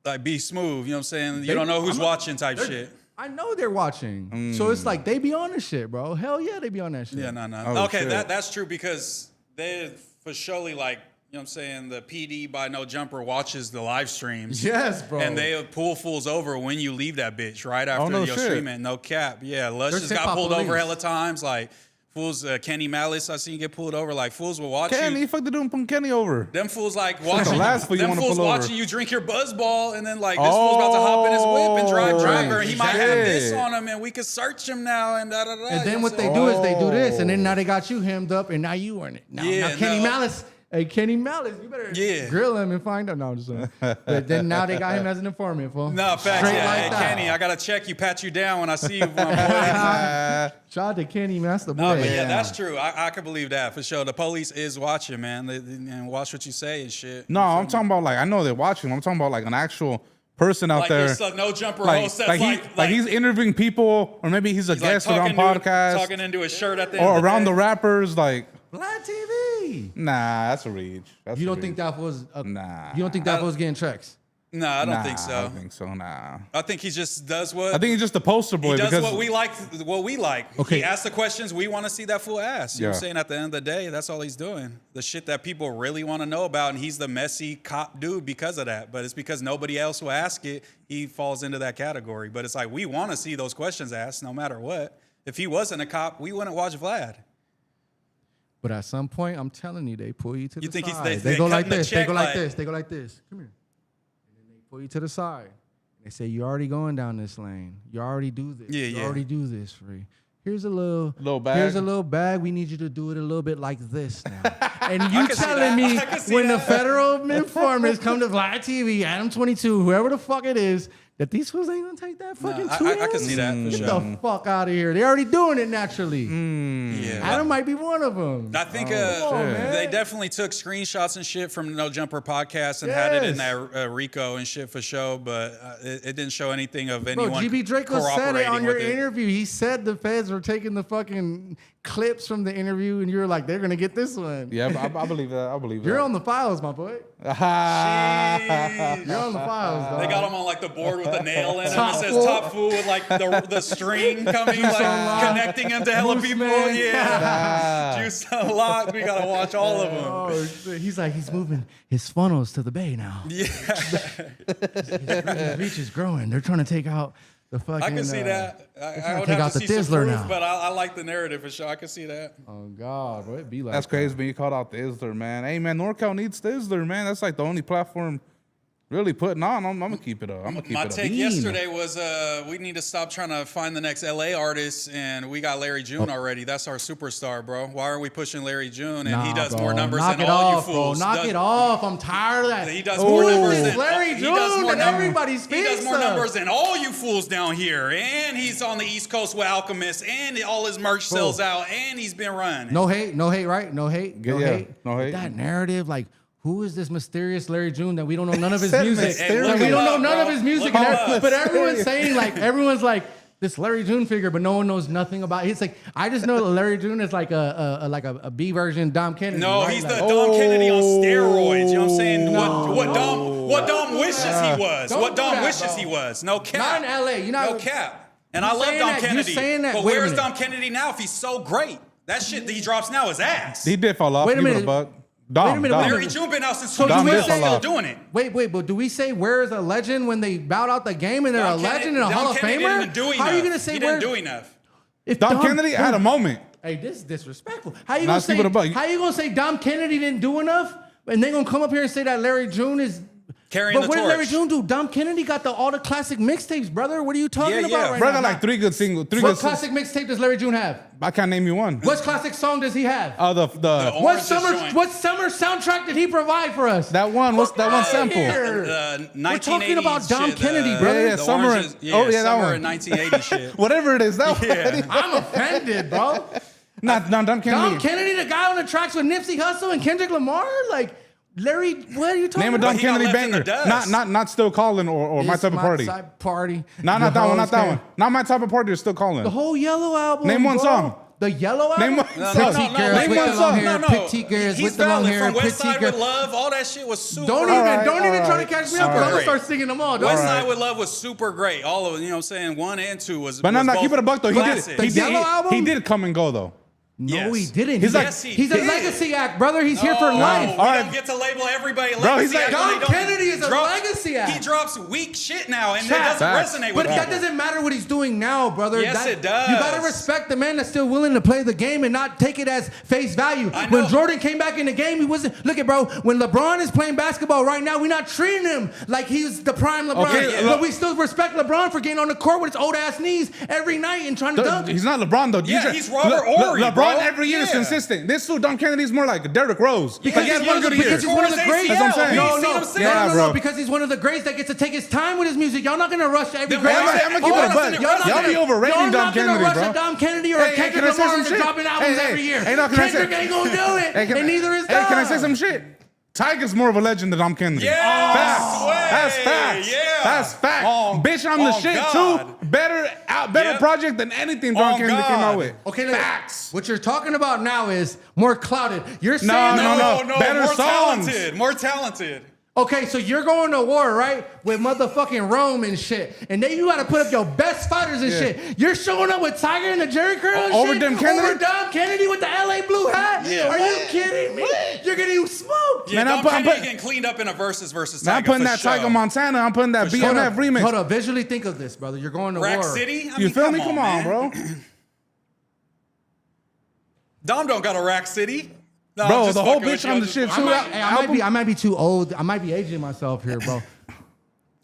Like, be smooth. You know what I'm saying? You They- don't know who's I'm a- watching type they're- shit. I know they're watching. So it's like they be on the shit, bro. Hell yeah, they be on that shit. Yeah, no. Oh, Okay, shit. that's true because they for surely like, you know what I'm saying, the PD by No Jumper watches the live streams. Yes, bro. And they pull fools over when you leave that bitch right after no your shit. streaming. No cap. Yeah, Lush They're just got hip-hop pulled over police. hella times. Like, fools, Kenny Malice, I seen get pulled over. Like, fools will watch Kenny, you. you fuck the dude putting Kenny over. Them fools like watching last fool you them wanna fools pull over. watching you drink your buzz ball, and then like this fool's about to hop in his whip and drive Oh, driver, and he might have this shit. on him, and we could search him now, and da da da. And then you know what they I'm do is they do this, and then Oh. now they got you hemmed up, and now you on it. Now, Yeah, now Kenny no. Malice, hey Kenny Malice, you better Yeah. grill him and find out. No, I'm just saying. But then now they got him as an informant, fool. No, facts. Straight Yeah, like hey, that. Kenny, I gotta check you, pat you down when I see you, my boy. Shout out to Kenny, man. That's the boy. No, but yeah, Yeah. that's true. I can believe that for sure. The police is watching, man, and watch what you say and shit. No, I'm talking about like I know they're watching. I'm talking about like an actual person out like there. this No Jumper Like, host that's like he's interviewing people, or maybe he's a he's like guest around podcast, talking into his shirt at the end or of around the day. rappers. Like, Vlad TV. nah, that's a reach. That's You a don't think reach. that was? Nah. You don't think that was getting checks? No, I don't Nah, think so. I don't think so. Nah. I think he just does what I think he's just a poster boy he does because what we like. What we like. Okay. He asks the questions we want to see that fool ask. You know what I'm Yeah. saying? At the end of the day, that's all he's doing. The shit that people really want to know about, and he's the messy cop dude because of that. But it's because nobody else will ask it. He falls into that category. But it's like we want to see those questions asked, no matter what. If he wasn't a cop, we wouldn't watch Vlad. But at some point, I'm telling you, they pull you to You the think he's- side. they They go like cutting the this. They check go like like- this. They go like this. Come here. And then they pull you to the side. They say, you're already going down this lane. You already do this. Yeah, you yeah. already do this, free. Here's a little bag. Here's a little bag. We need you to do it a little bit like this now. And you can see telling that. me I can see when the that. federal informants come to Vlad TV, Adam 22, whoever the fuck it is, that these fools ain't gonna take that fucking I $2? can see that for Get sure. the fuck out of here. They're already doing it naturally. Yeah. Adam might be one of them. I think on, man. they definitely took screenshots and shit from No Jumper podcast and had it in Yes. that Rico and shit for show, but it didn't show anything of Bro, anyone. GB Draco said it on cooperating your with it. interview. He said the feds were taking the fucking clips from the interview, and you were like, they're gonna get this one. Yeah, I believe that. I believe that. You're on the files, my boy. You're on the files, dog. They got him on like the board with a nail in it. It says top fool with like the string coming, like connecting him to hella Moose people. Man. Yeah. Juice Unlocked. We gotta watch all of them. Oh, shit. He's like, he's moving his funnels to the bay now. Yeah. His reach is growing. They're trying to take out the fucking. I can see that. I would take have out to the see some Thizzler proof, now. but I like the narrative for sure. I can see that. Oh God, what it be like? That's crazy when you called out the Izzler, man. Hey, man, NorCal needs the Izzler, man. That's like the only platform really putting on. I'm gonna keep it up. I'm gonna keep My it up. take yesterday was we need to stop trying to find the next LA artist, and we got Larry June already. That's our superstar, bro. Why are we pushing Larry June? And he does more numbers than all you fools. Knock it off. I'm tired of that. He does more numbers than Larry June and everybody's He does more numbers than all you fools down here. And he's on the East Coast with Alchemist, and all his merch sells out, and he's been running. No hate, right? No hate, no hate. No hate. That narrative, like, who is this mysterious Larry June that we don't know none of his Said music? mysterious. Like, we don't know none Bro. of his music. Look him up. But everyone's saying, like, everyone's like, this Larry June figure, but no one knows nothing about it. It's like, I just know that Larry June is like a B version Dom Kennedy. No, right? he's Like, the Dom Kennedy on steroids. You know what I'm saying? What Dom wishes he was. Don't What do Dom that, wishes bro. he was. No cap. Not in LA. You know, No cap. And You I love saying Dom that- you Kennedy. saying that- But wait a where's minute. Dom Kennedy now if he's so great? That shit that he drops now is ass. He did fall off. Wait a Give it minute. buck. Dom, Wait a minute, Dom. wait a Larry June been out since So Dom 2012. did fall Still off. doing it. Wait, but do we say where is a legend when they bowed out the game and they're Dom a legend and a Dom Hall of Kennedy Famer? didn't do How are you enough. gonna say he where? didn't do enough? If Dom Kennedy had a moment. Hey, this is disrespectful. How you Nah, gonna keep it a buck. say? How you gonna say Dom Kennedy didn't do enough, and they gonna come up here and say that Larry June is Carrying But the what did torch. Larry June do? Dom Kennedy got all the classic mixtapes, brother. What are you talking Yeah, about yeah. right Bro, now? got like three good singles. What classic mixtape does Larry June have? I can't name you one. What classic song does he have? The orange What is summer joint. what summer soundtrack did he provide for us? that one. What's that one sample? Here. The 1980s We're talking about Dom shit, Kennedy, the- brother. Yeah, the summer oranges- and- oh, yeah, that summer one. in 1980 shit. Whatever it is, that Yeah. one. I'm offended, bro. Not Dom Kennedy. Dom Kennedy, the guy on the tracks with Nipsey Hussle and Kendrick Lamar? Like, Larry, what are you talking Name a about? Dom he got Kennedy left in the banger. dust. Not Still Calling or My It's Type of Party. Type of Party. Not Your that one. hoes Not that can't- one. Not My Type of Party or Still Calling. The whole Yellow album. Name one bro. song. The Yellow album. Name one No, song. no, Petite no, girls name with one the song. long hair. No, no. Petite girls He's with the long valid. hair. From West Petite Side with girls. Love, all that shit was super. Don't All even right, try all to catch me right. up. I'm gonna Great. start singing them all. West Don't Side worry. with Love was super great. All of it, you know what I'm saying? 1 and 2 was. But no, was keep both it a buck though. classic. The Yellow album? He did come and go though. No, Yes. he didn't. He's like- Yes, he he's a did. legacy act, brother. He's here for No, life. We All right. don't get to label everybody a Bro, legacy he's like- act when they Dom don't Kennedy is a legacy act. He drops weak shit now, and it Facts. doesn't Facts. resonate But with that people. doesn't matter what he's doing now, brother. Yes, it does. You gotta respect the man that's still willing to play the game and not take it as face value. I When know. Jordan came back in the game, he wasn't. Look at bro. When LeBron is playing basketball right now, we're not treating him like he's the prime LeBron. Okay, But we still respect LeBron for getting on the court with his old ass knees every night and trying to dunk. He's not LeBron though. Yeah, he's Robert Horry, LeBron bro. every year is Yeah. consistent. This fool Dom Kennedy's more like Derrick Rose. Because he has he's one good year. because he's one of the greats. That's what I'm saying. No, You see no, what I'm saying? Yeah, no, bro. because he's one of the greats that gets to take his time with his music. Y'all not gonna rush every Then great. why is it- I'm gonna keep it a buck. Y'all be overrating Y'all Dom not gonna Kennedy, rush bro. a Dom Kennedy or a Hey, Kendrick can I say Lamar some to shit? dropping albums Hey, every year. hey, no, can I say- Kendrick ain't gonna do it, Hey, and neither is Hey, can I say Dom. some shit? Tiger's more of a legend than Dom Kennedy. Yes, Facts. way, That's facts. yeah. That's facts. On- Bitch, I'm the on shit God. too. Better Yep. project than anything Dom On Kennedy came God. out with. Okay, look, Facts. what you're talking about now is more clouded. You're saying No. Better more songs. talented, more talented. Okay, so you're going to war, right? With motherfucking Rome and shit. And then you gotta put up your best fighters and Yeah. shit. You're showing up with Tiger and the Jerry Curl and Over shit? Dom Kennedy? Over Dom Kennedy with the LA blue hat? Yeah. Are you kidding me? You're getting smoked. Yeah, Man, I'm Dom putting- Kennedy getting cleaned up in a versus Man, Tiger. I'm putting for that sure. Tiger Montana. I'm putting that BMF remix. Hold up, visually think of this, brother. You're going to Rack war. City? I You mean, feel me? Come man. on, bro. Dom don't got a Rack City. No, I'm Bro, just the whole fucking with bitch you. on I'm the just shit fucking- too. I might be too old. I might be aging myself here, bro.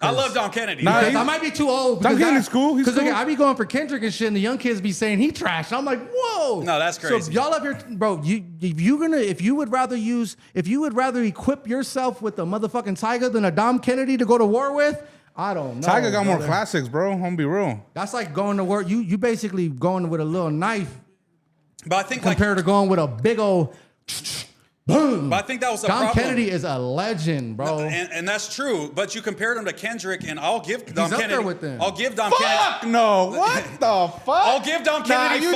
I love Dom Kennedy. Nah, man. Because I might be too old. Dom because Kennedy's cool. He's Because cool. I be going for Kendrick and shit, and the young kids be saying he trash. I'm like, whoa. No, that's So crazy. y'all up here, bro. If you would rather equip yourself with a motherfucking Tiger than a Dom Kennedy to go to war with, I don't know. Tiger got more brother. classics, bro. I'm gonna be real. That's like going to war. You basically going with a little knife But I think like compared to going with a big old. boom. But I think that was the Dom problem. Kennedy is a legend, bro. And that's true. But you compared him to Kendrick, and I'll give Dom up Kennedy. there with them. I'll give Dom Fuck Kennedy. no. What the fuck? I'll give Dom Kennedy.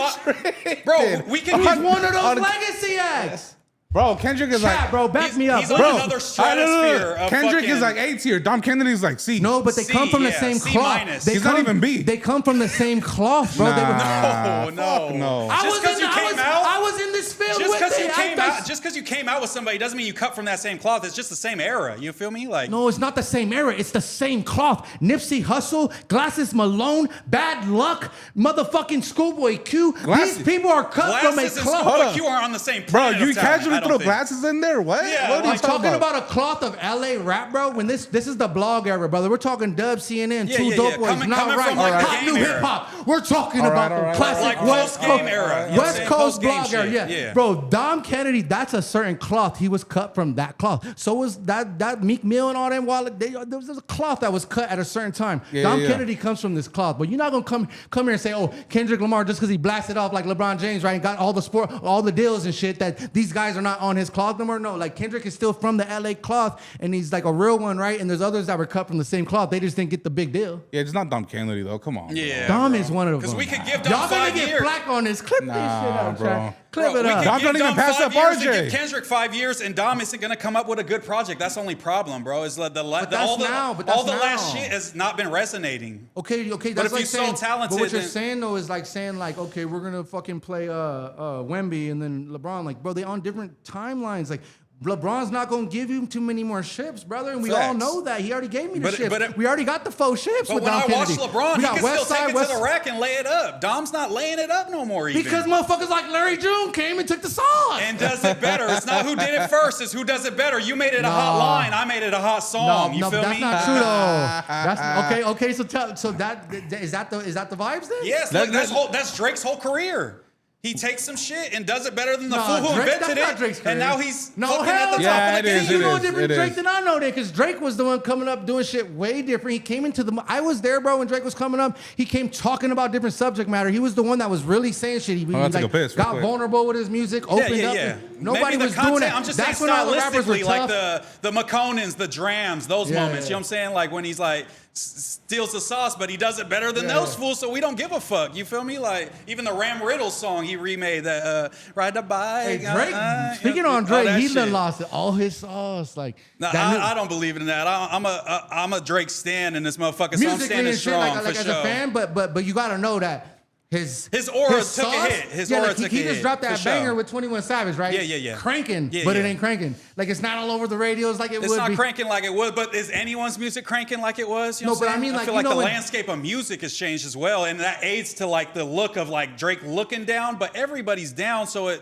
Bro, we can. He's one of those legacy acts. Bro, Kendrick is Chat, like, bro, back me up, He's bro. on another stratosphere. Of Kendrick fucking, is like A tier. Dom Kennedy's like C. No, but they C, come from the yeah, same C cloth. minus. They He's come, not even B. They come from the same cloth, bro. They were, No. No. Just because you came out. I was in this field Just with because it. you came out, just because you came out with somebody doesn't mean you cut from that same cloth. It's just the same era. You feel me? Like No, it's not the same era. It's the same cloth. Nipsey Hussle, Glasses Malone, Bad Luck, motherfucking Schoolboy Q. Glasses. These people are cut from a Glasses and cloth. Schoolboy Q are on the same Bro, planet you of talent, casually I don't throw think. glasses in there? What? Yeah, What are you I'm talking about? about a cloth of LA rap, bro. When this is the blog era, brother. We're talking Dub, CNN, Yeah, Two yeah, Dope yeah. Boys, Coming Not from, Right, like, the Hot game New era. Hip Hop. We're talking All about right, all the right. classic Like West post-game Coast, era. You know what I'm West saying? Coast Post-game blog era. shit, Yeah. yeah. Bro, Dom Kennedy, that's a certain cloth. He was cut from that cloth. So was that Meek Mill and all them. There was a cloth that was cut at a certain time. Yeah, Dom yeah. Kennedy comes from this cloth, but you're not gonna come here and say, oh, Kendrick Lamar just because he blasted off like LeBron James, right, and got all the deals and shit, that these guys are not on his cloth no more. No, like Kendrick is still from the LA cloth, and he's like a real one, right? And there's others that were cut from the same cloth. They just didn't get the big deal. Yeah, it's not Dom Kennedy though. Come on. Yeah, Dom bro. is one of them. Because we could give Dom Y'all gonna 5 get years. black on this. Clip this shit Nah, up, bro. Jack. Clip Bro, it we up. could Dom give don't even Dom pass 5 up years and RJ. give Kendrick 5 years, and Dom isn't going to come up with a good project. That's the only problem, bro. Is all the last shit has not been resonating. Okay, But that's if like you're so saying, talented, but what you're then- saying though is like saying like, okay, we're gonna fucking play Wemby and then LeBron. Like, bro, they on different timelines. Like, LeBron's not gonna give you too many more ships, brother, and we all Facts. know that. He already gave me the But- ships. but- We already got the 4 ships But with when Dom I watch Kennedy. LeBron, We he got can West still Side, take it West- to the rack and lay it up. Dom's not laying it up no more even. because motherfuckers like Larry June came and took the song. And does it better. It's not who did it first, it's who does it better. You made it a hot line, I made it a hot song. You no, feel that's me? not true though. That's okay. So that is that the vibes then? Yes, look, that's Drake's whole career. He takes some shit and does it better than the fool who Drake, invented that's not it. Drake's career. And now he's no, fucking hell at the no. top Yeah, of the it is, game. You know a is, different it Drake is. than I know that, because Drake was the one coming up doing shit way different. He came into the. I was there, bro, when Drake was coming up. He came talking about different subject matter. He was the one that was really saying shit. He I'll take a piss real got quick. vulnerable with his music, opened up. Nobody Maybe was the content, doing that. I'm just That's saying when all the rappers were stylistically, like tough. the McConans, the Drams, those Yeah, moments. yeah. You know what I'm saying? Like when he's like steals the sauce, but he does it better than those fools, so we don't give a fuck. You feel me? Like even the Ram Riddle song he remade, that ride the bike. Hey, Drake. Speaking all on Drake, that he shit. done lost all his sauce. Like No, that new- I don't believe in that. I'm a Drake stan in this motherfucker, so I'm musically standing and shit, strong like for as sure. a fan, but you gotta know that his aura took a sauce- hit. His yeah, aura like took he a just hit, dropped that for banger sure. with 21 Savage, right? Yeah. Cranking, Yeah, but yeah. it ain't cranking. Like it's not all over the radios like it It's would not be. cranking like it was, but is anyone's music cranking like it was? You know No, what but I'm I mean, saying? like, feel you like know the when- landscape of music has changed as well, and that aids to like the look of like Drake looking down, but everybody's down, so it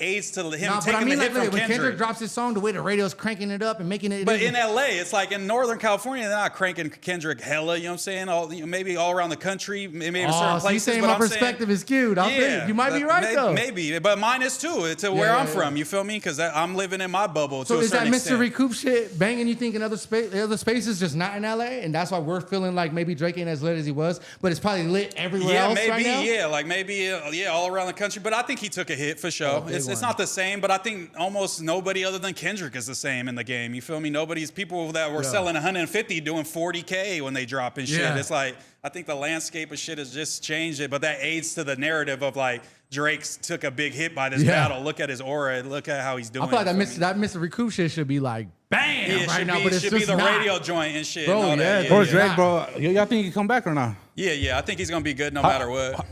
aids to him Nah, taking but I mean, the like hit from when Kendrick Kendrick. drops his song, the way the radio's cranking it up and making it. But in LA, it's like in Northern California, they're not cranking Kendrick hella. You know what I'm saying? Maybe all around the country, maybe in certain so you places. saying but my I'm perspective is skewed? I think you might be right though. Maybe, but mine is too. To where Yeah, I'm yeah. from, you feel me? Because I'm living in my bubble. So to a is that certain Mr. extent. Recoup shit banging? You think in other spaces, just not in LA, and that's why we're feeling like maybe Drake ain't as lit as he was, but it's probably lit everywhere Yeah, else maybe, right now. yeah, like maybe, all around the country. But I think he took a hit for sure. big It's one. not the same, but I think almost nobody other than Kendrick is the same in the game. You feel me? Nobody's people that were selling 150 doing 40K when they drop and shit. Yeah. It's like I think the landscape of shit has just changed it, but that aids to the narrative of like Drake's took a big hit by this Yeah. battle. Look at his aura. Look at how he's doing. I feel like you that feel me? Mr. Recoup shit should be like bam Yeah, it right should now, be, but it's should just be the not. radio joint and shit. Bro, and all yeah, that. Where's yeah. Drake, bro? Y'all think he come back or not? Yeah, I think he's gonna be good no matter what.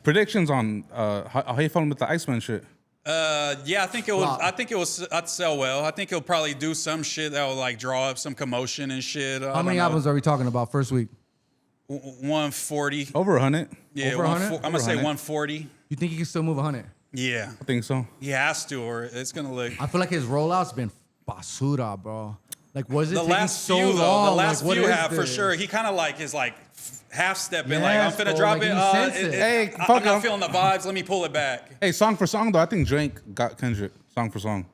Predictions on how you feeling with the Iceman shit? Yeah, I think it Flop. was. I'd sell well. I think he'll probably do some shit that will like draw up some commotion and shit. How many albums are we talking about first week? 140. Over 100. Yeah, Over 100? I'm gonna say 100. 140. You think he can still move 100? Yeah, I think so. he has to, or it's gonna look. I feel like his rollout's been basura, bro. Like, was it The taking last so few though, long? the last Like, what few is have for this? sure. He kind of like is like half stepping. Yes, like I'm finna bro, drop like, it. you sense it. Hey, I'm fuck not him. feeling the vibes. Let me pull it back. Hey, song for song though, I think Drake got Kendrick song for song.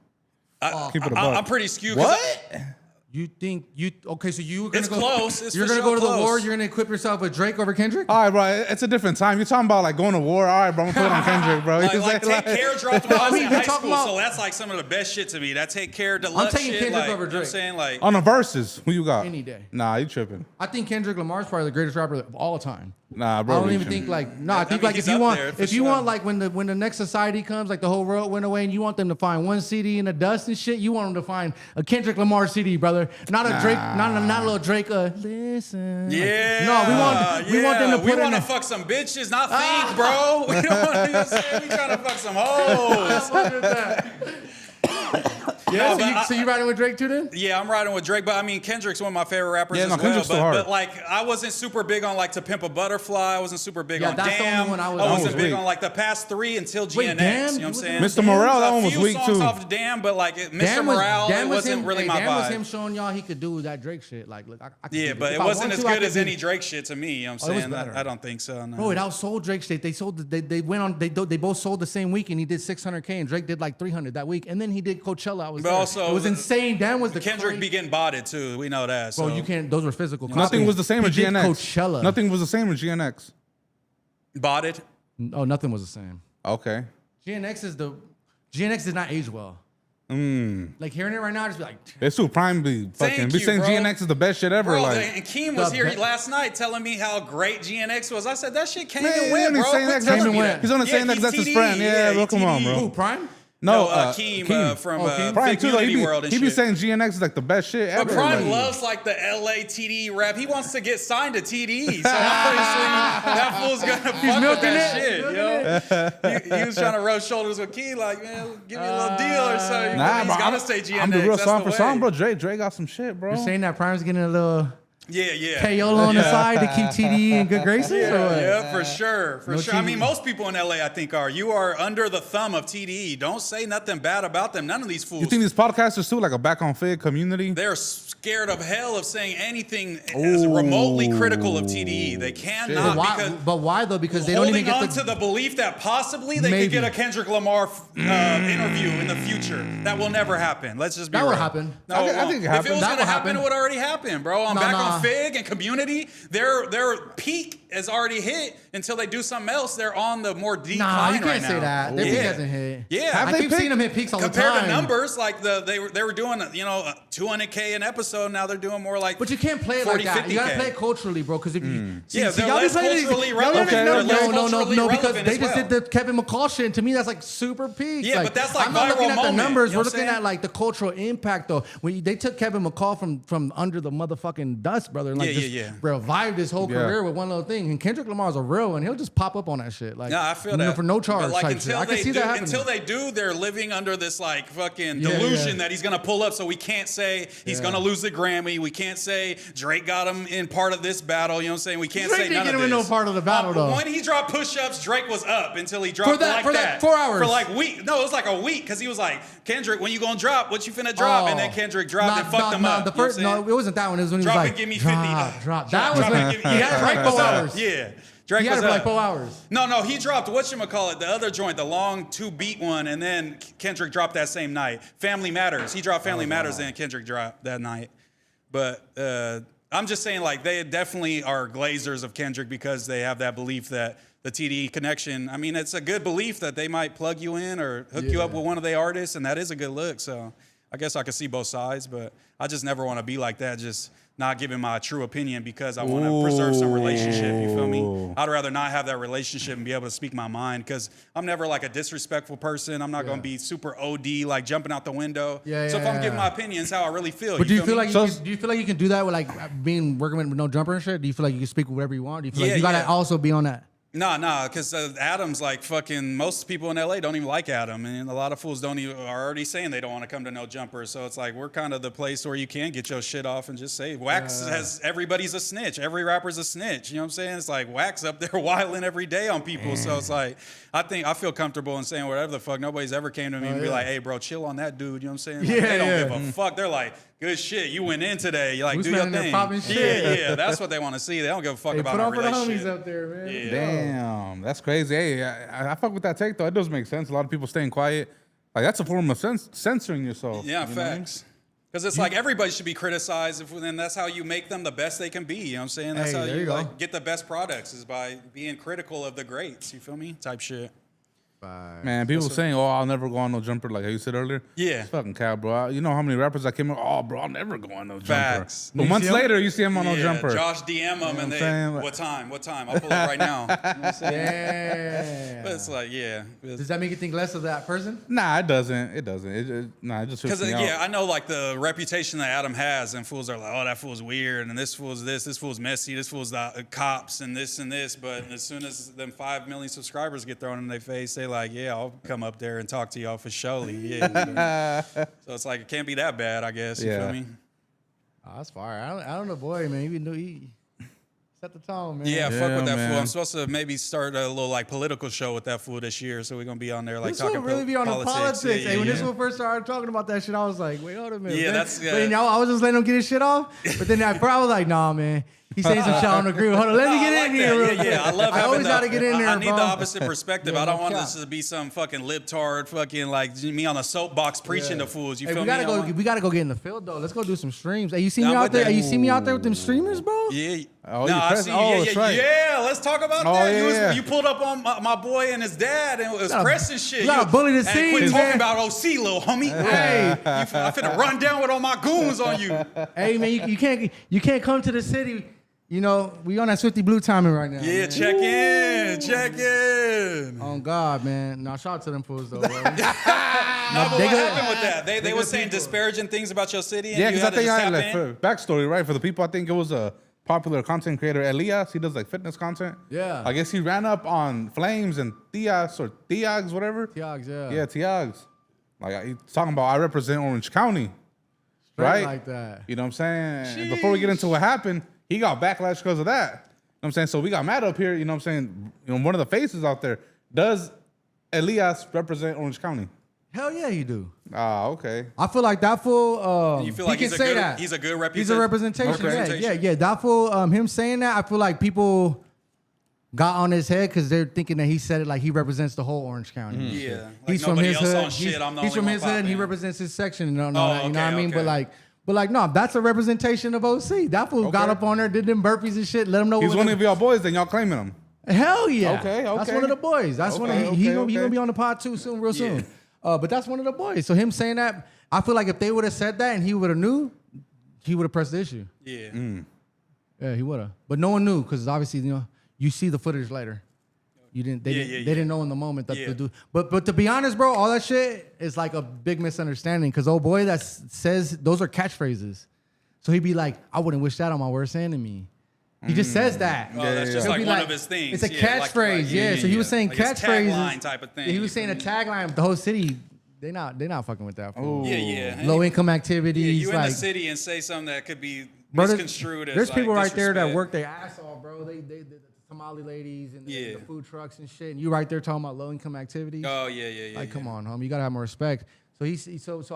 Keep it a buck. I'm pretty skewed. 'cause What? You think okay? So you're gonna It's go. close. It's You're for gonna sure go to the close. war. You're gonna equip yourself with Drake over Kendrick. All right, bro. It's a different time. You're talking about like going to war. All right, bro. I'm gonna put it on Kendrick, bro. Like Take Care dropped when I was in we're high talking school, about- so that's like some of the best shit to me. That Take Care deluxe taking shit. Kendrick Like, over you know what I'm Drake. saying? Like, on the verses, who you got? Any day. Nah, you tripping. I think Kendrick Lamar's probably the greatest rapper of all time. Nah, bro. I don't you even tripping. think like no. I I think mean, like he's if you up want there, for if you sure. want like when the next society comes, like the whole world went away, and you want them to find one CD in the dust and shit, you want them to find a Kendrick Lamar CD, brother, not a Drake, not a little Drake. Listen, yeah. no, we want them to put We in want to a- fuck some bitches, not think, bro. We don't want to. You know what I'm saying? We trying to fuck some hoes. Yeah, No, so you riding with Drake too then? Yeah, I'm riding with Drake, but I mean Kendrick's one of my favorite rappers Yeah, as no, well. Kendrick's still hard. But like, I wasn't super big on like To Pimp a Butterfly. I wasn't super big Yeah, on that's the Damn. only one I was- I that wasn't was big weak. on like the past 3 until GNX. Wait, You Damn? know what I'm You saying? wasn't Mr. Morale, that one was a few weak songs too. off of Damn, but like Mr. Morale, it wasn't really my Dan was vibe. him showing y'all he could do that Drake shit. Like, look, I could Yeah, do but this. it If I wasn't want as to, I good could as do any it. Drake shit to me. You know what Oh, I'm it was saying? better. I don't think so. No. Bro, it outsold Drake shit. They sold. They went on. They both sold the same week, and he did 600K, and Drake did like 300 that week, and then he did Coachella. I was But there. also, it was insane. Dan was the Kendrick crazy- be getting botted too. We know that. So. Bro, you can't. Those were physical. Nothing copies. was the same He as did GNX. Coachella. Nothing was the same as GNX. Botted. Oh, nothing was the same. Okay. GNX did not age well. Like hearing it right now, I just be like, It's too prime be fucking. Be you, saying bro. GNX is the best shit ever. Bro, like, and Keem was The here be- last night telling me how great GNX was. I said, that shit came man, and went, he's bro. saying Quit that- telling me went. that. He's only saying that he's that's his TD. friend. Yeah, bro, he come on, TD. bro. who Prime? no, Keem, from Keem. Prime Big too. Though, Unity World and he be shit. saying GNX is like the best shit ever. But Prime like, loves like the LA TD rap. He wants to get signed to TD. So obviously that fool's gonna fuck with milking that it. shit. He's You know? He was trying to rub shoulders with Key, like, man, give me a little deal or something. Nah, He's bro, gotta say GNX. I'm the real That's song the for song, way. bro. Drake got some shit, bro. You're saying that Prime's getting a little Yeah. payola on the side to keep TD in good graces? or what? Yeah, for sure. No I TD. mean, most people in LA, I think, are. You are under the thumb of TDE. Don't say nothing bad about them. None of these fools. You think these podcasters too, like a back on Fig community? They're scared of hell of saying anything as remotely critical of TDE. They cannot But why though? Because they don't holding even get on to the belief that possibly they Maybe. could get a Kendrick Lamar interview in the future. That will never happen. Let's just be That real. will happen. No, I it think won't. it If it happens. was That going will to happen, happen. it would already happen, bro. On No, Back no. on Fig and Community, their peak has already hit. Until they do something else, they're on the more decline Nah, you right can't now. say that. Their peak hasn't hit. Yeah. I keep seeing them hit peaks all the Compared time. to numbers, like they were doing 200K an episode. Now they're doing more like. But you can't play it 40, like that. You gotta 50K. play it culturally, bro. Because if you Yeah, they're less culturally relevant. Okay, They're okay. less no, culturally because relevant they as just well. did the Kevin McCall shit. And to me, that's like super peak. Yeah, but that's like I'm not viral looking at the moment, numbers. you know We're what I'm looking saying? at like the cultural impact, though. When they took Kevin McCall from under the motherfucking dust, brother, and like just revived his whole career with one little thing. And Kendrick Lamar's a real one. He'll just pop up on that shit. Like, Yeah, I feel that for no charge. But like type shit. I can see that happening. until they do, they're living under this like fucking delusion that he's gonna pull up. So we can't say he's gonna lose the Grammy. We can't say Drake got him in part of this battle. You know what I'm saying? We can't Drake say didn't none get of him this. in no part of the battle, though. When he dropped push-ups, Drake was up until he dropped For that 4 hours. For like week. No, it was like a week because he was like, Kendrick, when you gonna drop? What you finna drop? And then Kendrick dropped and fucked him up. The first, you know what I'm no, it wasn't that one. It was when he Drop was and like, give me 50. drop. Drop That was and when give me- he had it for like Drake was 4 up. hours. Yeah. Drake He had was it for up. like 4 hours. No, he dropped whatchamacallit, the other joint, the long 2-beat one, and then Kendrick dropped that same night. Family Matters. He dropped Family Matters, and Kendrick dropped that night. But I'm just saying, like, they definitely are glazers of Kendrick because they have that belief that the TDE connection, I mean, it's a good belief that they might plug you in or hook you up with one of the artists, and that is a good look. So I guess I can see both sides, but I just never want to be like that, just not giving my true opinion because I want to preserve some relationship, you feel me? I'd rather not have that relationship and be able to speak my mind because I'm never like a disrespectful person. I'm not going to be super OD, like jumping out the window. So if I'm giving my opinion, it's how I really feel. But do you feel me? like do you feel like you can do that with like working with no jumper and shit? Do you feel like you can speak whatever you want? Do you feel like you gotta also be on that? Nah, because Adam's like fucking, most people in LA don't even like Adam. And a lot of fools are already saying they don't want to come to No Jumper. So it's like, we're kind of the place where you can get your shit off and just say, Wax has, everybody's a snitch. Every rapper's a snitch. You know what I'm saying? It's like Wax up there wilding every day on people. So it's like, I feel comfortable in saying whatever the fuck. Nobody's ever came to me and be like, hey, bro, chill on that dude. You know what I'm saying? Like, they don't give a fuck. They're like, good shit. You went in today. You like, Who's do your standing there thing. popping shit? Yeah. That's what they want to see. They don't give a fuck about Put our on for the relationship. homies up there, man. Yeah. Damn, that's crazy. Hey, I fuck with that take though. It does make sense. A lot of people staying quiet. Like that's a form of censoring yourself. Yeah, you know what I mean? facts. Because it's like everybody should be criticized, and that's how you make them the best they can be. You know what I'm saying? That's how you like get the best products is by being critical of the greats. You feel me? Type shit. Man, people saying, "Oh, I'll never go on no jumper," like how you said earlier. Yeah, it's fucking cap, bro. You know how many rappers that came out? Oh, bro, I'll never go on no jumper. Facts. But months later, you see him on no jumper. Josh DM him and they, what time? What time? I'll pull up right now. You know what I'm saying? Yeah. But it's like, Does that make you think less of that person? Nah, it doesn't. It doesn't. It just because I know like the reputation that Adam has, and fools are like, oh, that fool's weird, and this fool's this fool's messy, this fool's the cops, and this and this. But as soon as them 5 million subscribers get thrown in their face, they like, yeah, I'll come up there and talk to y'all for surely. Yeah. So it's like it can't be that bad, I guess. You feel me? Oh, that's fire. I don't know, boy, man. Even though he set the tone, man. Yeah, fuck with that fool. I'm supposed to maybe start a little like political show with that fool this year, so we're gonna be on there like talking really be on politics. the politics. Hey, when this one first started talking about that shit, I was like, wait, hold a minute. Yeah, But you know, I was just letting him get his shit off. But then I was like, nah, man. He's saying some shit I don't agree with. Hold on, let me get in here. Yeah, I love. I always gotta get in there. I need the opposite perspective. I don't want this to be some fucking libtard, fucking like me on a soapbox preaching to fools. You feel me? We gotta go get in the field though. Let's go do some streams. Hey, you see me out there? Hey, you see me out there with them streamers, bro? Yeah. Oh, no, I see. Yeah, let's talk about that. You pulled up on my boy and his dad and it was pressing shit. You gotta bully the scene. Quit talking about OC, little homie. Hey, I finna run down with all my goons on you. Hey man, you can't come to the city. You know, we on that Swifty Blue timing right now. Yeah, man. check in. Oh God, man. Now shout out to them fools though, bro. No, but what happened with that? They were saying disparaging things about your city. And because I think I had like backstory, right? For the people, I think it was a popular content creator, Elias. He does like fitness content. Yeah. I guess he ran up on Flames and Tiags, whatever. Tiags, yeah. Yeah, Tiags. Like he's talking about I represent Orange County. Straight right? like that. You know what I'm saying? And before we get into what happened, he got backlash because of that. You know what I'm saying? So we got mad up here, you know what I'm saying? You know, one of the faces out there, does Elias represent Orange County? Hell yeah, he do. Ah, okay. I feel like that fool. You feel like he's a good representation? He's a representation. Yeah. That fool, him saying that, I feel like people got on his head because they're thinking that he said it like he represents the whole Orange County. Mm-hmm. Yeah. Like he's from his hood. He's from his hood and he represents his section and all that. You know what I mean? But like, no, that's a representation of OC. That fool got up on there, did them burpees and shit, let him know. He's one of y'all boys, then y'all claiming him. Hell yeah. Okay. That's one of the boys. That's one of he gonna be on the pod too real soon. But that's one of the boys. So him saying that, I feel like if they would have said that and he would have knew, he would have pressed the issue. Yeah. Yeah, he would have. But no one knew because obviously, you know, you see the footage later. You didn't. They didn't know in the moment that to do. But to be honest, bro, all that shit is like a big misunderstanding. Because old boy that says those are catchphrases, so he'd be like, "I wouldn't wish that on my worst enemy." He just says that. Oh, that's just like one of his things. It's a catchphrase. So he was saying catchphrases. Tagline type of thing. He was saying a tagline. The whole city, they not fucking with that. Yeah. Low income activities. Yeah, you like, in the city and say something that could be misconstrued as there's like people right there that disrespect. work their ass off, bro. They Somali ladies and the food trucks and shit. And you right there talking about low income activities. Oh yeah. Like, come on, homie, you gotta have more respect. So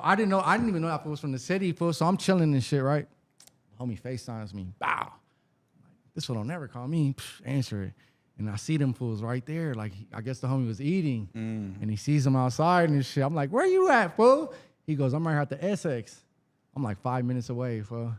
I didn't know. I didn't even know that was from the city, fool. So I'm chilling and shit, right? Homie FaceTimes me. Bow. This fool don't never call me. Answer it. And I see them fools right there. Like, I guess the homie was eating. And he sees them outside and shit. I'm like, where you at, fool? He goes, I'm right here at the Essex. I'm like 5 minutes away, fool.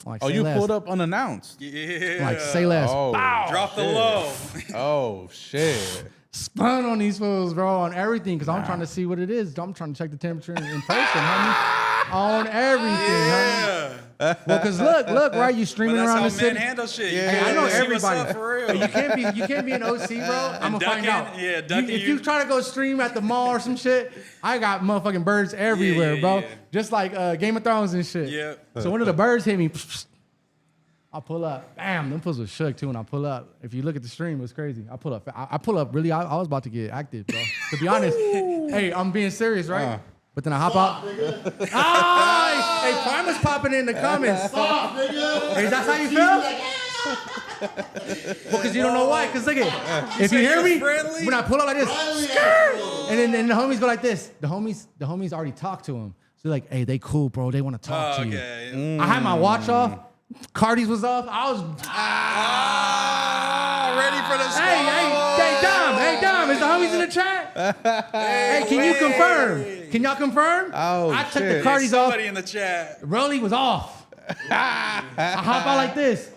Like, you pulled up unannounced. Yeah. Like, say less. Oh, bow. Drop the low. Oh, shit. Spun on these fools, bro, on everything, because I'm trying to see what it is. I'm trying to check the temperature in person, homie. On everything, homie. Well, because look, right? You streaming around the city. Men handle shit. Hey, I know everybody. For real. You can't be an OC, bro. I'm gonna find out. Yeah, if you try to go stream at the mall or some shit, I got motherfucking birds everywhere, bro. Yeah. Just like Game of Thrones and shit. Yeah. So one of the birds hit me. I pull up. Bam, them fools was shook too when I pull up. If you look at the stream, it was crazy. I pull up. I pull up really. I was about to get active, bro. To be honest. Hey, I'm being serious, right? But then I hop out. Hey, Primus popping in the comments. Hey, that's how you feel? Well, because you don't know why. Because look at if you hear me, when I pull out like this, and then the homies go like this. The homies already talked to him. So they're like, hey, they cool, bro. They want to talk to you. I had my watch off. Cardi's was off. I was ready for the squad. Hey, Dom, is the homies in the chat? Hey, can you confirm? Can y'all confirm? Oh, I took the shit. Cardis off. Somebody in the chat. Rolly was off. I hop out like this.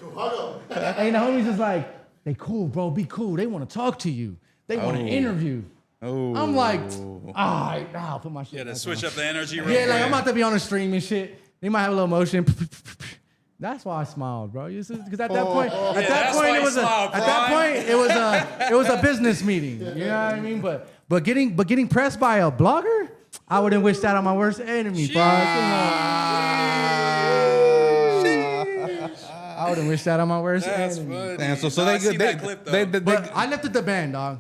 Hey, the homies is like, they cool, bro. Be cool. They want to talk to you. They want to interview. Oh. I'm like, all right, I'll put my shit. Yeah, to back switch on. up the energy. Real Yeah, like quick. I'm about to be on a stream and shit. They might have a little motion. That's why I smiled, bro. Because at that point, it was a business meeting. You know what I mean? But getting pressed by a blogger, I wouldn't wish that on my worst enemy, bro. I wouldn't wish that on my worst enemy. Funny. Damn, so No, I they seen good. that clip, though. But I lifted the band, dog.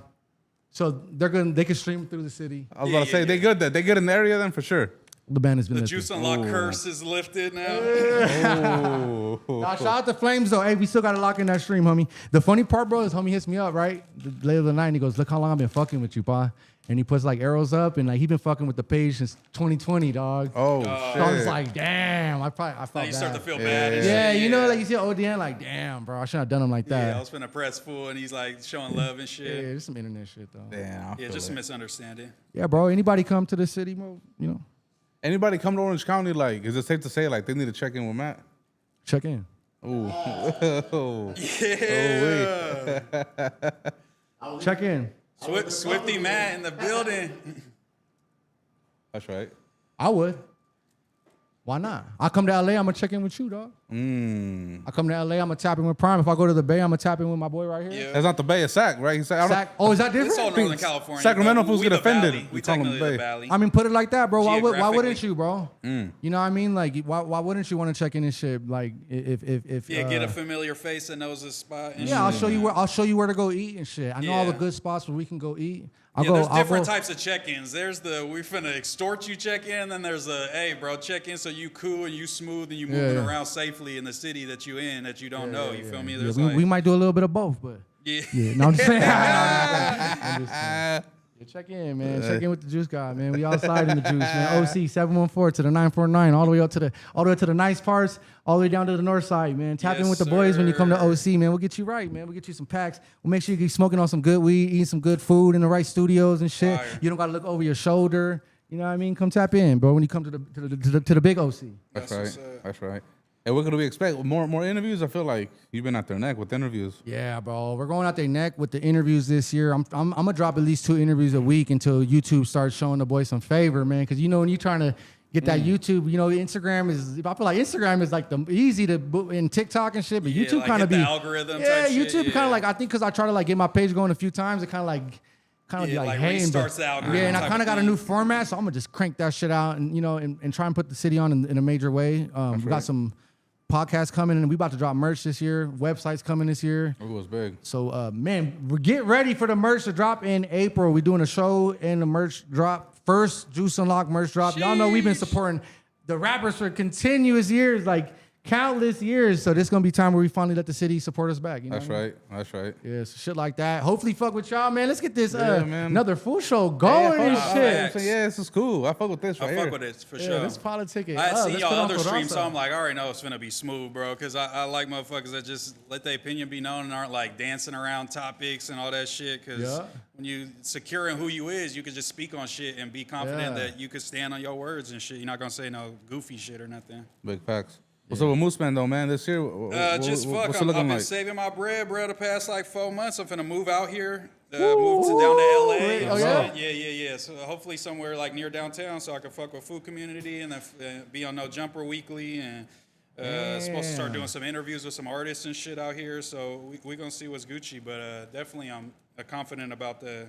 So they can stream through the city. I was about to say they good. They good in the area then for sure. The band has been The lifted. Juice Unlock curse is lifted now. Oh. Nah, shout out to Flames though. Hey, we still gotta lock in that stream, homie. The funny part, bro, is homie hits me up, right? Later of the night, and he goes, "Look how long I've been fucking with you, pa." And he puts like arrows up, and like he been fucking with the page since 2020, dog. Oh So I was shit. like, damn, I felt Now you start to bad. feel bad. And Yeah, shit. you know, like you see ODN, like, damn, bro, I shouldn't have done him like that. Yeah, I was finna press full, and he's like showing love and Yeah, shit. there's some internet shit though. Damn. I Yeah, feel just a it. misunderstanding. Yeah, bro. Anybody come to the city, bro? You know, Anybody come to Orange County? Like, is it safe to say like they need to check in with Matt? check in. Ooh. Oh. Yeah. Check in. Swifty Matt in the building. That's right. I would. Why not? I come to LA, I'm gonna check in with you, dog. I come to LA, I'm gonna tap in with Prime. If I go to the Bay, I'm gonna tap in with my boy right here. Yeah. That's not the Bay. It's Sac, right? He said, I don't, Sac. Oh, is that different? It's all Northern California. Sacramento but fools we get the offended. Valley. We We call 'em technically the Bay. Valley. I mean, put it like that, bro. Why Geographically. wouldn't you, bro? You know what I mean? Like, why wouldn't you want to check in and shit? Like, if Yeah, get a familiar face that knows the spot. And yeah, shit. I'll show you where to go eat and shit. I know all the Yeah. good spots where we can go eat. There's different types of check-ins. There's the we finna extort you check-in, then there's the hey bro check-in so you cool and you smooth and you moving Yeah. around safely in the city that you in that you don't know. You feel me? Yeah, There's we might do a little bit of both, but yeah. yeah, no, I'm just saying. I'm just saying. Yeah, check in, man. Check in with the juice guy, man. We outside in the juice, man. OC 714 to the 949, all the way up to the nice parts, all the way down to the north side, man. Tap in Yes, with the boys when you come to sir. OC, man. We'll get you right, man. We'll get you some packs. We'll make sure you keep smoking on some good weed, eating some good food in the right studios and shit. Fire. You don't gotta look over your shoulder. You know what I mean? Come tap in, bro. When you come to the big OC. That's That's right. what's up. That's right. And what could we expect? More interviews? I feel like you've been at their neck with interviews. Yeah, bro. We're going out their neck with the interviews this year. I'm gonna drop at least 2 interviews a week until YouTube starts showing the boys some favor, man. Because you know when you're trying to get that YouTube, you know Instagram is. I feel like Instagram is like the easy to in TikTok and shit, but Yeah, YouTube like kind of hit be the algorithm Yeah, type shit, YouTube kind yeah. of like I think because I try to like get my page going a few times, it kind of be Yeah, like like hating, but- restarts the algorithm yeah, and I type kind of of got a thing. new format, so I'm gonna just crank that shit out and and try and put the city on in a major way. We got right. some podcasts coming, and we about to drop merch this year. Websites coming this year. It was big. So, man, get ready for the merch to drop in April. We're doing a show and the merch drop. First Juice Unlock merch drop. Y'all know we've been supporting the rappers for continuous years, like countless years. So this is going to be time where we finally let the city support us back. You know That's what I mean? right. That's right. Yeah, so shit like that. Hopefully fuck with y'all, man. Let's get this man. another full show going and shit. yeah. This is cool. I fuck with this right I here. fuck with it for Yeah, sure. let's politic it. I had up. seen Let's y'all put on other streams, Corazza. so I'm like, I already know it's finna be smooth, bro. Because I like motherfuckers that just let their opinion be known and aren't like dancing around topics and all that shit. Because Yeah. when you secure in who you is, you can just speak on shit and be confident Yeah. that you could stand on your words and shit. You're not gonna say no goofy shit or nothing. Big facts. What's up with Moose Man though, man? This year, Just fuck. what's it I've looking been like? saving my bread, bro, the past like 4 months. I'm finna move out here, move down to LA. Wait, oh, Yeah. So hopefully somewhere like near downtown, so I can fuck with food community and then be on No Jumper Weekly and. Supposed to start doing some interviews with some artists and shit out here, so we gonna see what's Gucci. But definitely, I'm confident about the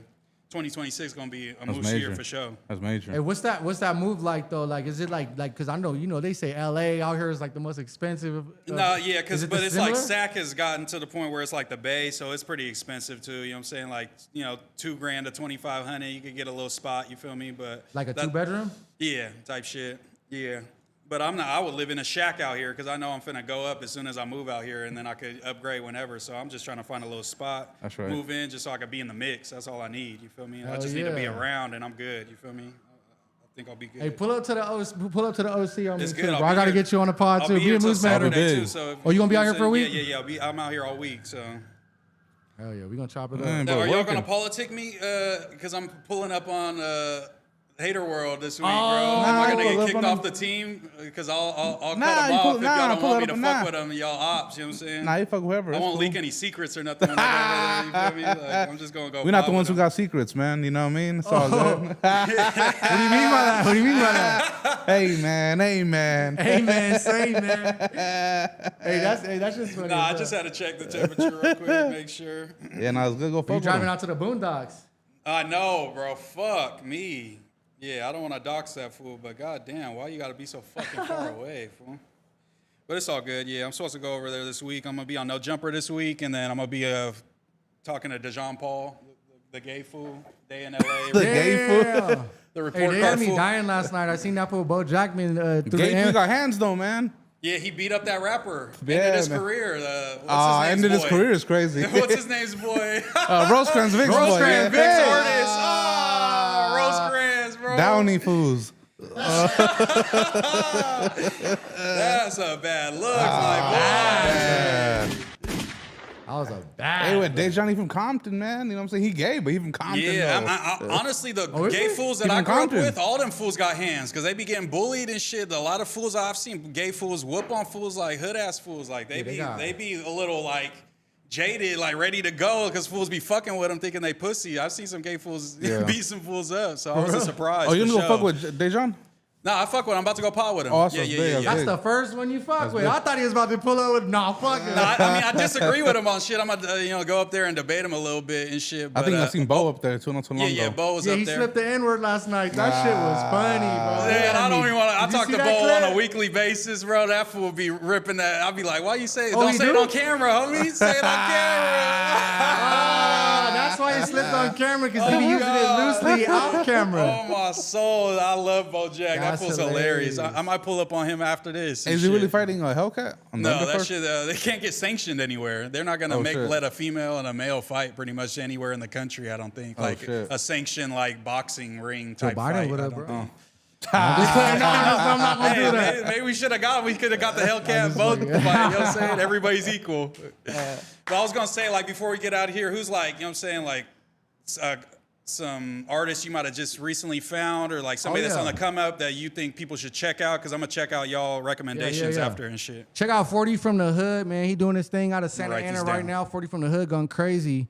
2026 gonna be a Moose year for sure. That's major. Hey, what's that move like though? Like, is it like because I know they say LA out here is like the most expensive. No, yeah, is it but it's like similar? Sac has gotten to the point where it's like the Bay, so it's pretty expensive too. You know what I'm saying? Like, $2,000 to $2,500, you could get a little spot. You feel me? But Like a that- 2-bedroom? Yeah, type shit. Yeah. But I would live in a shack out here because I know I'm finna go up as soon as I move out here, and then I could upgrade whenever. So I'm just trying to find a little spot, That's right. move in just so I could be in the mix. That's all I need. You feel me? I Hell just need to be yeah. around, and I'm good. You feel me? I think I'll be good. Hey, pull up to the OC on me It's too, good. bro. I'll I be gotta here. get you on the pod I'll too. be here Be a till moose man. Saturday. Saturday big. too. So Oh, you gonna be out here for a week? Yeah. I'm out here all week. So Hell yeah, we gonna chop it up. Man, Now, bro, are y'all working. gonna politic me? Because I'm pulling up on Hater World this week, bro. Oh, Am I nah, gonna pull get up kicked on off him. the team? Because I'll cut Nah, them you off pull- if nah, y'all don't pull want me it to up, fuck nah. with them. Y'all ops, you know what I'm saying? Nah, you fuck whoever. I it's won't cool. leak any secrets or nothing. When I go over there, you feel me? Like, I'm just gonna go. We're not the vibe ones who with them. got secrets, man. You know what I mean? It's all good. What do you mean by that? What do you mean by that? Hey, man. Hey, man. Hey man, say man. Hey, that's just funny. Nah, I as just hell. had to check the temperature real quick, make sure. Yeah, nah, it's good. Go You fuck with driving him. out to the boondocks. I know, bro. Fuck me. Yeah, I don't want to dox that fool, but goddamn, why you gotta be so fucking far away, fool? But it's all good. Yeah, I'm supposed to go over there this week. I'm gonna be on No Jumper this week, and then I'm gonna be talking to Dejon Paul, the gay fool, day in LA. The gay fool. Yeah. The Hey, report they card had me fool. dying last night. I seen that fool Bo Jackman through the Gay air. fool got hands, though, man. Yeah, he beat up that rapper. Yeah, Ended his man. career. What's his name's Ended his boy? career is crazy. What's his name's boy? Rosecrans Vic's boy. Rosecrans, yeah. Vic's artist. Oh, Rosecrans, bro. Downy fools. That's a bad look, Ah, my boy. I was a bad. Hey, with Dejon, he from Compton, man. You know what I'm saying? He gay, but he from Compton, Yeah, though. honestly, the is gay he? fools that Even I grew up Compton. with, all them fools got hands because they be getting bullied and shit. A lot of fools I've seen, gay fools whoop on fools like hood ass fools. Like they be a little like jaded, like ready to go because fools be fucking with them thinking they pussy. I've seen some gay fools Yeah. beat some fools up, so I wasn't surprised. Oh, you for gonna go sure. fuck with Dejon? Nah, I fuck with him. I'm about to go pot with him. Oh, that's yeah, big, yeah, yeah, that's yeah. That's big. the first one you fuck with. big. I thought he was about to pull up with nah, fuck it. Nah, I mean, I disagree with him on shit. I'm gonna go up there and debate him a little bit and shit. I But, think I seen Bo up there too, not too long yeah, ago. Bo was Yeah, up he there. slipped the N-word last night. That shit was funny, bro. Yeah, and I don't even want to. I Did you talk see to that Bo clip? on a weekly basis, bro. That fool be ripping that. I'll be like, why you say it? Oh, Don't you say it do? on camera, homie. Say it on Ah, that's why he slipped on camera because he be using it loosely off camera. camera. Oh my soul, I love Bo Jack. That That's fool's hilarious. hilarious. I might pull up on him after this. and Is he really shit. fighting a Hellcat? On the No, that undercard? shit. They can't get sanctioned anywhere. They're not gonna Oh, shit. let a female and a male fight pretty much anywhere in the country. I don't think Oh, like shit. a sanctioned like boxing ring Joe type Biden fight. would I have, don't bro. think. I'm just playing. No, I'm not gonna Hey, do that. maybe we should have got. We could have got the Hellcat both fight. You know what I'm saying? Everybody's equal. But I was gonna say, like, before we get out of here, who's like, you know what I'm saying, like, some artists you might have just recently found, or like somebody that's yeah. on the come up that you think people should check out? Because I'm gonna check out y'all recommendations yeah. after and shit. Check out 40 from the Hood, man. He doing his thing out of Santa Write Ana these right down. now. 40 from the Hood going crazy.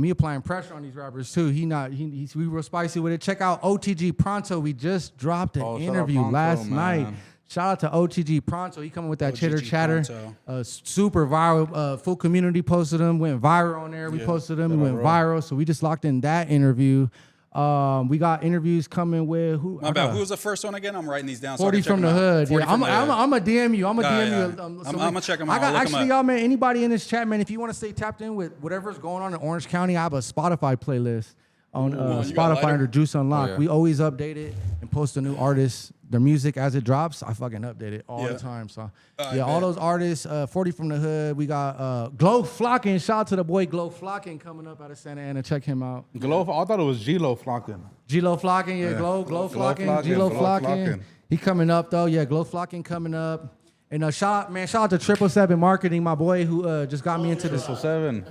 He applying pressure on these rappers too. He's we real spicy with it. Check out OTG Pronto. We just dropped an Oh, shout out interview Pronto, last man. night. Shout out to OTG Pronto. He coming with that OTG chitter chatter. Pronto. Super viral. Full community posted him. Went viral on there. We posted him. He went viral. So we just locked in that interview. We got interviews coming with who? My bad. Who was the first one again? I'm writing these down. So 40 I can check from the them out. Hood. 40 Yeah, from the Hood. I'm a DM you. I'm a Yeah, DM yeah. you. I'm gonna check 'em out. I got I'll look 'em actually, up. y'all, man. Anybody in this chat, man, if you want to stay tapped in with whatever's going on in Orange County, I have a Spotify playlist on you got a Spotify lighter? under Juice Unlock. yeah. We always update it and post a new artist, their music as it drops. I fucking update it all the time. So I yeah, all bet. those artists. 40 from the Hood. We got Glow Flocking. Shout out to the boy Glow Flocking coming up out of Santa Ana. Check him out. Glow, I thought it was G-Lo flocking. G-Lo Flocking, yeah, Yeah. Glow Flocking, Flocking, G-Lo Glow Flocking. Flocking. He coming up though, yeah, Glow Flocking coming up. And shout out to 777 Marketing, my boy who just got me into this. 7.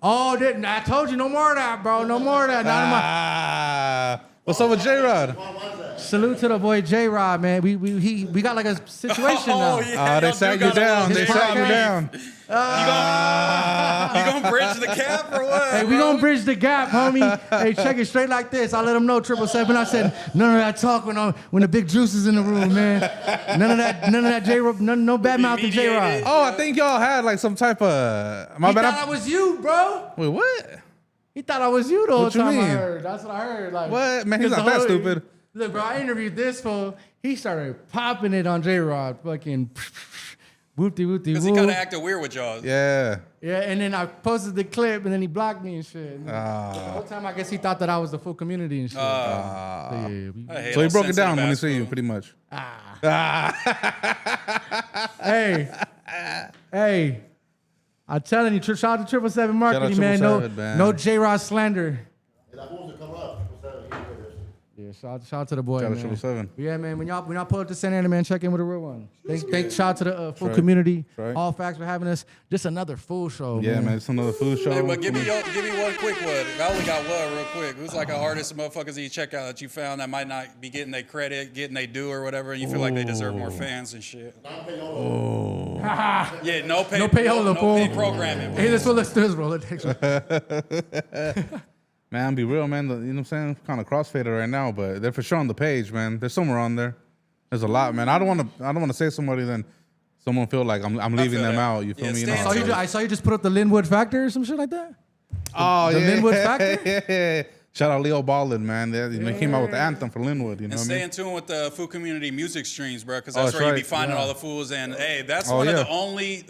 Oh, didn't I told you no more of that, bro. No more of that. Not in my What's up with J-Rod? salute to the boy J-Rod, man. We got like a situation now. yeah, They y'all sat do you got a down. little They shit sat on you me. down. You gonna bridge the gap or what? Hey, we bro? gonna bridge the gap, homie. Hey, check it straight like this. I let him know 777. I said none of that talk when the big juice is in the room, man. None of that J-Rod, no bad mouthing J-Rod. Mediated. Oh, I think y'all had like some type of. My He bad. thought I was you, bro. Wait, what? He thought I was you the whole What you time. I mean? heard. That's what I heard. Like What? Man, he's 'cause not the that whole- stupid. Look, bro, I interviewed this fool. He started popping it on J-Rod, fucking whoopty whoopty Because he kind whoop. of acted weird with y'all. Yeah. Yeah, and then I posted the clip, and then he blocked me and shit. The whole time, I guess he thought that I was the full community and shit. So, yeah, we- I hate So he all broke it down sensitive when he ass see you, fool. pretty much. hey, I'm telling you, shout out to 777 Marketing, man. 777, man. No J-Rod slander. And that fool's to come up. What's that? Yeah, Shout out to the boy, Shout out man. to 7. Yeah, man. When y'all pull up to Santa Ana, man, check in with a real one. Shout out to the full right. community. Right. All facts for having us. Just another full show. Yeah, man. It's another food show. Hey, but give me one quick one. I only got one real quick. Who's like an artist, motherfuckers that you check out that you found that might not be getting their credit, getting their due or whatever, and you feel like they deserve more fans and shit. Oh. Yeah, no pay programming. Hey, let's do this, bro. Man, be real, man. You know what I'm saying? Kind of crossfaded right now, but they're for sure on the page, man. There's somewhere on there. There's a lot, man. I don't want to say somebody, then someone feel like I'm leaving them out. You feel me? You know? I saw you just put up the Linwood Factor or some shit like that. Oh, the yeah. Linwood Factor? Yeah. Shout out Leo Ballin, man. They came out with the anthem for Linwood. You know And what I stay mean? in tune with the food community music streams, bro, because that's that's where you right. be finding all the fools. And hey, that's one of the only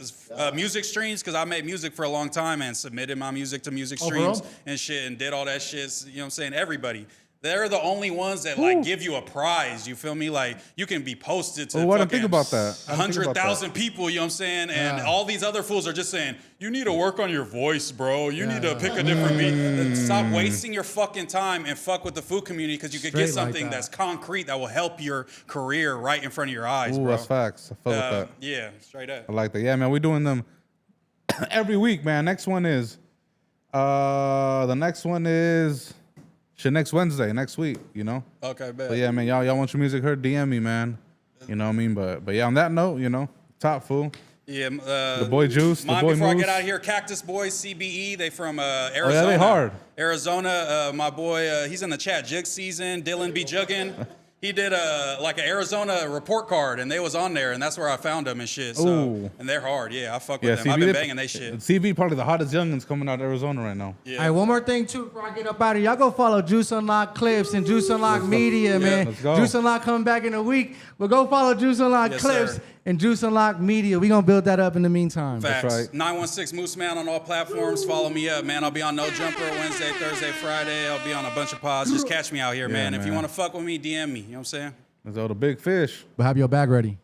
music streams, because I made music for a long time and submitted my music to music streams and shit and did all that shit. You know what I'm saying? Everybody. They're the only ones that like give you a prize. You feel me? Like you can be posted to I didn't think about that. 100,000 people. You know what I'm saying? And all these other fools are just saying, "You need to work on your voice, bro. You need to pick a different beat. Stop wasting your fucking time and fuck with the food community because you could get something that's concrete that will help your career right in front of your eyes, Ooh, bro." that's facts. I feel with that. Yeah, straight up. I like that. Yeah, man. We're doing them every week, man. Next one is next Wednesday, next week, you know? Okay, bet. But yeah, man, y'all want your music heard, DM me, man. You know what I mean? But yeah, on that note, you know, top fool. Yeah, the boy Juice, mine the boy before Moose. I get out of here, Cactus Boys, CBE. They from Arizona. Oh, yeah, they hard. Arizona, my boy, he's in the chat. Jug Season, Dylan B. Juggin. He did like an Arizona report card, and they was on there, and that's where I found them and shit. So, Ooh. and they're hard. Yeah, I fuck with them. CB, I've been banging they shit. CB probably the hottest youngins coming out of Arizona right now. Yeah. All right, one more thing too before I get up out of here. Y'all go follow Juice Unlock Clips and Juice Unlock Media, man. Let's go. Juice Unlock coming back in a week. But go follow Juice Unlock Clips sir. and Juice Unlock Media. We gonna build that up in the meantime. Facts. That's right. 916 Moose Man on all platforms. Follow me up, man. I'll be on No Jumper Wednesday, Thursday, Friday. I'll be on a bunch of pods. Just catch me out here, man. If you man. want to fuck with me, DM me. You know what I'm saying? Let's go, the big fish. But have your bag ready.